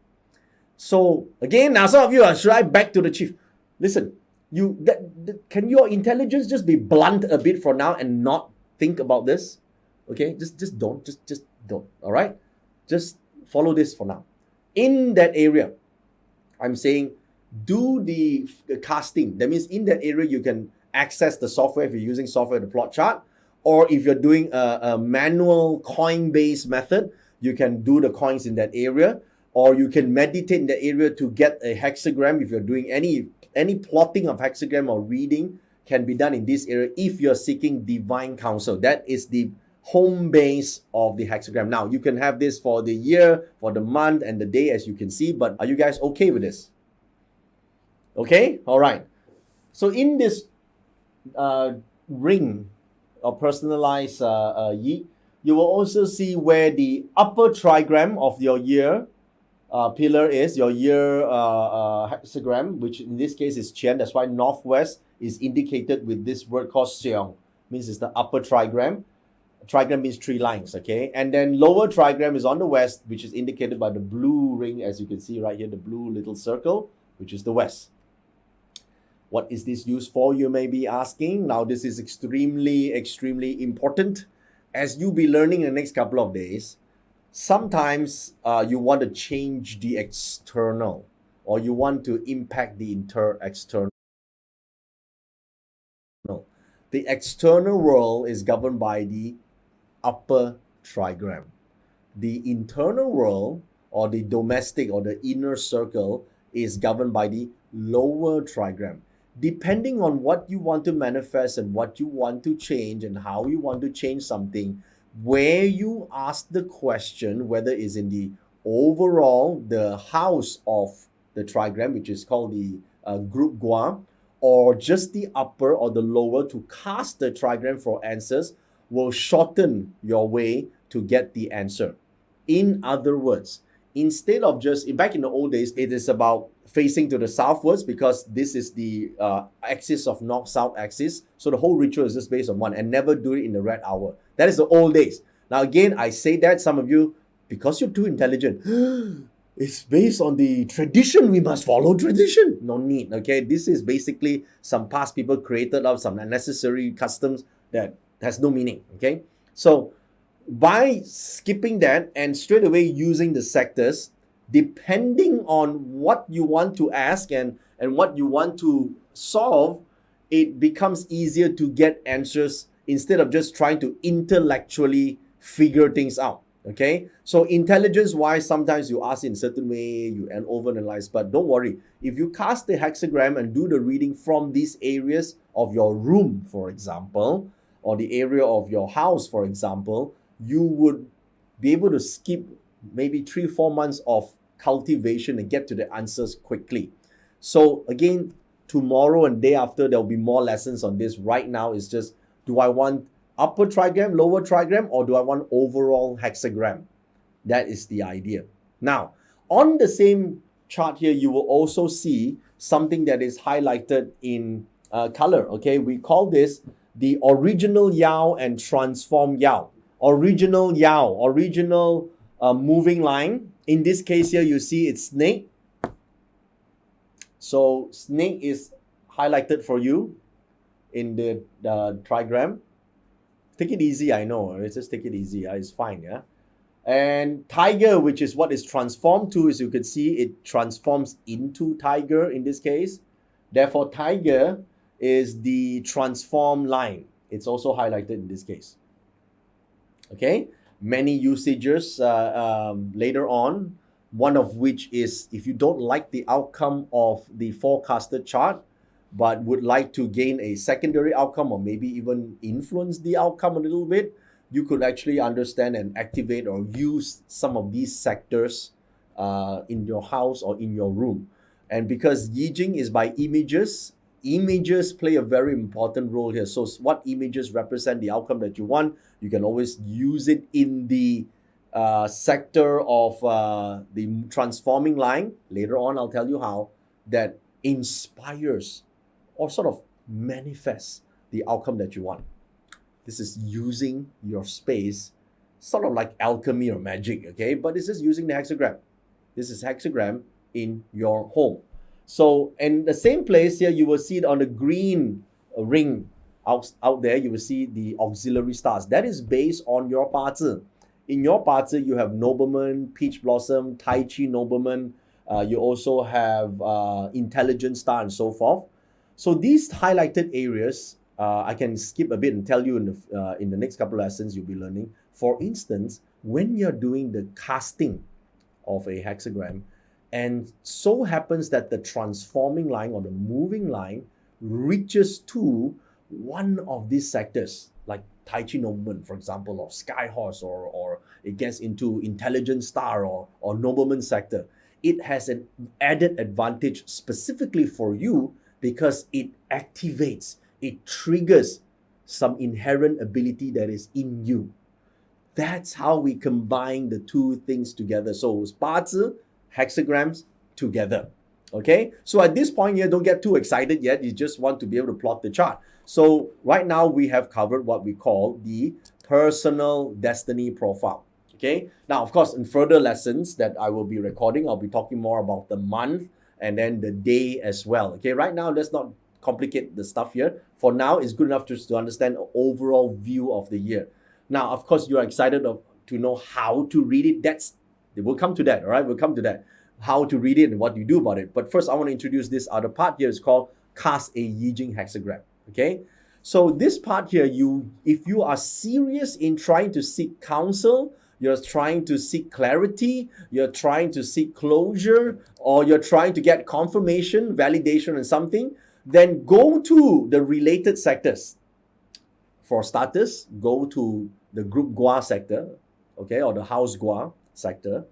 So again, now some of you are right back to the chief. Listen, can your intelligence just be blunt a bit for now and not think about this? Okay, just don't, just don't. All right, just follow this for now. In that area, I'm saying do the casting. That means in that area, you can access the software if you're using software to plot chart. Or if you're doing a manual coin-based method, you can do the coins in that area. Or you can meditate in that area to get a hexagram. If you're doing any plotting of hexagram or reading can be done in this area if you're seeking divine counsel. That is the home base of the hexagram. Now, you can have this for the year, for the month, and the day, as you can see. But are you guys okay with this? Okay? All right. So in this ring or personalized Yi, you will also see where the upper trigram of your year pillar is, your year hexagram, which in this case is Qian. That's why northwest is indicated with this word called Xiong. Means it's the upper trigram. Trigram means 3 lines, okay? And then lower trigram is on the west, which is indicated by the blue ring, as you can see right here, the blue little circle, which is the west. What is this used for, you may be asking? Now, this is extremely important. As you'll be learning in the next couple of days, sometimes you want to change the external, or you want to impact the external. The external world is governed by the upper trigram. The internal world, or the domestic or the inner circle, is governed by the lower trigram. Depending on what you want to manifest and what you want to change and how you want to change something, where you ask the question, whether it's in the overall, the house of the trigram, which is called the group Gua, or just the upper or the lower to cast the trigram for answers, will shorten your way to get the answer. In other words, instead of just, back in the old days, it is about facing to the southwards because this is the axis of north-south axis. So the whole ritual is just based on one, and never do it in the red hour. That is the old days. Now again, I say that some of you, because you're too intelligent, it's based on the tradition, we must follow tradition. No need, okay? This is basically some past people created out some unnecessary customs that has no meaning, okay? So by skipping that and straight away using the sectors, depending on what you want to ask and what you want to solve, it becomes easier to get answers instead of just trying to intellectually figure things out. Okay, so intelligence-wise, sometimes you ask in a certain way, you overanalyze, but don't worry. If you cast the hexagram and do the reading from these areas of your room, for example, or the area of your house, for example, you would be able to skip maybe 3-4 months of cultivation and get to the answers quickly. So again, tomorrow and day after, there'll be more lessons on this. Right now, it's just, do I want upper trigram, lower trigram, or do I want overall hexagram? That is the idea. Now, on the same chart here, you will also see something that is highlighted in color. Okay, we call this the original Yao and transform Yao. Original Yao, original moving line. In this case here, you see it's snake. So snake is highlighted for you in the trigram. Take it easy, I know. Let's just take it easy. It's fine, yeah. And tiger, which is what is transformed to, as you can see, it transforms into tiger in this case. Therefore, tiger is the transform line. It's also highlighted in this case. Okay, many usages later on, one of which is if you don't like the outcome of the forecasted chart, but would like to gain a secondary outcome or maybe even influence the outcome a little bit, you could actually understand and activate or use some of these sectors in your house or in your room. And because Yijing is by images, images play a very important role here. So what images represent the outcome that you want, you can always use it in the sector of the transforming line. Later on, I'll tell you how that inspires or sort of manifests the outcome that you want. This is using your space, sort of like alchemy or magic, okay? But this is using the hexagram. This is hexagram in your home. So in the same place here, you will see it on the green ring out there, you will see the auxiliary stars. That is based on your parzi. In your parzi, you have nobleman, peach blossom, Tai Chi nobleman. You also have intelligent star and so forth. So these highlighted areas, I can skip a bit and tell you in the next couple of lessons you'll be learning. For instance, when you're doing the casting of a hexagram, and so happens that the transforming line or the moving line reaches to one of these sectors, like Tai Chi nobleman, for example, or sky horse, or it gets into intelligent star or nobleman sector, it has an added advantage specifically for you because it activates, it triggers some inherent ability that is in you. That's how we combine the two things together. So it's parzi, hexagrams together. Okay, so at this point here, don't get too excited yet. You just want to be able to plot the chart. So right now we have covered what we call the personal destiny profile. Okay, now of course in further lessons that I will be recording, I'll be talking more about the month and then the day as well. Okay, right now let's not complicate the stuff here. For now, it's good enough just to understand an overall view of the year. Now, of course, you're excited to know how to read it. We'll come to that, all right? We'll come to that. How to read it and what you do about it. But first, I want to introduce this other part here. It's called Cast a Yijing Hexagram, okay? So this part here, if you are serious in trying to seek counsel, you're trying to seek clarity, you're trying to seek closure, or you're trying to get confirmation, validation on something, then go to the related sectors. For starters, go to the group Gua sector, okay, or the house Gua sector.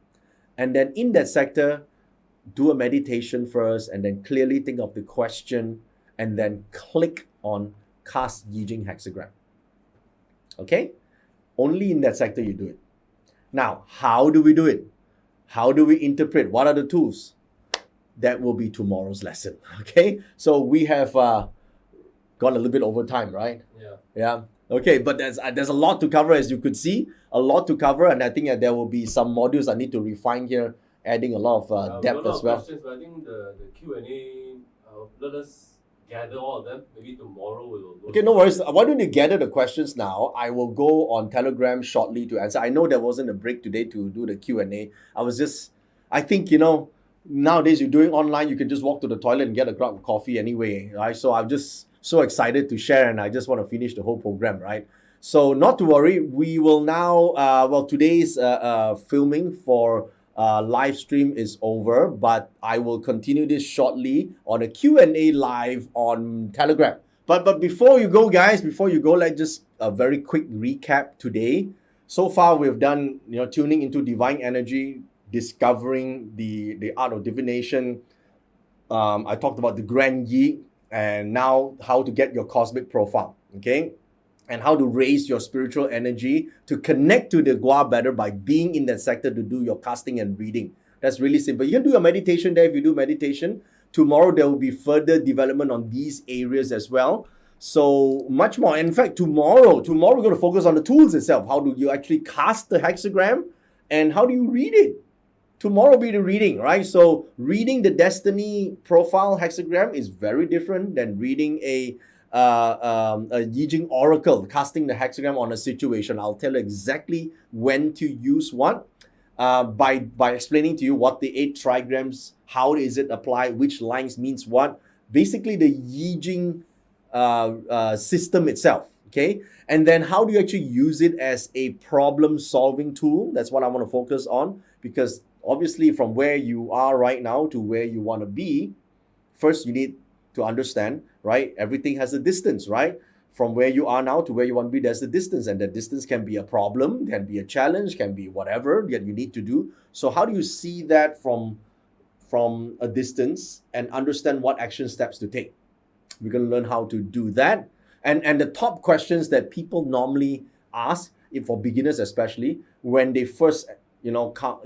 And then in that sector, do a meditation first and then clearly think of the question and then click on Cast Yijing Hexagram. Okay? Only in that sector you do it. Now, how do we do it? How do we interpret? What are the tools? That will be tomorrow's lesson. Okay? So we have gone a little bit over time, right? Yeah. Okay, but there's a lot to cover, as you could see, a lot to cover, and I think that there will be some modules I need to refine here, adding a lot of depth as well. Questions, but I think the Q&A, let us gather all of them. Maybe tomorrow we'll go. Okay, no worries. Why don't you gather the questions now? I will go on Telegram shortly to answer. I know there wasn't a break today to do the Q&A. I think, nowadays you're doing online, you can just walk to the toilet and get a cup of coffee anyway, right? So I'm just so excited to share, and I just want to finish the whole program, right? So not to worry, we will now, today's filming for live stream is over, but I will continue this shortly on a Q&A live on Telegram. But before you go, guys, let's just a very quick recap today. So far, we've done, tuning into divine energy, discovering the art of divination. I talked about the Grand Yi, and now how to get your cosmic profile, okay? And how to raise your spiritual energy to connect to the Gua better by being in that sector to do your casting and reading. That's really simple. You can do your meditation there if you do meditation. Tomorrow, there will be further development on these areas as well. So much more. In fact, tomorrow we're going to focus on the tools itself. How do you actually cast the hexagram and how do you read it? Tomorrow will be the reading, right? So reading the destiny profile hexagram is very different than reading a a Yijing oracle, casting the hexagram on a situation. I'll tell you exactly when to use what. By explaining to you what the 8 trigrams, how is it applied, which lines means what. Basically, the Yijing system itself. Okay, and then how do you actually use it as a problem-solving tool? That's what I want to focus on, because obviously, from where you are right now to where you want to be, first you need to understand, right? Everything has a distance, right? From where you are now to where you want to be, there's a distance, and that distance can be a problem, can be a challenge, can be whatever that you need to do. So how do you see that from a distance and understand what action steps to take? We're going to learn how to do that. And the top questions that people normally ask, if for beginners especially, when they first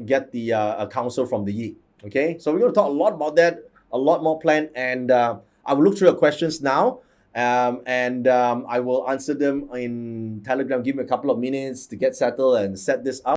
get the counsel from the Yi. Okay, so we're going to talk a lot about that, a lot more planned, and I will look through your questions now, and I will answer them in Telegram. Give me a couple of minutes to get settled and set this up.